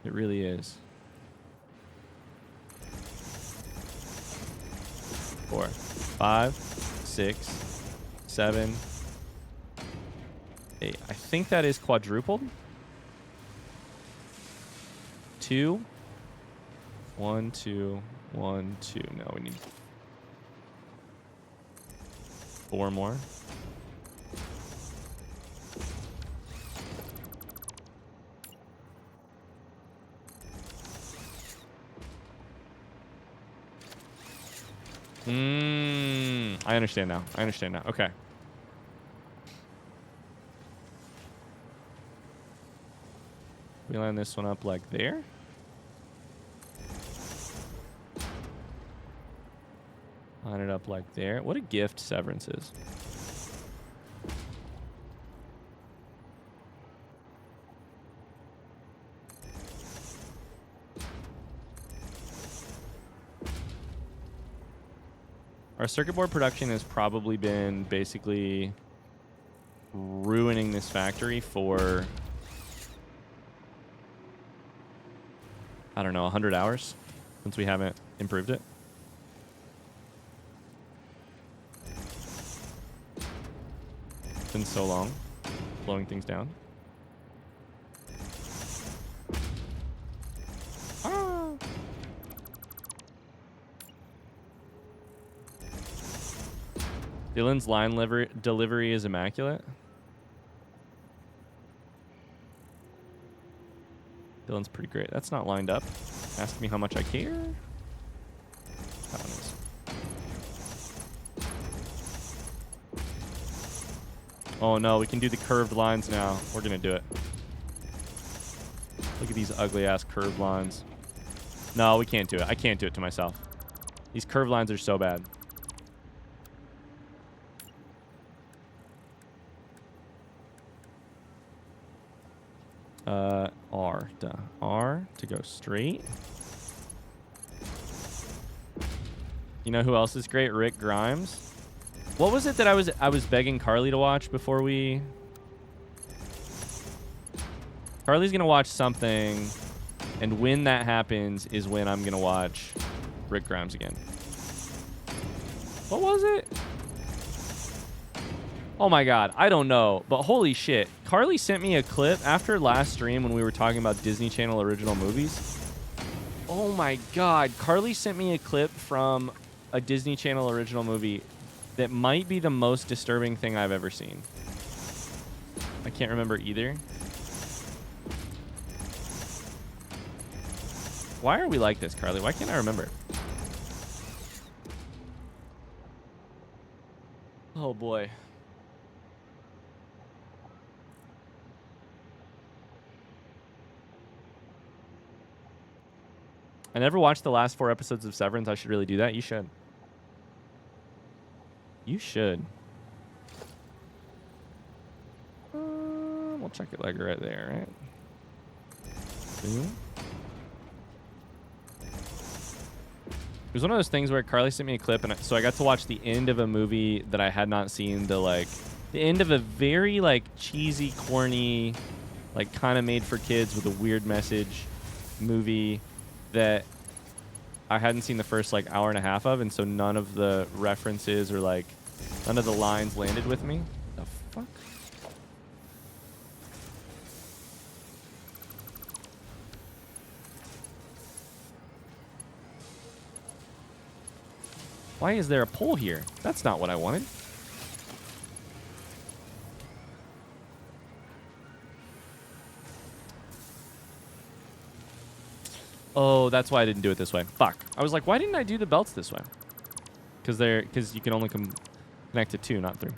It really is. 4, 5, 6, 7, 8. I think that is quadrupled. 2. 1, 2, 1, 2. No, we need 4 more. I understand now. I understand now. Okay. We line this one up like there. Line it up like there. What a gift Severance is. Our circuit board production has probably been basically ruining this factory for, I don't know, 100 hours since we haven't improved it. It's been so long, slowing things down. Dylan's line delivery is immaculate. Dylan's pretty great. That's not lined up. Ask me how much I care. That one is. Oh no, we can do the curved lines now. We're gonna do it. Look at these ugly ass curved lines. No, we can't do it. I can't do it to myself. These curved lines are so bad. R to go straight. You know who else is great? Rick Grimes. What was it that I was begging Carly to watch before we... Carly's going to watch something, and when that happens is when I'm going to watch Rick Grimes again. What was it? Oh my god, I don't know, but holy shit. Carly sent me a clip after last stream when we were talking about Disney Channel original movies. Oh my god, Carly sent me a clip from a Disney Channel original movie that might be the most disturbing thing I've ever seen. I can't remember either. Why are we like this, Carly? Why can't I remember? Oh boy. I never watched the last 4 episodes of Severance. I should really do that. You should. You should. We'll check it like right there, right? Boom. It was one of those things where Carly sent me a clip, and so I got to watch the end of a movie that I had not seen. The end of a very cheesy, corny, kind of made for kids with a weird message movie that I hadn't seen the first hour and a half of, and so none of the references or none of the lines landed with me. The fuck? Why is there a pole here? That's not what I wanted. Oh, that's why I didn't do it this way. Fuck. I was like, why didn't I do the belts this way? Because you can only connect to 2, not 3.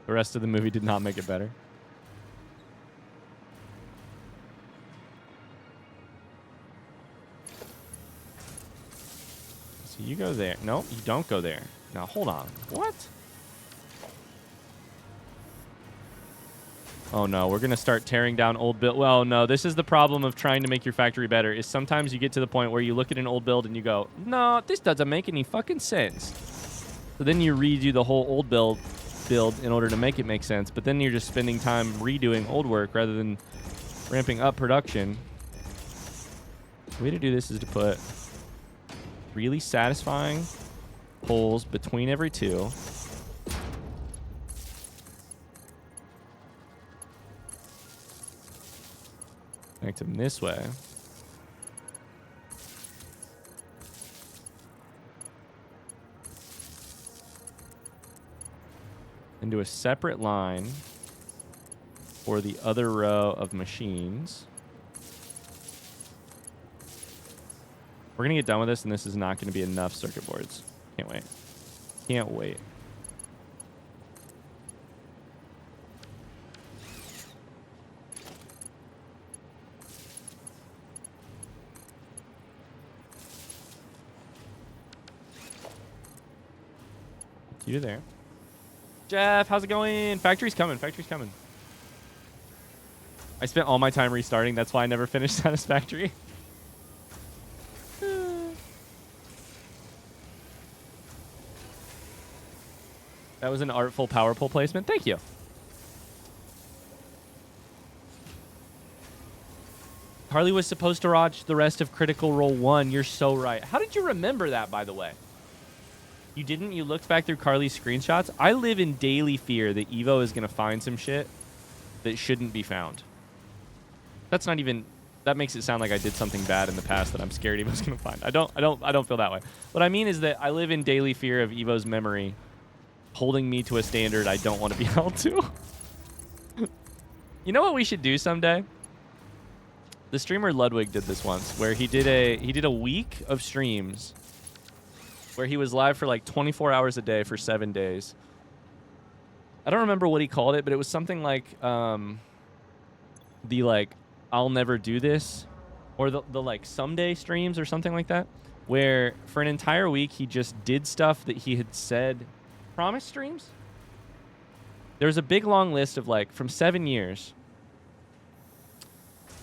The rest of the movie did not make it better. So you go there. No, you don't go there. Now, hold on. What? Oh no, we're gonna start tearing down old build. Well, no, this is the problem of trying to make your factory better, is sometimes you get to the point where you look at an old build and you go, no, this doesn't make any fucking sense. So then you redo the whole old build in order to make it make sense, but then you're just spending time redoing old work rather than ramping up production. The way to do this is to put really satisfying holes between every 2. Connect them this way. Into a separate line for the other row of machines. We're going to get done with this, and this is not going to be enough circuit boards. Can't wait. Can't wait. You there. Jeff, how's it going? Factory's coming. Factory's coming. I spent all my time restarting. That's why I never finished Satisfactory. That was an artful power pole placement. Thank you. Harley was supposed to watch the rest of Critical Role 1. You're so right. How did you remember that, by the way? You didn't? You looked back through Carly's screenshots? I live in daily fear that Evo is going to find some shit that shouldn't be found. That's not even... That makes it sound like I did something bad in the past that I'm scared Evo's going to find. I don't feel that way. What I mean is that I live in daily fear of Evo's memory holding me to a standard I don't want to be held to. You know what we should do someday? The streamer Ludwig did this once, where he did a week of streams where he was live for 24 hours a day for 7 days. I don't remember what he called it, but it was something like I'll never do this, or the someday streams or something like that, where for an entire week he just did stuff that he had said. Promise streams? There was a big long list of from 7 years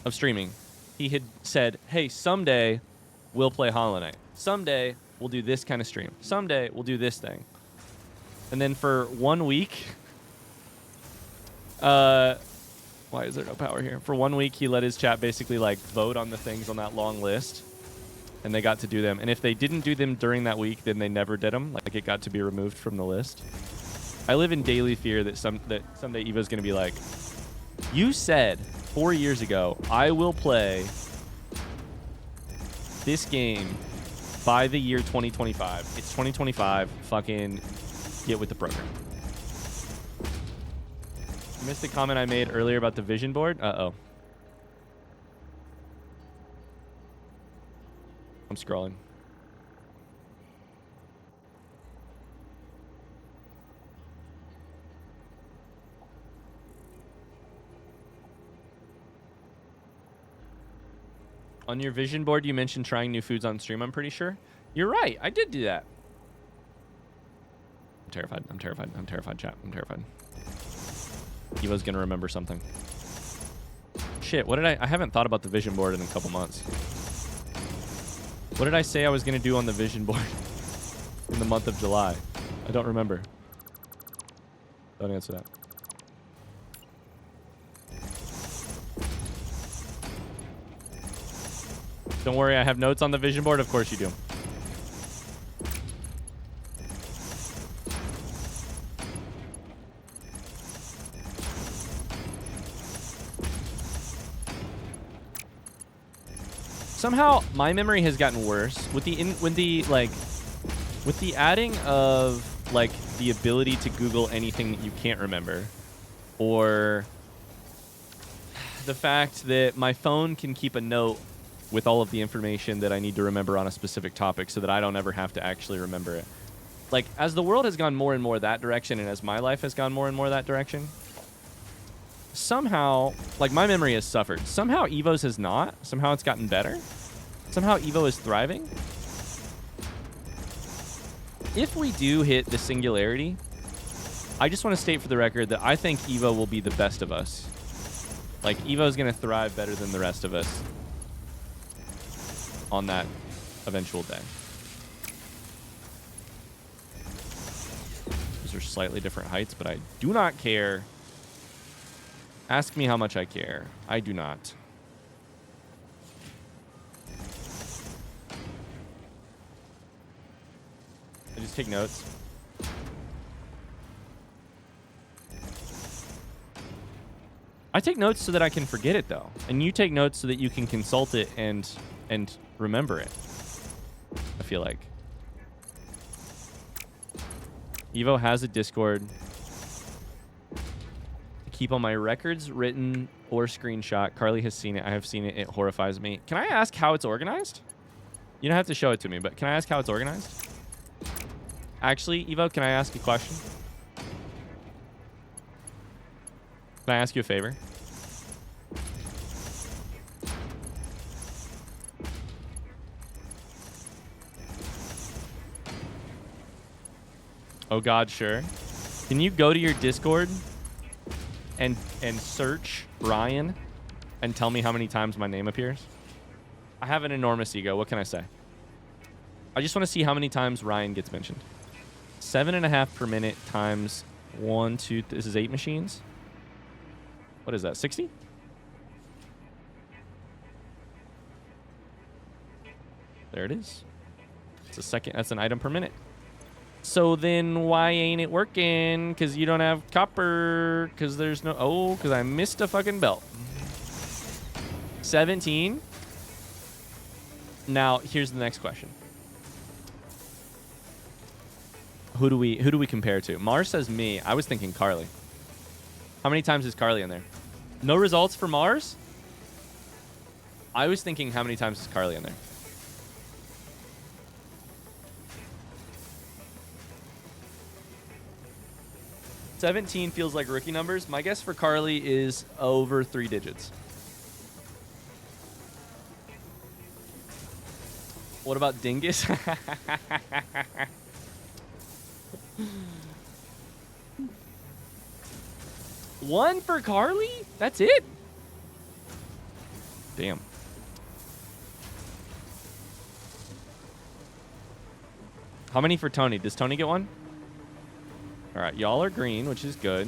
of streaming he had said, hey, someday we'll play Hollow Knight. Someday we'll do this kind of stream. Someday we'll do this thing. And then for 1 week, why is there no power here? For 1 week, he let his chat basically like vote on the things on that long list, and they got to do them. And if they didn't do them during that week, then they never did them. Like it got to be removed from the list. I live in daily fear that someday Evo's going to be like, you said 4 years ago, I will play this game by the year 2025. It's 2025. Fucking get with the program. You missed the comment I made earlier about the vision board? Uh-oh. I'm scrolling. On your vision board, you mentioned trying new foods on stream, I'm pretty sure. You're right. I did do that. I'm terrified. I'm terrified. I'm terrified, chat. I'm terrified. Evo's going to remember something. Shit, what did I haven't thought about the vision board in a couple months. What did I say I was going to do on the vision board in the month of July? I don't remember. Don't answer that. Don't worry, I have notes on the vision board. Of course you do. Somehow my memory has gotten worse with the adding of like the ability to Google anything that you can't remember, or the fact that my phone can keep a note with all of the information that I need to remember on a specific topic so that I don't ever have to actually remember it. Like, as the world has gone more and more that direction, and as my life has gone more and more that direction, somehow, like, my memory has suffered. Somehow Evo's has not. Somehow it's gotten better. Somehow Evo is thriving. If we do hit the singularity, I just want to state for the record that I think Evo will be the best of us. Like, Evo's going to thrive better than the rest of us on that eventual day. These are slightly different heights, but I do not care. Ask me how much I care. I do not. I just take notes. I take notes so that I can forget it, though. And you take notes so that you can consult it and remember it, I feel like. Evo has a Discord. I keep all my records written or screenshot. Carly has seen it. I have seen it. It horrifies me. Can I ask how it's organized? You don't have to show it to me, but can I ask how it's organized? Actually, Evo, can I ask a question? Can I ask you a favor? Oh God, sure. Can you go to your Discord and search Ryan and tell me how many times my name appears? I have an enormous ego. What can I say? I just want to see how many times Ryan gets mentioned. 7.5 per minute times 1, 2. This is 8 machines. What is that? 60? There it is. It's a second. That's an item per minute. So then why ain't it working? Because you don't have copper. Because there's no... Oh, because I missed a fucking belt. 17. Now, here's the next question. Who do we compare to? Mars says me. I was thinking Carly. How many times is Carly in there? No results for Mars? I was thinking how many times is Carly in there? $17 feels like rookie numbers. My guess for Carly is over 3 digits. What about Dingus? One for Carly? That's it? Damn. How many for Tony? Does Tony get one? All right, y'all are green, which is good.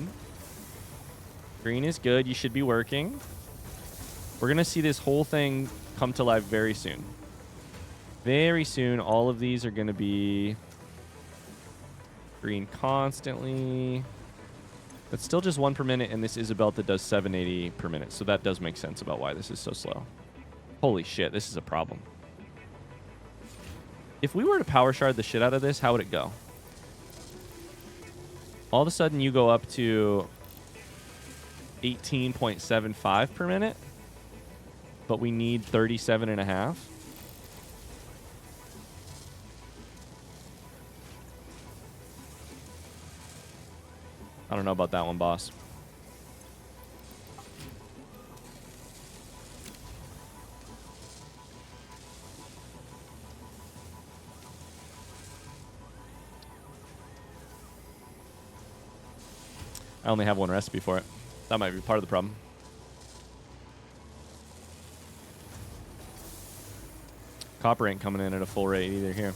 Green is good. You should be working. We're going to see this whole thing come to life very soon. Very soon, all of these are going to be green constantly. That's still just 1 per minute, and this is a belt that does 780 per minute, so that does make sense about why this is so slow. Holy shit, this is a problem. If we were to power shard the shit out of this, how would it go? All of a sudden, you go up to 18.75 per minute, but we need 37.5. I don't know about that one, boss. I only have one recipe for it. That might be part of the problem. Copper ain't coming in at a full rate either here.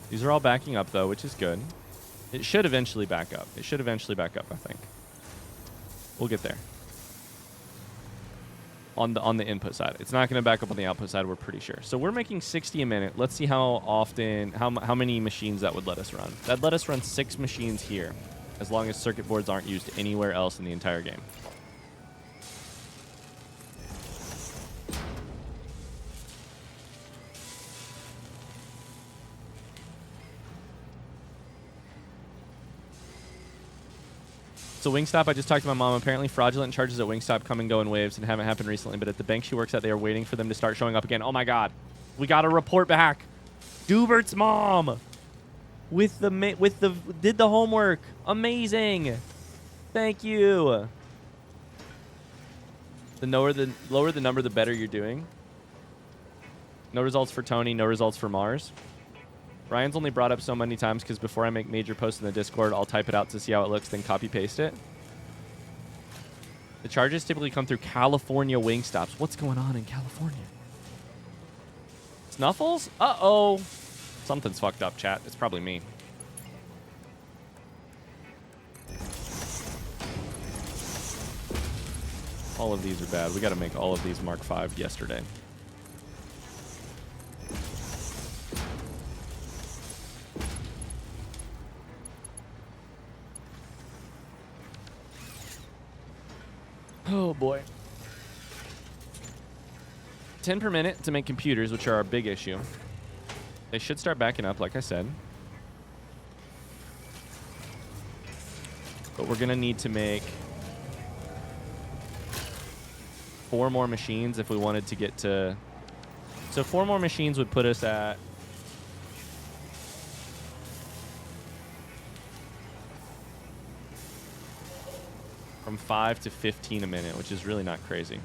These are all backing up, though, which is good. It should eventually back up. It should eventually back up, I think. We'll get there. On the input side. It's not going to back up on the output side, we're pretty sure. So we're making 60 a minute. Let's see how often, how many machines that would let us run. That'd let us run 6 machines here, as long as circuit boards aren't used anywhere else in the entire game. So Wingstop, I just talked to my mom. Apparently fraudulent charges at Wingstop come and go in waves and haven't happened recently, but at the bank she works at, they are waiting for them to start showing up again. Oh my god. We got to report back. Dubert's mom did the homework. Amazing. Thank you. The lower the number, the better you're doing. No results for Tony, no results for Mars. Ryan's only brought up so many times because before I make major posts in the Discord, I'll type it out to see how it looks, then copy paste it. The charges typically come through California Wingstops. What's going on in California? Snuffles? Uh-oh. Something's fucked up, chat. It's probably me. All of these are bad. We got to make all of these Mark V yesterday. Oh boy. 10 per minute to make computers, which are our big issue. They should start backing up, like I said. But we're going to need to make 4 more machines if we wanted to get to... So 4 more machines would put us at... from 5 to 15 a minute, which is really not crazy.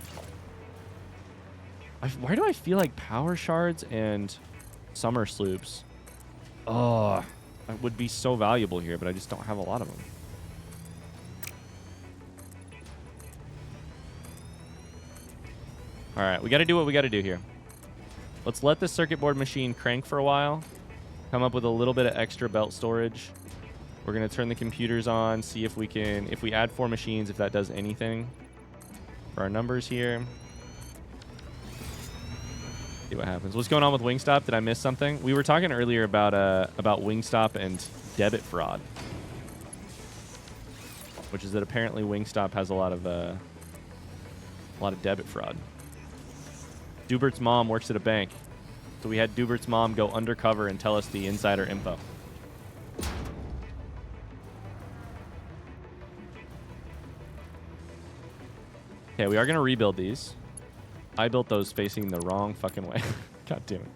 Why do I feel like power shards and summer sloops would be so valuable here, but I just don't have a lot of them. All right, we got to do what we got to do here. Let's let the circuit board machine crank for a while, come up with a little bit of extra belt storage. We're going to turn the computers on, see if we can, if we add 4 machines, if that does anything for our numbers here. See what happens. What's going on with Wingstop? Did I miss something? We were talking earlier about Wingstop and debit fraud, which is that apparently Wingstop has a lot of debit fraud. Dubert's mom works at a bank, so we had Dubert's mom go undercover and tell us the insider info. Okay, we are going to rebuild these. I built those facing the wrong fucking way. God damn it.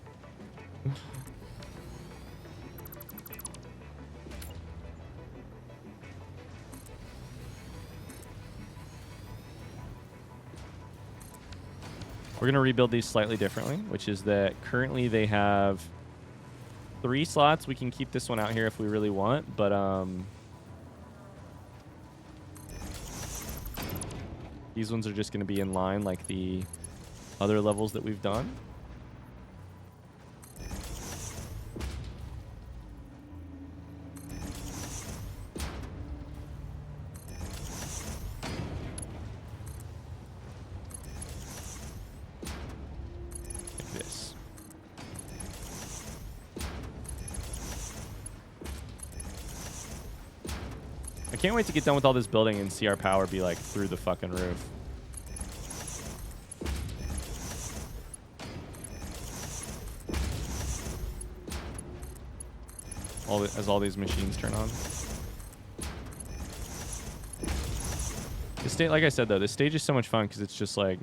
We're going to rebuild these slightly differently, which is that currently they have 3 slots. We can keep this one out here if we really want, but these ones are just going to be in line like the other levels that we've done. can't wait to get done with all this building and see our power be like through the fucking roof. As all these machines turn on. The stage, like I said though, this stage is so much fun because it's just like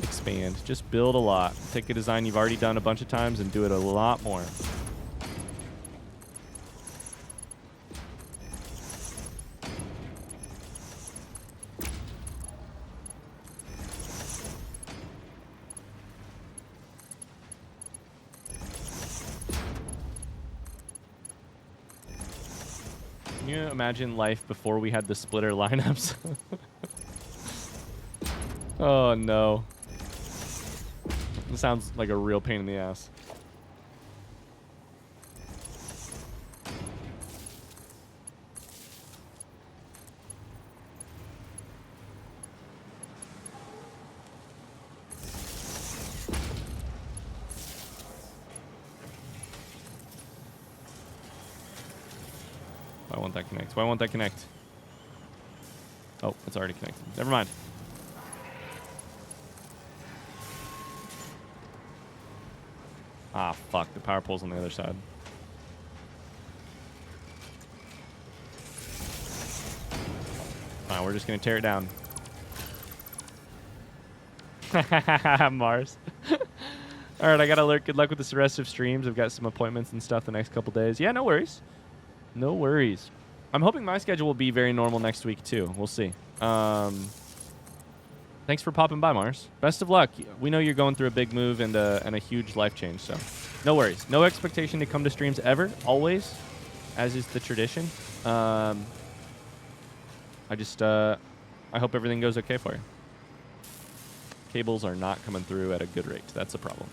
expand. Just build a lot. Take a design you've already done a bunch of times and do it a lot more. Can you imagine life before we had the splitter lineups? Oh no. It sounds like a real pain in the ass. Why won't that connect? Why won't that connect? Oh, it's already connected. Never mind. Ah, fuck. The power pole's on the other side. Fine, we're just going to tear it down. Mars. All right, I got to alert. Good luck with the rest of streams. I've got some appointments and stuff the next couple days. Yeah, no worries. No worries. I'm hoping my schedule will be very normal next week, too. We'll see. Thanks for popping by, Mars. Best of luck. We know you're going through a big move and a huge life change, so no worries. No expectation to come to streams ever, always, as is the tradition. I hope everything goes okay for you. Cables are not coming through at a good rate. That's a problem.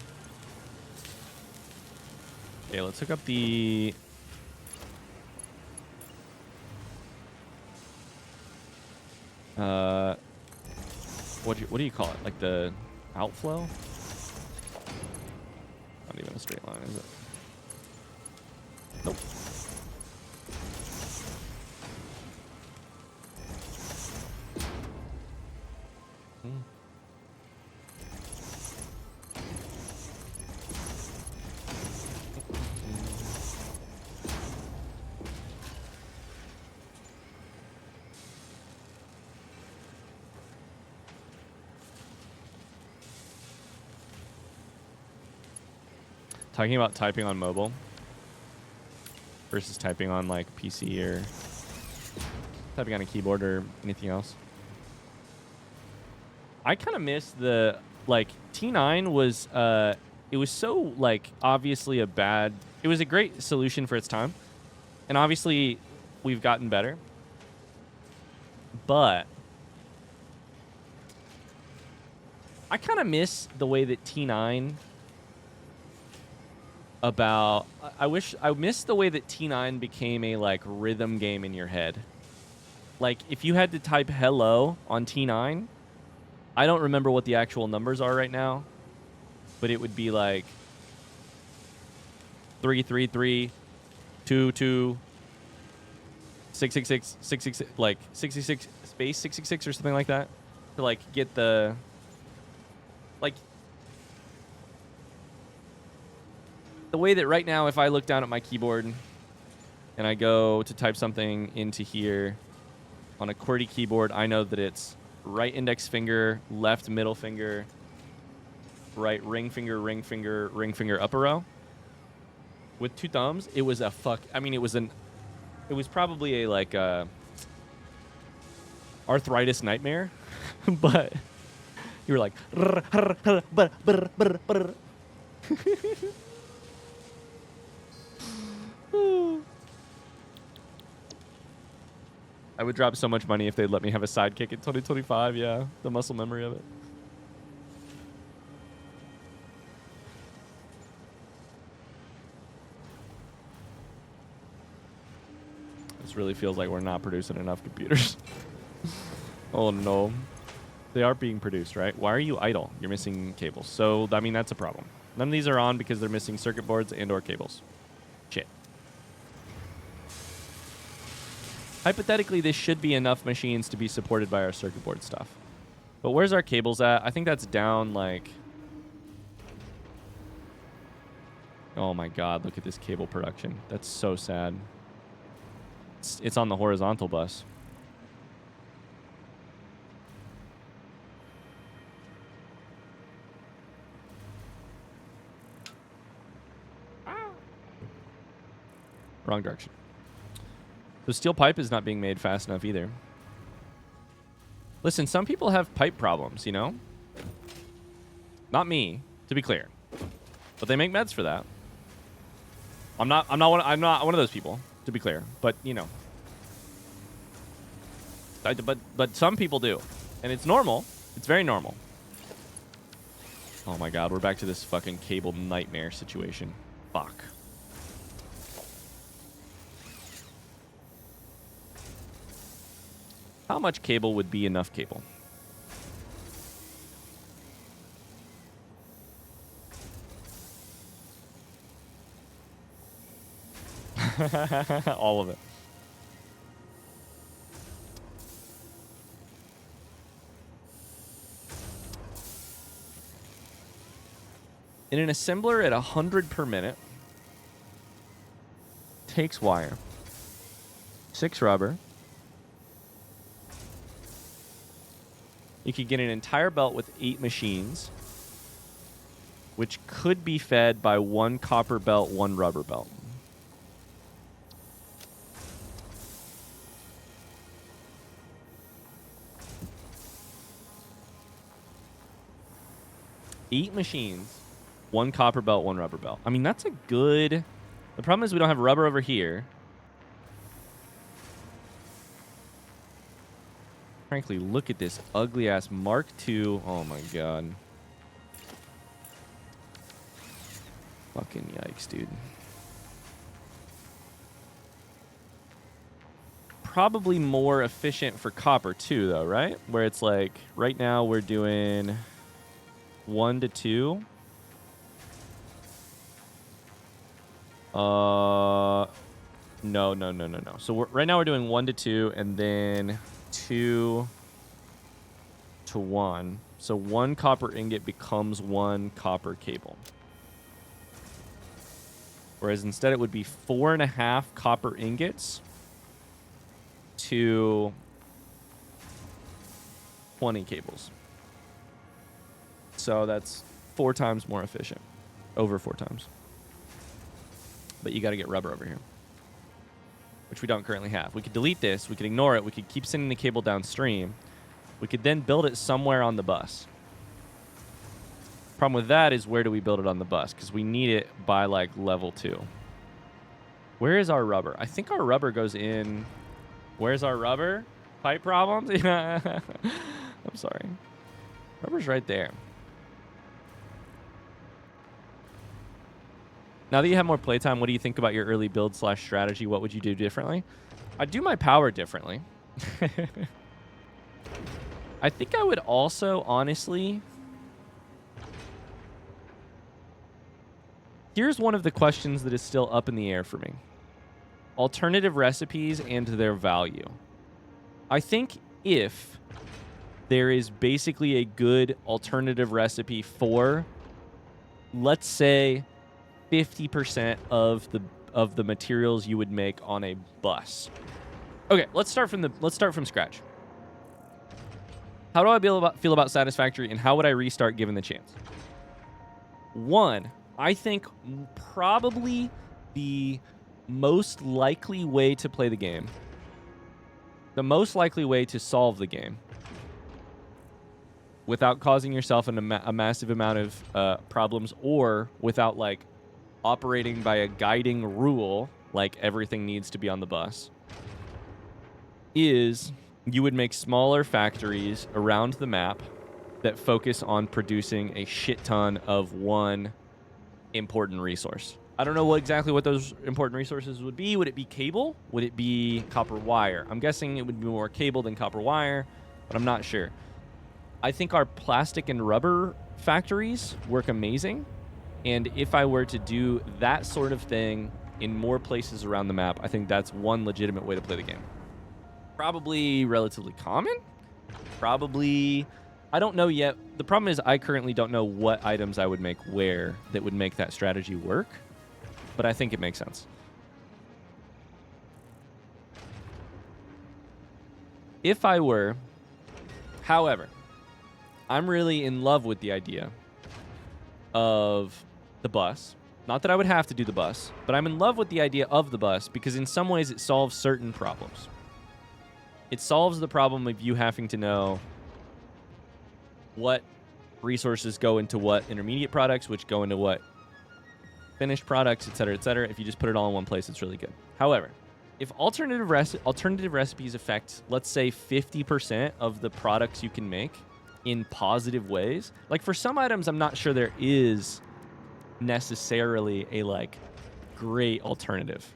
Okay, let's hook up the... what do you call it? Like the outflow? Not even a straight line, is it? Nope. Talking about typing on mobile versus typing on like PC or typing on a keyboard or anything else. I kind of miss the, like, T9 was, it was so, like, obviously it was a great solution for its time. And obviously we've gotten better. But I kind of miss the way that T9 I miss the way that T9 became a, like, rhythm game in your head. Like, if you had to type hello on T9, I don't remember what the actual numbers are right now, but it would be like 333 22 666 666, like 66 space 666 or something like that, to like get the, like, the way that right now, if I look down at my keyboard and I go to type something into here on a QWERTY keyboard, I know that it's right index finger, left middle finger, right ring finger, ring finger, ring finger, upper row. With two thumbs, it was a it was probably a, like, arthritis nightmare, but you were like, I would drop so much money if they'd let me have a sidekick in 2025. Yeah, the muscle memory of it. This really feels like we're not producing enough computers. Oh no. They are being produced, right? Why are you idle? You're missing cables. So, I mean, that's a problem. None of these are on because they're missing circuit boards and or cables. Shit. Hypothetically, this should be enough machines to be supported by our circuit board stuff. But where's our cables at? I think that's down like... Oh my god, look at this cable production. That's so sad. It's on the horizontal bus. Wrong direction. So steel pipe is not being made fast enough either. Listen, some people have pipe problems, you know? Not me, to be clear. But they make meds for that. I'm not one of those people, to be clear. But, you know. But some people do. And it's normal. It's very normal. Oh my god, we're back to this fucking cable nightmare situation. Fuck. How much cable would be enough cable? All of it. In an assembler at 100 per minute, takes wire, 6 rubber. You could get an entire belt with 8 machines, which could be fed by 1 copper belt, 1 rubber belt. Eight machines, 1 copper belt, 1 rubber belt. I mean, that's a good... The problem is we don't have rubber over here. Frankly, look at this ugly-ass Mark II. Oh, my God. Fucking yikes, dude. Probably more efficient for copper, too, though, right? Where it's like, right now we're doing 1 to 2. No. So right now we're doing 1 to 2, and then 2 to 1. So 1 copper ingot becomes 1 copper cable. Whereas instead it would be 4.5 copper ingots to 20 cables. So that's 4 times more efficient. Over 4 times. But you got to get rubber over here, which we don't currently have. We could delete this. We could ignore it. We could keep sending the cable downstream. We could then build it somewhere on the bus. Problem with that is, where do we build it on the bus? Because we need it by, like, level 2. Where is our rubber? I think our rubber goes in... Where's our rubber? Pipe problems? I'm sorry. Rubber's right there. Now that you have more playtime, what do you think about your early build / strategy? What would you do differently? I'd do my power differently. I think I would also, honestly... Here's one of the questions that is still up in the air for me. Alternative recipes and their value. I think if there is basically a good alternative recipe for, let's say, 50% of the materials you would make on a bus. Okay, let's start from scratch. How do I feel about Satisfactory, and how would I restart given the chance? 1, I think probably the most likely way to play the game, the most likely way to solve the game without causing yourself a massive amount of problems, or without, like, operating by a guiding rule, like everything needs to be on the bus, is you would make smaller factories around the map that focus on producing a shit ton of one important resource. I don't know exactly what those important resources would be. Would it be cable? Would it be copper wire? I'm guessing it would be more cable than copper wire, but I'm not sure. I think our plastic and rubber factories work amazing. And if I were to do that sort of thing in more places around the map, I think that's one legitimate way to play the game. Probably relatively common. Probably, I don't know yet. The problem is I currently don't know what items I would make where that would make that strategy work. But I think it makes sense. If I were, however, I'm really in love with the idea of the bus. Not that I would have to do the bus, but I'm in love with the idea of the bus because in some ways it solves certain problems. It solves the problem of you having to know what resources go into what intermediate products, which go into what finished products, etc., etc. If you just put it all in one place, it's really good. However, if alternative recipes affect, let's say, 50% of the products you can make in positive ways, like for some items, I'm not sure there is necessarily a like great alternative.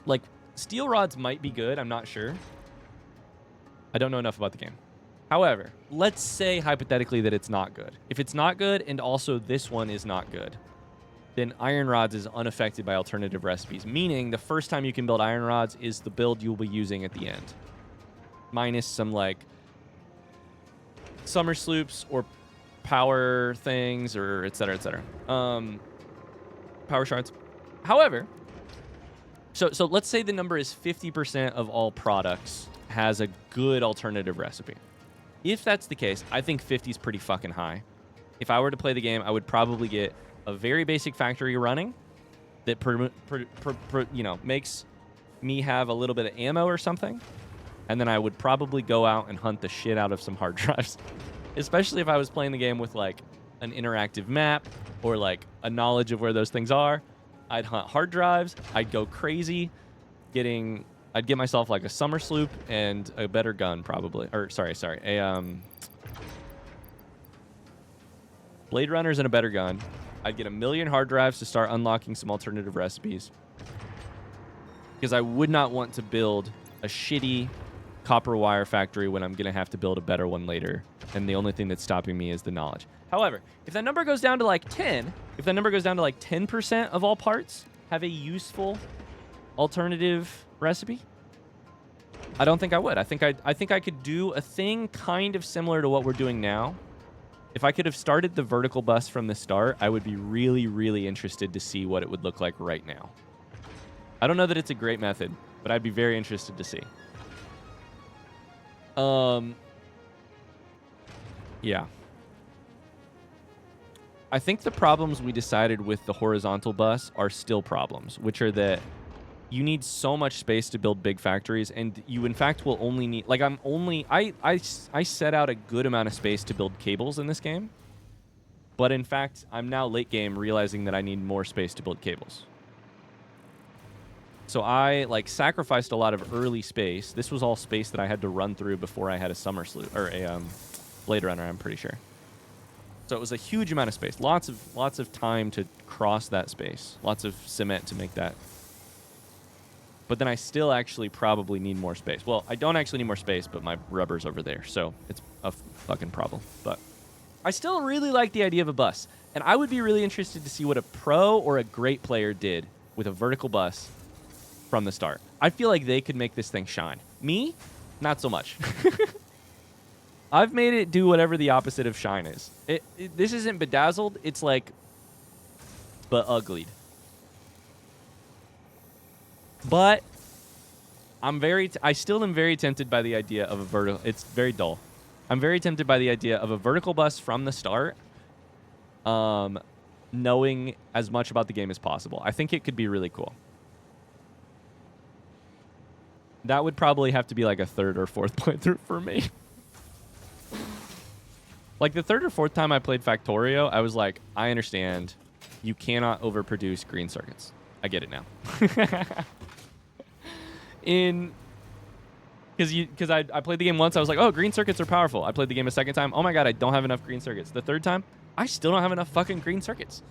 Like steel rods might be good, I'm not sure. I don't know enough about the game. However, let's say hypothetically that it's not good. If it's not good and also this one is not good, then iron rods is unaffected by alternative recipes, meaning the first time you can build iron rods is the build you'll be using at the end. Minus some like summer sloops or power things or etc. etc. Power shards. However, so let's say the number is 50% of all products has a good alternative recipe. If that's the case, I think 50 is pretty fucking high. If I were to play the game, I would probably get a very basic factory running that makes me have a little bit of ammo or something. And then I would probably go out and hunt the shit out of some hard drives. Especially if I was playing the game with like an interactive map or like a knowledge of where those things are. I'd hunt hard drives. I'd go crazy I'd get myself like a summer sloop and a better gun probably. Or sorry, a Blade Runners and a better gun. I'd get 1 million hard drives to start unlocking some alternative recipes. Because I would not want to build a shitty copper wire factory when I'm going to have to build a better one later. And the only thing that's stopping me is the knowledge. However, if that number goes down to like 10, if that number goes down to like 10% of all parts have a useful alternative recipe, I don't think I would. I think I could do a thing kind of similar to what we're doing now. If I could have started the vertical bus from the start, I would be really, really interested to see what it would look like right now. I don't know that it's a great method, but I'd be very interested to see. Yeah. I think the problems we decided with the horizontal bus are still problems, which are that you need so much space to build big factories, and you in fact will only need like I set out a good amount of space to build cables in this game, but in fact I'm now late game realizing that I need more space to build cables. So I like sacrificed a lot of early space. This was all space that I had to run through before I had a summer sloop or a Blade Runner, I'm pretty sure. So it was a huge amount of space, lots of time to cross that space, lots of cement to make that. But then I still actually probably need more space. Well, I don't actually need more space, but my rubber's over there, so it's a fucking problem. But I still really like the idea of a bus, and I would be really interested to see what a pro or a great player did with a vertical bus from the start. I feel like they could make this thing shine. Me, not so much. I've made it do whatever the opposite of shine is. This isn't bedazzled. It's like, but uglied. But I still am very tempted by the idea of a vertical. It's very dull. I'm very tempted by the idea of a vertical bus from the start, knowing as much about the game as possible. I think it could be really cool. That would probably have to be like a third or fourth playthrough for me. Like the third or fourth time I played Factorio, I was like, I understand. You cannot overproduce green circuits. I get it now. Because I played the game once, I was like, oh, green circuits are powerful. I played the game a second time. Oh my god, I don't have enough green circuits. The third time, I still don't have enough fucking green circuits.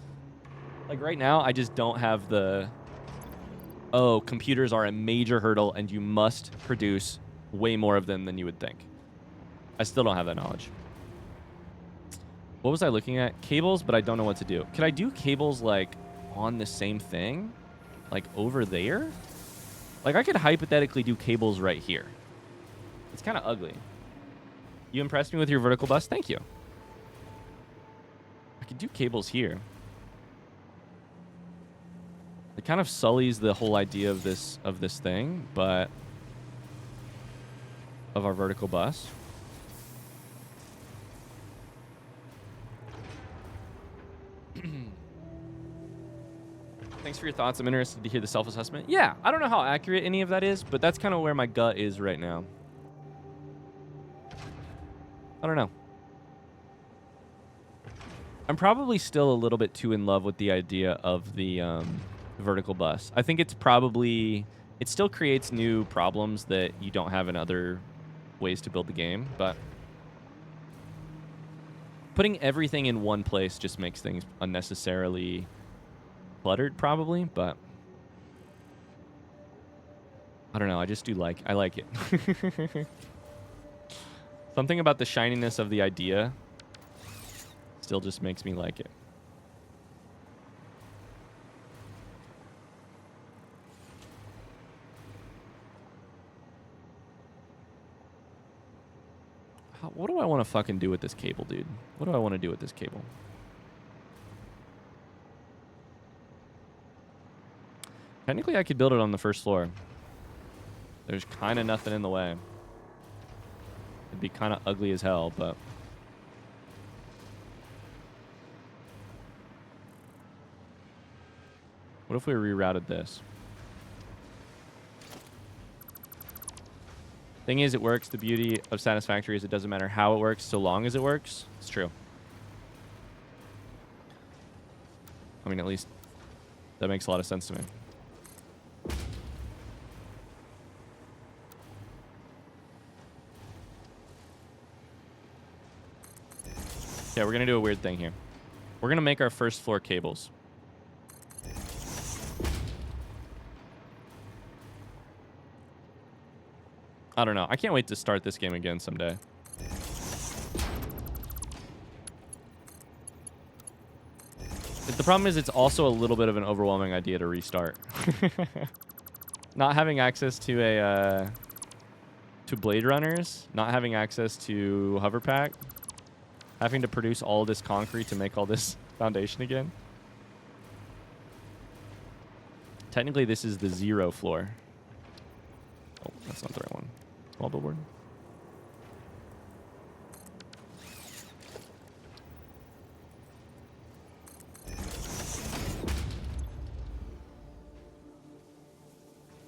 Like right now, I just don't have the... Oh, computers are a major hurdle, and you must produce way more of them than you would think. I still don't have that knowledge. What was I looking at? Cables, but I don't know what to do. Could I do cables like on the same thing? Like over there? Like I could hypothetically do cables right here. It's kind of ugly. You impressed me with your vertical bus. Thank you. I could do cables here. It kind of sullies the whole idea of this thing, but of our vertical bus. Thanks for your thoughts. I'm interested to hear the self-assessment. Yeah, I don't know how accurate any of that is, but that's kind of where my gut is right now. I don't know. I'm probably still a little bit too in love with the idea of the vertical bus. I think it's probably... It still creates new problems that you don't have in other ways to build the game, but putting everything in one place just makes things unnecessarily cluttered, probably, but I don't know. I just do like... I like it. Something about the shininess of the idea still just makes me like it. What do I want to fucking do with this cable, dude? What do I want to do with this cable? Technically, I could build it on the first floor. There's kind of nothing in the way. It'd be kind of ugly as hell, but... What if we rerouted this? Thing is, it works. The beauty of Satisfactory is it doesn't matter how it works, so long as it works. It's true. I mean, at least that makes a lot of sense to me. Okay, we're going to do a weird thing here. We're going to make our first floor cables. I don't know. I can't wait to start this game again someday. The problem is it's also a little bit of an overwhelming idea to restart. Not having access to a to Blade Runners, not having access to Hover Pack, having to produce all this concrete to make all this foundation again. Technically, this is the 0 floor. Oh, that's not the right one. Small billboard.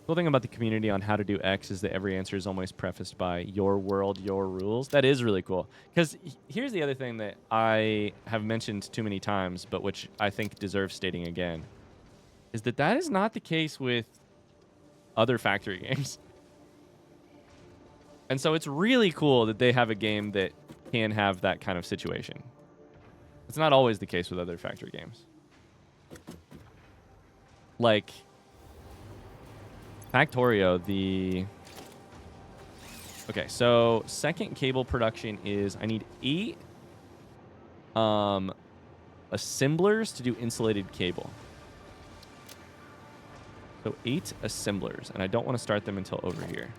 Cool thing about the community on how to do X is that every answer is almost prefaced by your world, your rules. That is really cool. Because here's the other thing that I have mentioned too many times, but which I think deserves stating again, is that that is not the case with other factory games. And so it's really cool that they have a game that can have that kind of situation. It's not always the case with other factory games. Like Factorio, the... Okay, so second cable production is I need 8 assemblers to do insulated cable. So 8 assemblers, and I don't want to start them until over here.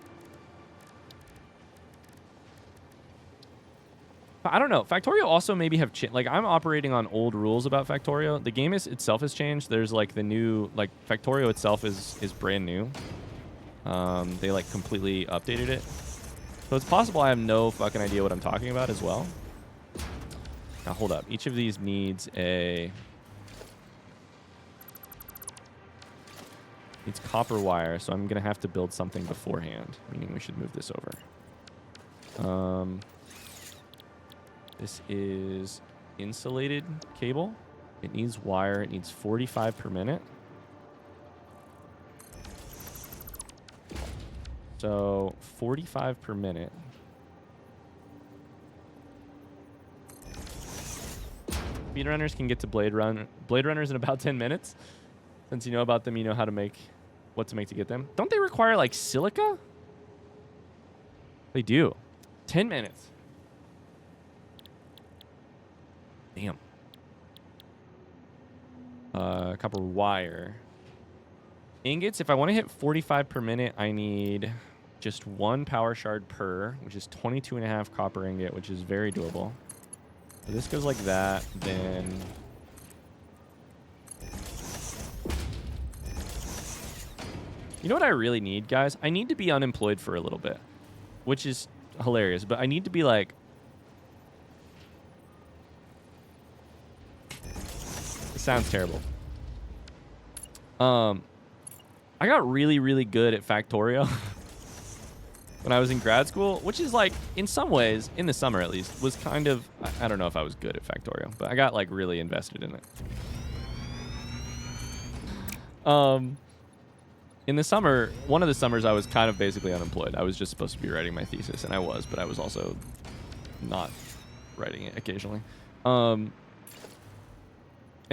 I don't know. Factorio also maybe have changed. Like, I'm operating on old rules about Factorio. The game itself has changed. There's, like, the new... Like, Factorio itself is brand new. They, like, completely updated it. So it's possible I have no fucking idea what I'm talking about as well. Now, hold up. Each of these needs a... Needs copper wire, so I'm going to have to build something beforehand. Meaning we should move this over. This is insulated cable. It needs wire. It needs 45 per minute. So 45 per minute. Speedrunners can get to Blade Runners in about 10 minutes. Since you know about them, you know how to make what to make to get them. Don't they require like silica? They do. 10 minutes. Damn. Copper wire. Ingots, if I want to hit 45 per minute, I need just 1 power shard per, which is 22.5 copper ingot, which is very doable. So this goes like that, then... You know what I really need, guys? I need to be unemployed for a little bit, which is hilarious, but I need to be like... It sounds terrible. I got really, really good at Factorio when I was in grad school, which is like, in some ways, in the summer at least, was kind of... I don't know if I was good at Factorio, but I got like really invested in it. In the summer, one of the summers, I was kind of basically unemployed. I was just supposed to be writing my thesis, and I was, but I was also not writing it occasionally. And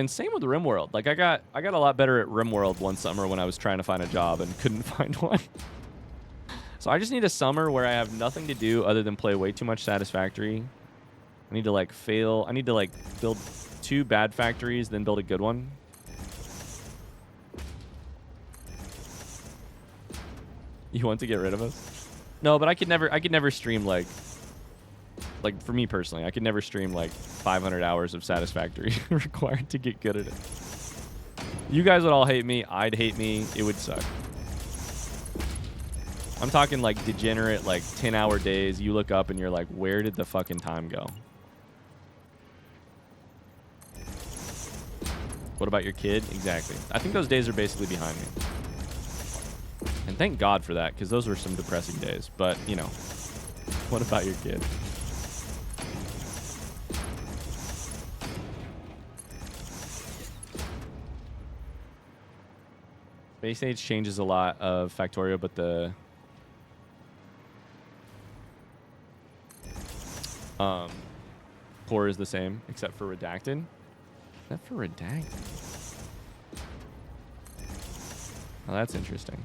same with RimWorld. Like I got a lot better at RimWorld one summer when I was trying to find a job and couldn't find one. So I just need a summer where I have nothing to do other than play way too much Satisfactory. I need to like fail. I need to like build 2 bad factories, then build a good one. You want to get rid of us? No, but I could never stream like for me personally, I could never stream like 500 hours of Satisfactory required to get good at it. You guys would all hate me. I'd hate me. It would suck. I'm talking like degenerate, like 10-hour days. You look up and you're like, where did the fucking time go? What about your kid? Exactly. I think those days are basically behind me. And thank God for that, because those were some depressing days. But, you know, what about your kid? Base age changes a lot of Factorio, but the core is the same, except for redacted. Except for redacted. Oh, that's interesting.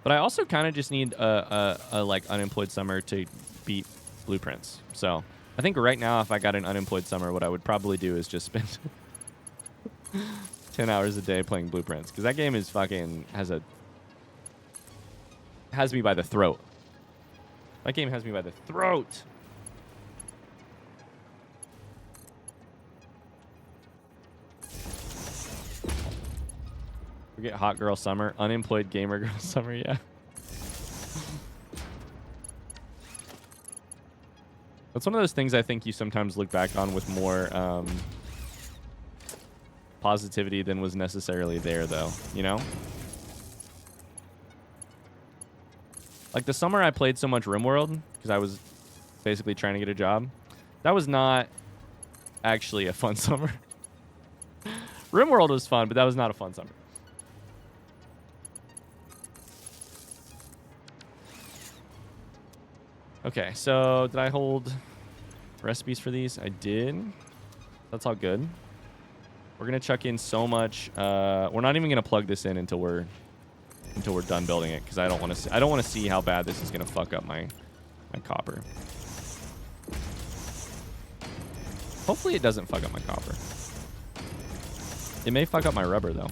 But I also kind of just need a like unemployed summer to beat blueprints. So I think right now, if I got an unemployed summer, what I would probably do is just spend 10 hours a day playing blueprints, because that game is fucking has me by the throat. That game has me by the throat. Forget hot girl summer, unemployed gamer girl summer, yeah. That's one of those things I think you sometimes look back on with more positivity than was necessarily there, though, you know? Like the summer I played so much RimWorld, because I was basically trying to get a job, that was not actually a fun summer. RimWorld was fun, but that was not a fun summer. Okay, so did I hold recipes for these? I did. That's all good. We're gonna chuck in so much. We're not even gonna plug this in until we're done building it, because I don't want to see how bad this is gonna fuck up my copper. Hopefully it doesn't fuck up my copper. It may fuck up my rubber though.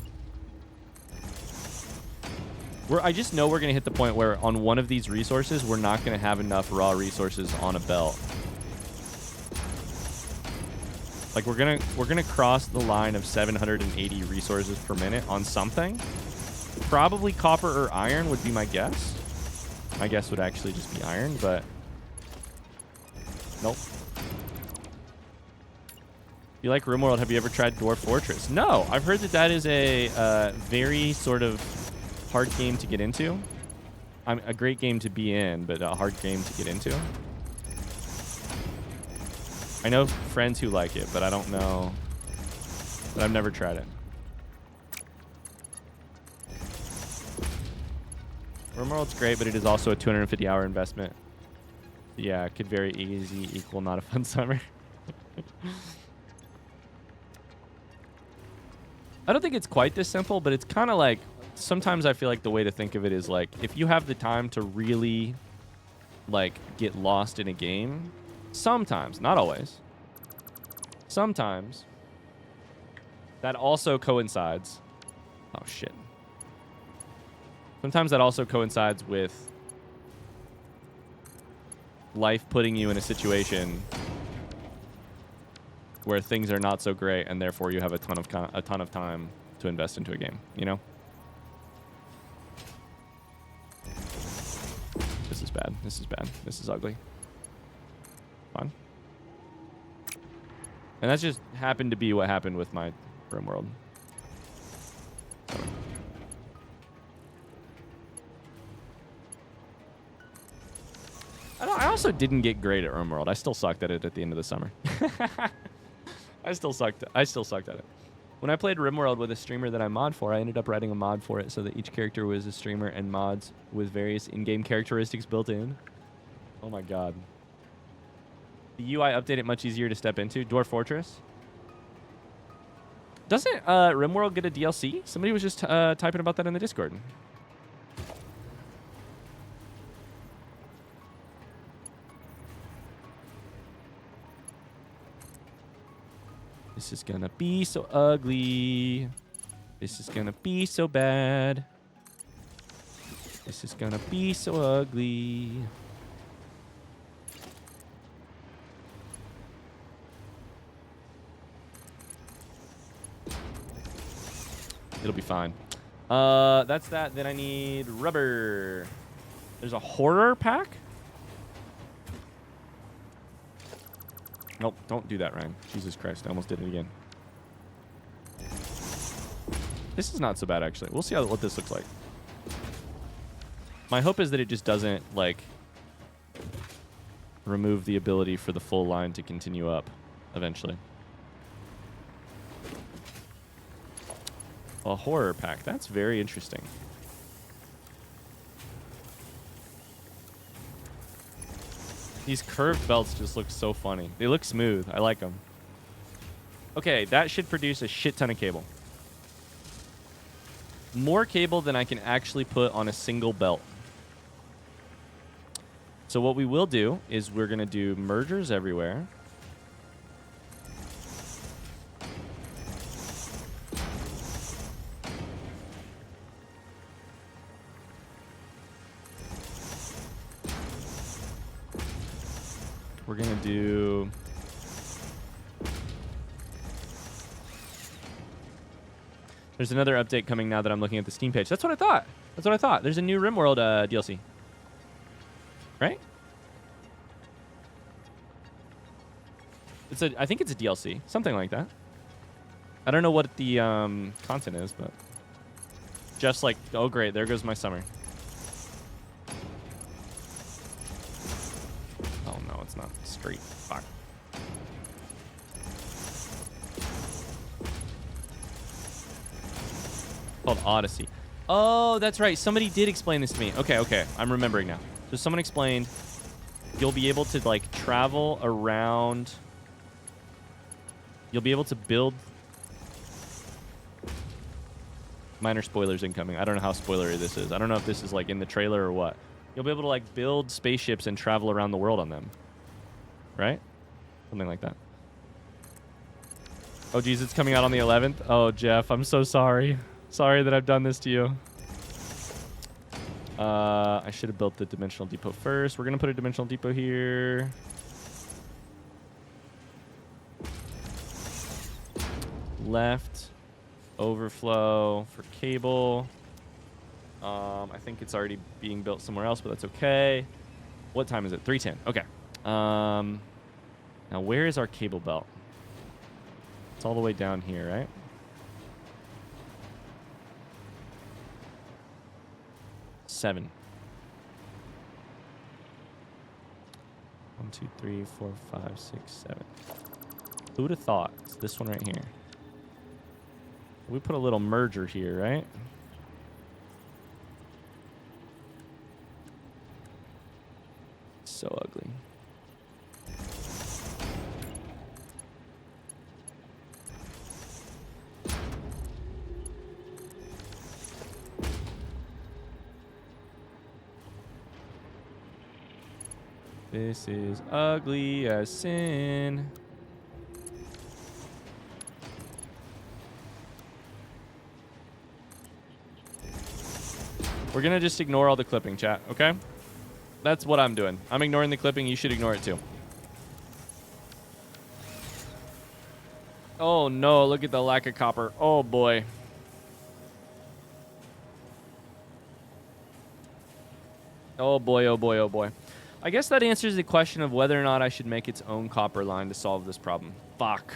I just know we're going to hit the point where on one of these resources, we're not going to have enough raw resources on a belt. Like we're going to cross the line of 780 resources per minute on something. Probably copper or iron would be my guess. My guess would actually just be iron, but nope. If you like RimWorld, have you ever tried Dwarf Fortress? No, I've heard that is a very sort of hard game to get into. A great game to be in, but a hard game to get into. I know friends who like it, but I don't know. But I've never tried it. RimWorld's great, but it is also a 250-hour investment. Yeah, it could very easy equal not a fun summer. I don't think it's quite this simple, but it's kind of like, sometimes I feel like the way to think of it is like, if you have the time to really like get lost in a game. Sometimes, not always. Sometimes that also coincides. Oh shit. Sometimes that also coincides with life putting you in a situation where things are not so great, and therefore you have a ton of time to invest into a game. You know. This is bad. This is bad. This is ugly. Fun. And that just happened to be what happened with my RimWorld. I also didn't get great at RimWorld. I still sucked at it at the end of the summer. I still sucked at it. When I played RimWorld with a streamer that I mod for, I ended up writing a mod for it so that each character was a streamer and mods with various in-game characteristics built in. Oh my god. The UI update it much easier to step into. Dwarf Fortress. Doesn't RimWorld get a DLC? Somebody was just typing about that in the Discord. This is gonna be so ugly. This is gonna be so bad. This is gonna be so ugly. It'll be fine. That's that. Then I need rubber. There's a horror pack? Nope, don't do that, Ryan. Jesus Christ, I almost did it again. This is not so bad, actually. We'll see what this looks like. My hope is that it just doesn't, like, remove the ability for the full line to continue up eventually. A horror pack. That's very interesting. These curved belts just look so funny. They look smooth. I like them. Okay, that should produce a shit ton of cable. More cable than I can actually put on a single belt. So what we will do is we're going to do mergers everywhere. We're going to do... There's another update coming now that I'm looking at the Steam page. That's what I thought. That's what I thought. There's a new RimWorld DLC. Right? I think it's a DLC. Something like that. I don't know what the content is, but... Just like, oh great, there goes my summer. Oh no, it's not straight. Fuck. Called Odyssey. Oh, that's right. Somebody did explain this to me. Okay. I'm remembering now. So someone explained you'll be able to like travel around. You'll be able to build. Minor spoilers incoming. I don't know how spoilery this is. I don't know if this is like in the trailer or what. You'll be able to like build spaceships and travel around the world on them. Right? Something like that. Oh geez, it's coming out on the 11th. Oh Jeff, I'm so sorry. Sorry that I've done this to you. I should have built the dimensional depot first. We're going to put a dimensional depot here. Left. Overflow for cable. I think it's already being built somewhere else, but that's okay. What time is it? 3:10. Okay. Now, where is our cable belt? It's all the way down here, right? Seven. 1, 2, 3, 4, 5, 6, 7. Who would have thought? It's this one right here. We put a little merger here, right? So ugly. This is ugly as sin. We're gonna just ignore all the clipping, chat, okay? That's what I'm doing. I'm ignoring the clipping. You should ignore it too. Oh no, look at the lack of copper. Oh boy. Oh boy, oh boy, oh boy. I guess that answers the question of whether or not I should make its own copper line to solve this problem. Fuck.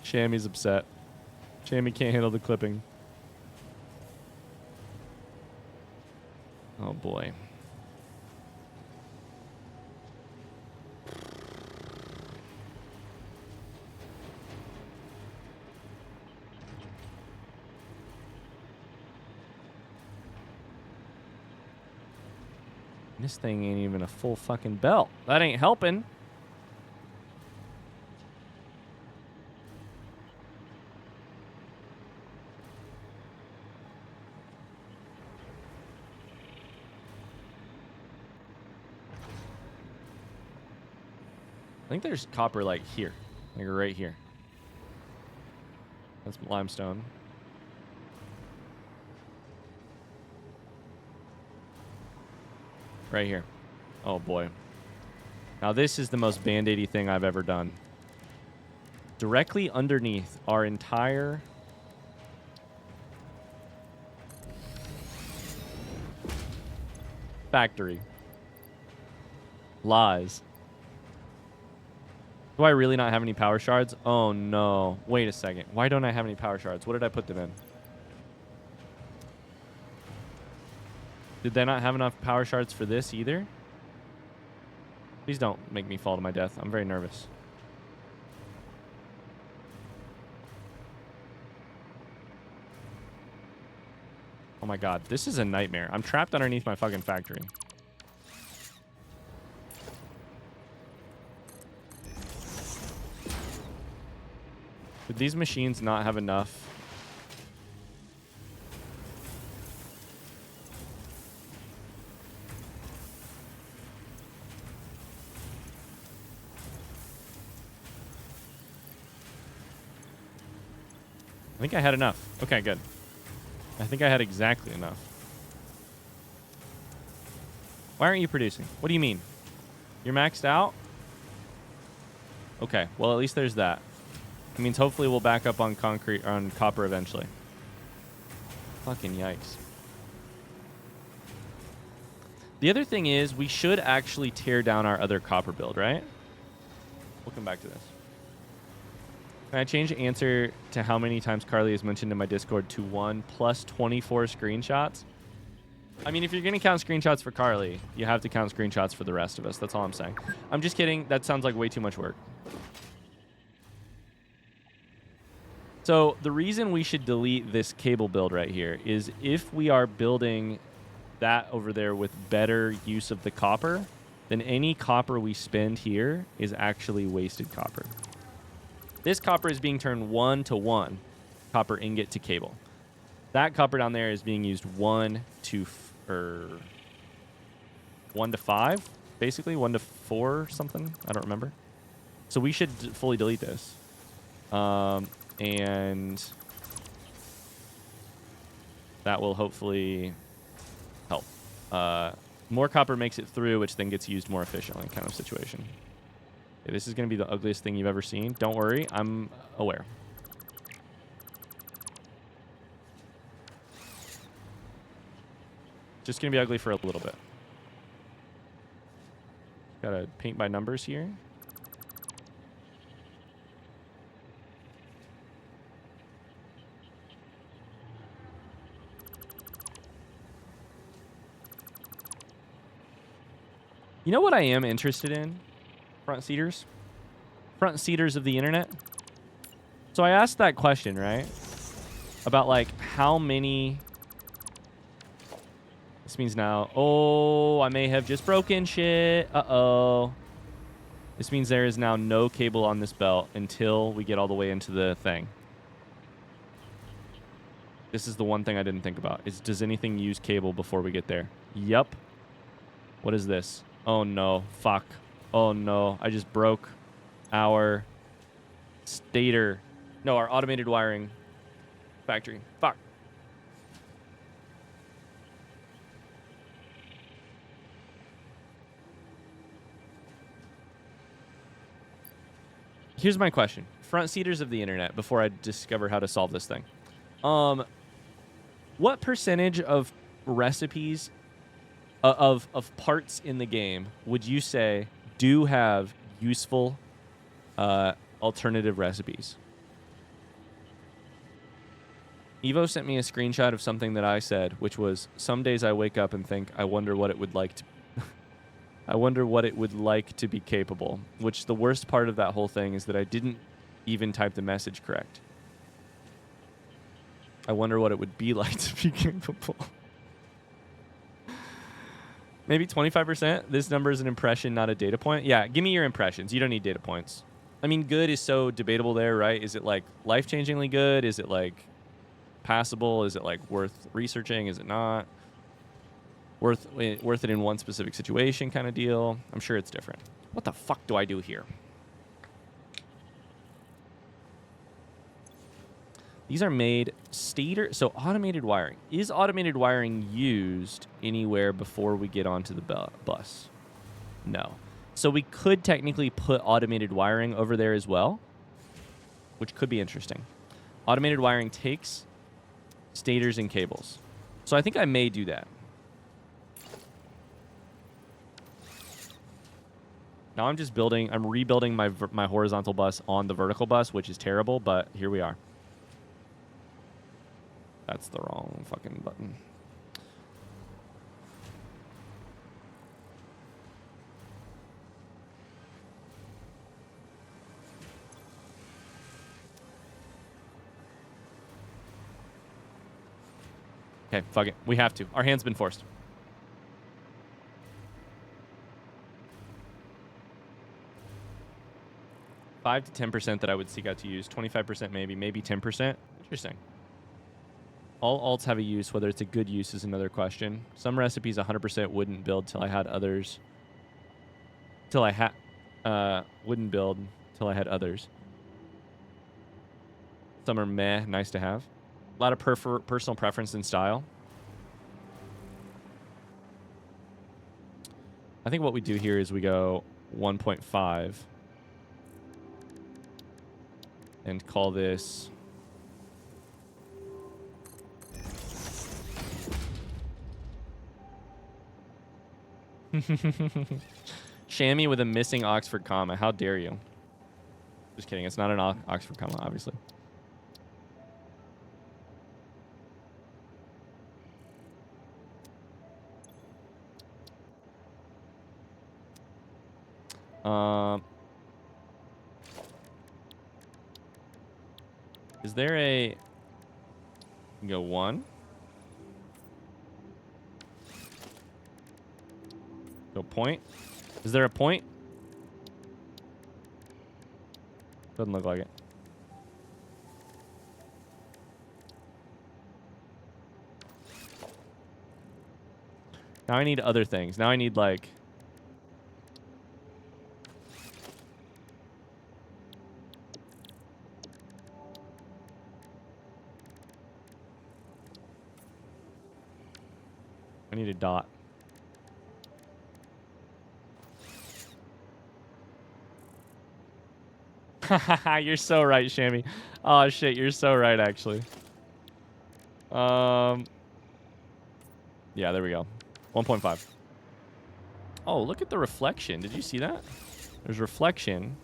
Shammy's upset. Shammy can't handle the clipping. Oh boy. This thing ain't even a full fucking belt. That ain't helping. I think there's copper like here. Like right here. That's limestone. Right here. Oh boy. Now this is the most band-aidy thing I've ever done. Directly underneath our entire factory lies. Do I really not have any power shards? Oh no. Wait a second. Why don't I have any power shards? What did I put them in? Did they not have enough power shards for this either? Please don't make me fall to my death. I'm very nervous. Oh my god. This is a nightmare. I'm trapped underneath my fucking factory. Did these machines not have enough? I think I had enough. Okay, good. I think I had exactly enough. Why aren't you producing? What do you mean? You're maxed out? Okay, well at least there's that. It means hopefully we'll back up on concrete, on copper eventually. Fucking yikes. The other thing is we should actually tear down our other copper build, right? We'll come back to this. Can I change the answer to how many times Carly is mentioned in my Discord to 1 plus 24 screenshots? I mean, if you're going to count screenshots for Carly, you have to count screenshots for the rest of us. That's all I'm saying. I'm just kidding. That sounds like way too much work. So the reason we should delete this cable build right here is if we are building that over there with better use of the copper, then any copper we spend here is actually wasted copper. This copper is being turned 1-to-1, copper ingot to cable. That copper down there is being used 1 to 5, basically 1 to 4 something. I don't remember. So we should fully delete this, and that will hopefully help. More copper makes it through, which then gets used more efficiently, kind of situation. Okay, this is going to be the ugliest thing you've ever seen. Don't worry, I'm aware. Just going to be ugly for a little bit. Got to paint by numbers here. You know what I am interested in? Front seaters? Front seaters of the internet? So I asked that question, right? About like how many This means now... Oh, I may have just broken shit. Uh-oh. This means there is now no cable on this belt until we get all the way into the thing. This is the one thing I didn't think about. Is does anything use cable before we get there? Yup. What is this? Oh, no. Fuck. Oh, no. I just broke our stator. No, our automated wiring factory. Fuck. Here's my question. Front seaters of the internet, before I discover how to solve this thing. What percentage of recipes of parts in the game would you say do have useful alternative recipes? Evo sent me a screenshot of something that I said, which was, some days I wake up and think, I wonder what it would like to I wonder what it would like to be capable, which the worst part of that whole thing is that I didn't even type the message correct. I wonder what it would be like to be capable. Maybe 25%? This number is an impression, not a data point? Yeah, give me your impressions. You don't need data points. I mean, good is so debatable there, right? Is it like life-changingly good? Is it like passable? Is it like worth researching? Is it not? Worth it in one specific situation kind of deal? I'm sure it's different. What the fuck do I do here? These are made stator, so automated wiring. Is automated wiring used anywhere before we get onto the bus? No. So we could technically put automated wiring over there as well, which could be interesting. Automated wiring takes stators and cables. So I think I may do that. Now I'm just I'm rebuilding my horizontal bus on the vertical bus, which is terrible, but here we are. That's the wrong fucking button. Okay, fuck it. We have to. Our hand's been forced. $5 to 10% that I would seek out to use. 25% maybe 10%. Interesting. All alts have a use. Whether it's a good use is another question. Some recipes 100% wouldn't build till I had others. Wouldn't build till I had others. Some are meh, nice to have. A lot of personal preference and style. I think what we do here is we go 1.5 and call this Shammy with a missing Oxford comma. How dare you? Just kidding. It's not an Oxford comma, obviously. Is there a... Go 1. Go point. Is there a point? Doesn't look like it. Now I need other things. Now I need like... I need a dot. You're so right, Shammy. Oh shit, you're so right actually. Yeah, there we go. 1.5. Oh, look at the reflection. Did you see that? There's reflection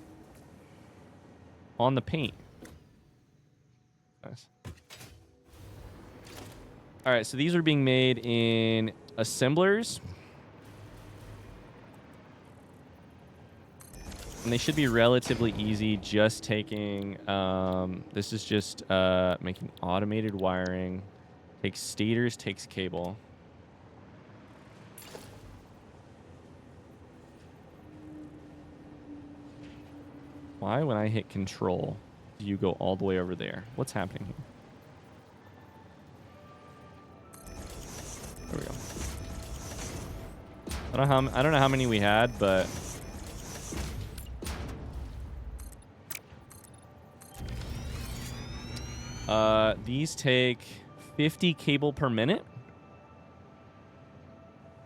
on the paint. Nice. All right, so these are being made in assemblers. And they should be relatively easy, just taking... this is just making automated wiring. Takes stators, takes cable. Why, when I hit control, do you go all the way over there? What's happening here? There we go. I don't know how many we had, but these take 50 cable per minute.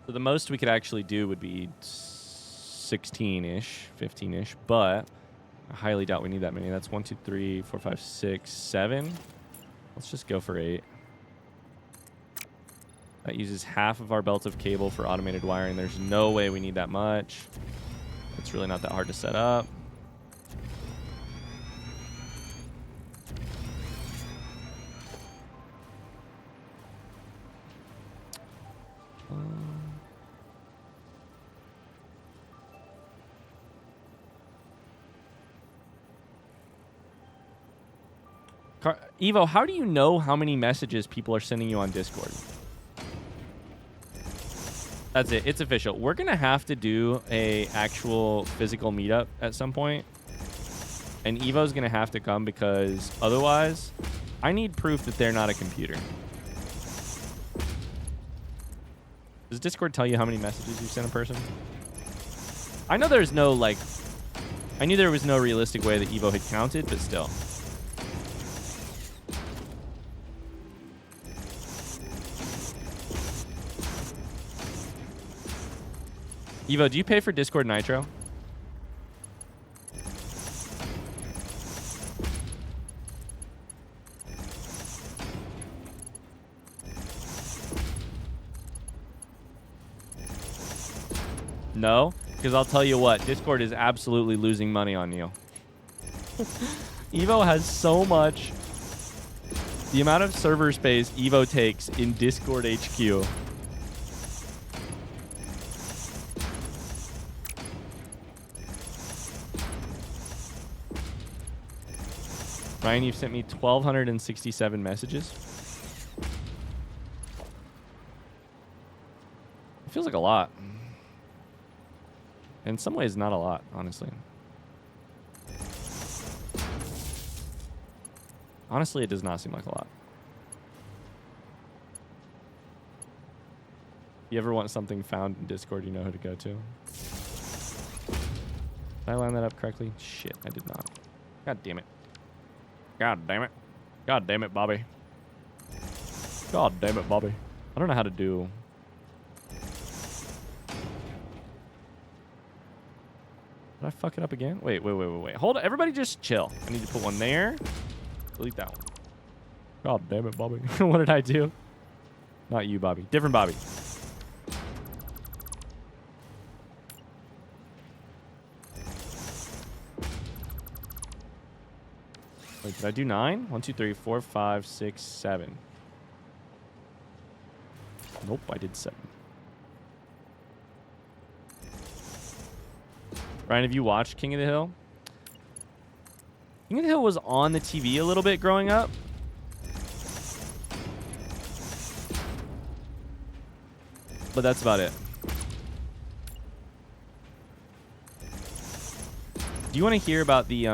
So the most we could actually do would be 16-ish, 15-ish, but I highly doubt we need that many. That's 1, 2, 3, 4, 5, 6, 7. Let's just go for 8. That uses half of our belt of cable for automated wiring. There's no way we need that much. It's really not that hard to set up. Evo, how do you know how many messages people are sending you on Discord? That's it. It's official. We're going to have to do a actual physical meetup at some point. And Evo's going to have to come because otherwise, I need proof that they're not a computer. Does Discord tell you how many messages you sent a person? I know there's no, like... I knew there was no realistic way that Evo had counted, but still. Evo, do you pay for Discord Nitro? No? Because I'll tell you what, Discord is absolutely losing money on you. Evo has so much. The amount of server space Evo takes in Discord HQ. Ryan, you've sent me 1,267 messages. It feels like a lot. In some ways, not a lot, honestly. Honestly, it does not seem like a lot. If you ever want something found in Discord, you know who to go to. Did I line that up correctly? Shit, I did not. God damn it. God damn it. God damn it, Bobby. God damn it, Bobby. I don't know how to do... Did I fuck it up again? Wait. Hold on. Everybody just chill. I need to put one there. Delete that one. God damn it, Bobby. What did I do? Not you, Bobby. Different Bobby. Wait, did I do 9? 1, 2, 3, 4, 5, 6, 7. Nope, I did 7. Ryan, have you watched King of the Hill? King of the Hill was on the TV a little bit growing up. But that's about it. Do you want to hear about the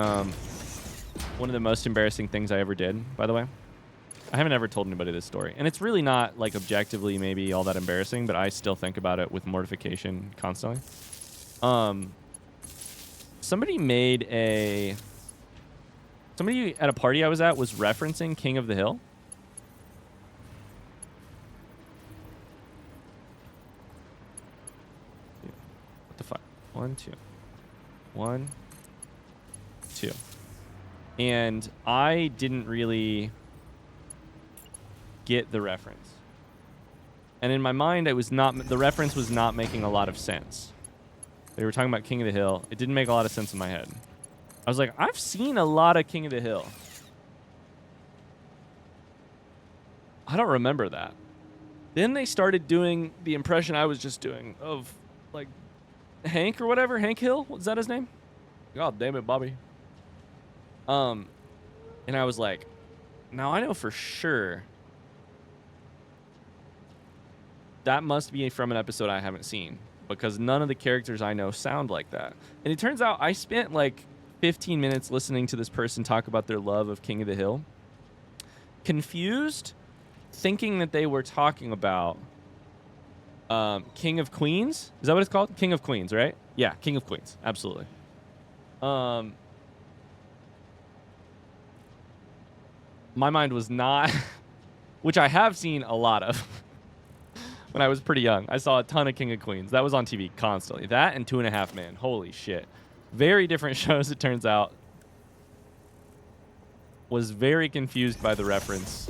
one of the most embarrassing things I ever did, by the way? I haven't ever told anybody this story. And it's really not, like, objectively maybe all that embarrassing, but I still think about it with mortification constantly. Somebody at a party I was at was referencing King of the Hill. What the fuck? 1, 2. 1, 2. And I didn't really get the reference. And in my mind, the reference was not making a lot of sense. They were talking about King of the Hill. It didn't make a lot of sense in my head. I was like, I've seen a lot of King of the Hill. I don't remember that. Then they started doing the impression I was just doing of, like, Hank or whatever. Hank Hill? Was that his name? God damn it, Bobby. And I was like, now I know for sure that must be from an episode I haven't seen, because none of the characters I know sound like that. And it turns out I spent like 15 minutes listening to this person talk about their love of King of the Hill. Confused, thinking that they were talking about King of Queens. Is that what it's called? King of Queens, right? Yeah, King of Queens. Absolutely. My mind was not, which I have seen a lot of when I was pretty young. I saw a ton of King of Queens. That was on TV constantly. That and 2.5 Men. Holy shit. Very different shows, it turns out. Was very confused by the reference.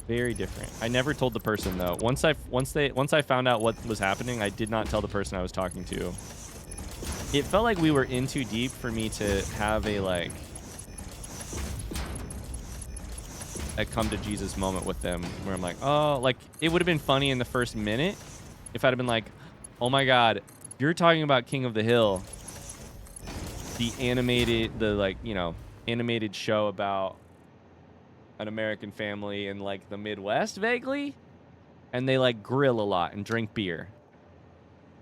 Very different. I never told the person though. Once I found out what was happening, I did not tell the person I was talking to. It felt like we were in too deep for me to have a come to Jesus moment with them where I'm like, oh, like it would have been funny in the first minute if I'd have been like, oh my God, you're talking about King of the Hill, the animated show about an American family in like the Midwest vaguely, and they like grill a lot and drink beer.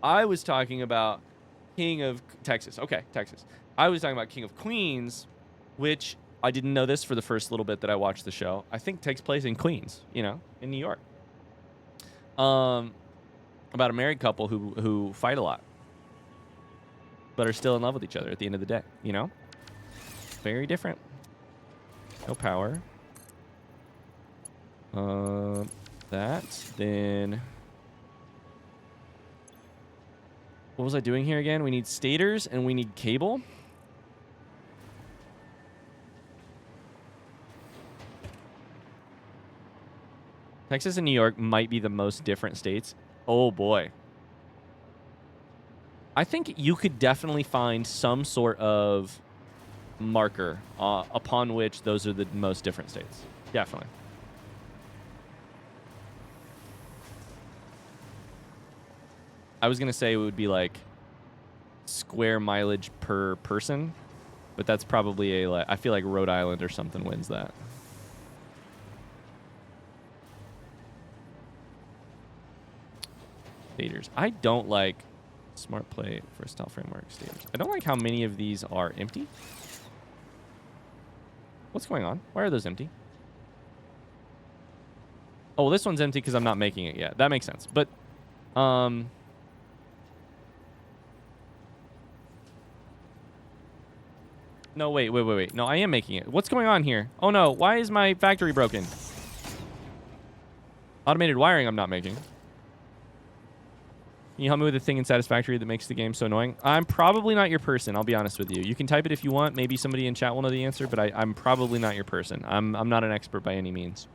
I was talking about King of Texas. Okay, Texas. I was talking about King of Queens, which I didn't know this for the first little bit that I watched the show. I think takes place in Queens, in New York. About a married couple who fight a lot, but are still in love with each other at the end of the day. Very different. No power. Then what was I doing here again? We need stators and we need cable. Texas and New York might be the most different states. Oh boy. I think you could definitely find some sort of marker upon which those are the most different states. Definitely. I was going to say it would be like square mileage per person, but that's probably I feel like Rhode Island or something wins that. Stators. I don't like smart play versatile framework stators. I don't like how many of these are empty. What's going on? Why are those empty? Oh, this one's empty because I'm not making it yet. That makes sense. But no, wait. No, I am making it. What's going on here? Oh, no. Why is my factory broken? Automated wiring I'm not making. Can you help me with the thing in Satisfactory that makes the game so annoying? I'm probably not your person, I'll be honest with you. You can type it if you want. Maybe somebody in chat will know the answer, but I'm probably not your person. I'm not an expert by any means.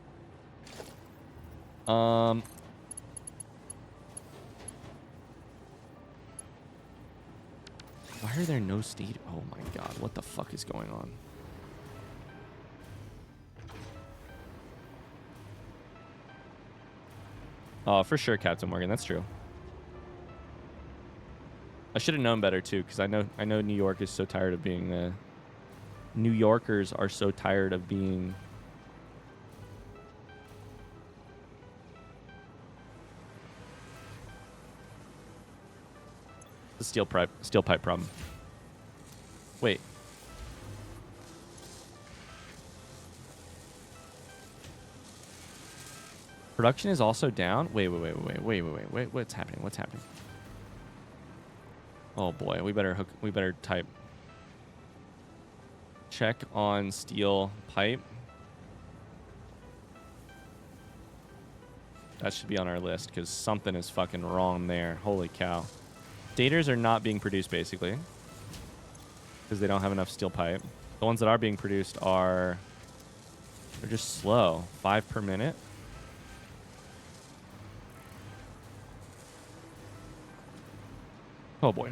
Why are there no state? Oh my God, what the fuck is going on? Oh, for sure, Captain Morgan. That's true. I should have known better too, because I know New York is so tired of being. New Yorkers are so tired of being. The steel pipe problem. Wait. Production is also down. Wait. What's happening? What's happening? Oh boy, we better type. Check on steel pipe. That should be on our list because something is fucking wrong there. Holy cow. Stators are not being produced basically because they don't have enough steel pipe. The ones that are being produced they're just slow. 5 per minute. Oh boy.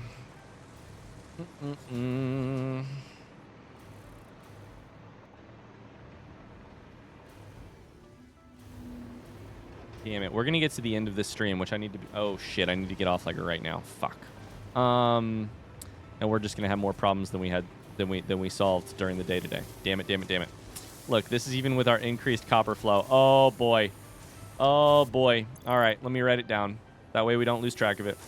Damn it. We're going to get to the end of this stream, which I need to be... Oh, shit. I need to get off like right now. Fuck. And we're just going to have more problems than we had than we solved during the day today. Damn it, damn it, damn it. Look, this is even with our increased copper flow. Oh, boy. Oh, boy. All right, let me write it down. That way we don't lose track of it.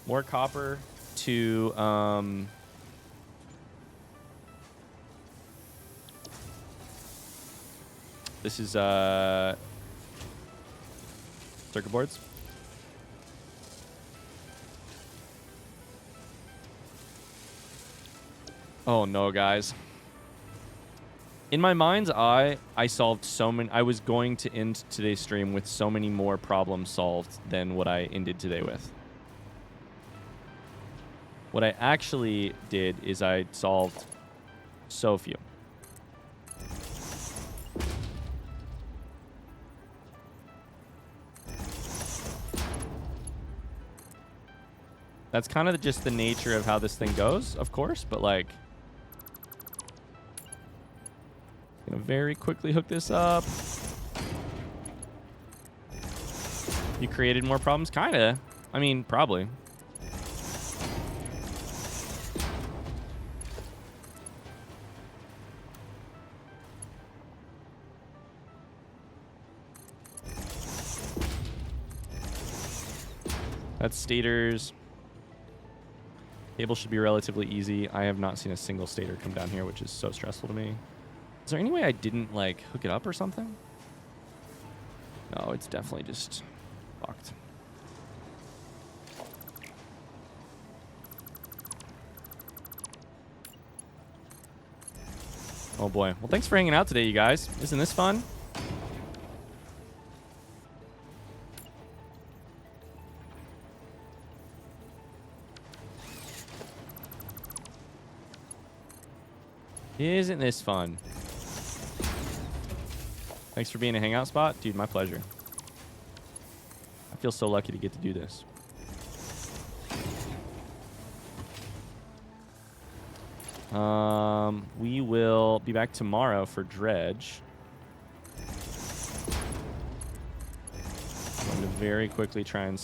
More copper to... This is circuit boards. Oh no, guys. In my mind's eye, I solved so many. I was going to end today's stream with so many more problems solved than what I ended today with. What I actually did is I solved so few. That's kind of just the nature of how this thing goes, of course, but like, gonna very quickly hook this up. You created more problems? Kinda. I mean, probably. That's stators. Cable should be relatively easy. I have not seen a single stator come down here, which is so stressful to me. Is there any way I didn't, like, hook it up or something? No, it's definitely just fucked. Oh, boy. Well, thanks for hanging out today, you guys. Isn't this fun? Isn't this fun? Thanks for being a hangout spot. Dude, my pleasure. I feel so lucky to get to do this. We will be back tomorrow for Dredge. I'm going to very quickly try and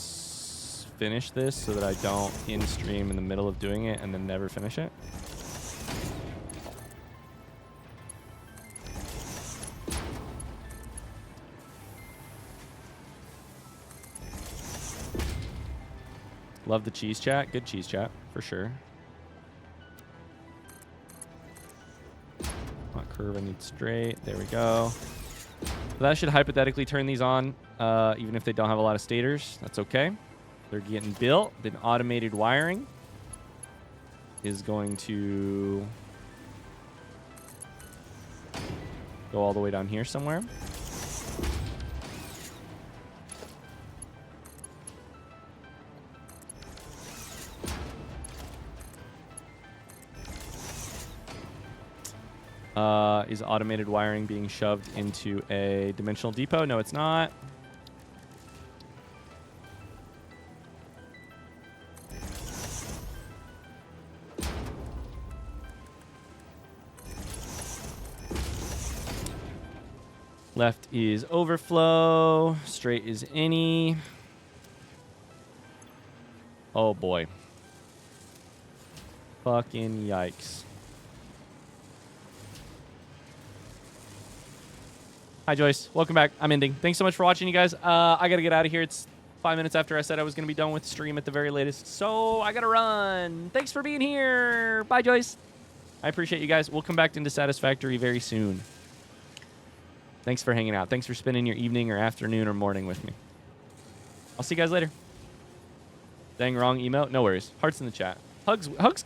finish this so that I don't end stream in the middle of doing it and then never finish it. Love the cheese chat. Good cheese chat, for sure. Not curve, I need straight. There we go. So that should hypothetically turn these on, even if they don't have a lot of stators. That's okay. They're getting built. Then automated wiring is going to go all the way down here somewhere. Is automated wiring being shoved into a dimensional depot? No, it's not. Left is overflow. Straight is any. Oh boy. Fucking yikes. Hi, Joyce. Welcome back. I'm ending. Thanks so much for watching, you guys. I got to get out of here. It's 5 minutes after I said I was going to be done with the stream at the very latest, so I got to run. Thanks for being here. Bye, Joyce. I appreciate you guys. We'll come back into Satisfactory very soon. Thanks for hanging out. Thanks for spending your evening or afternoon or morning with me. I'll see you guys later. Dang, wrong emote. No worries. Hearts in the chat. Hugs can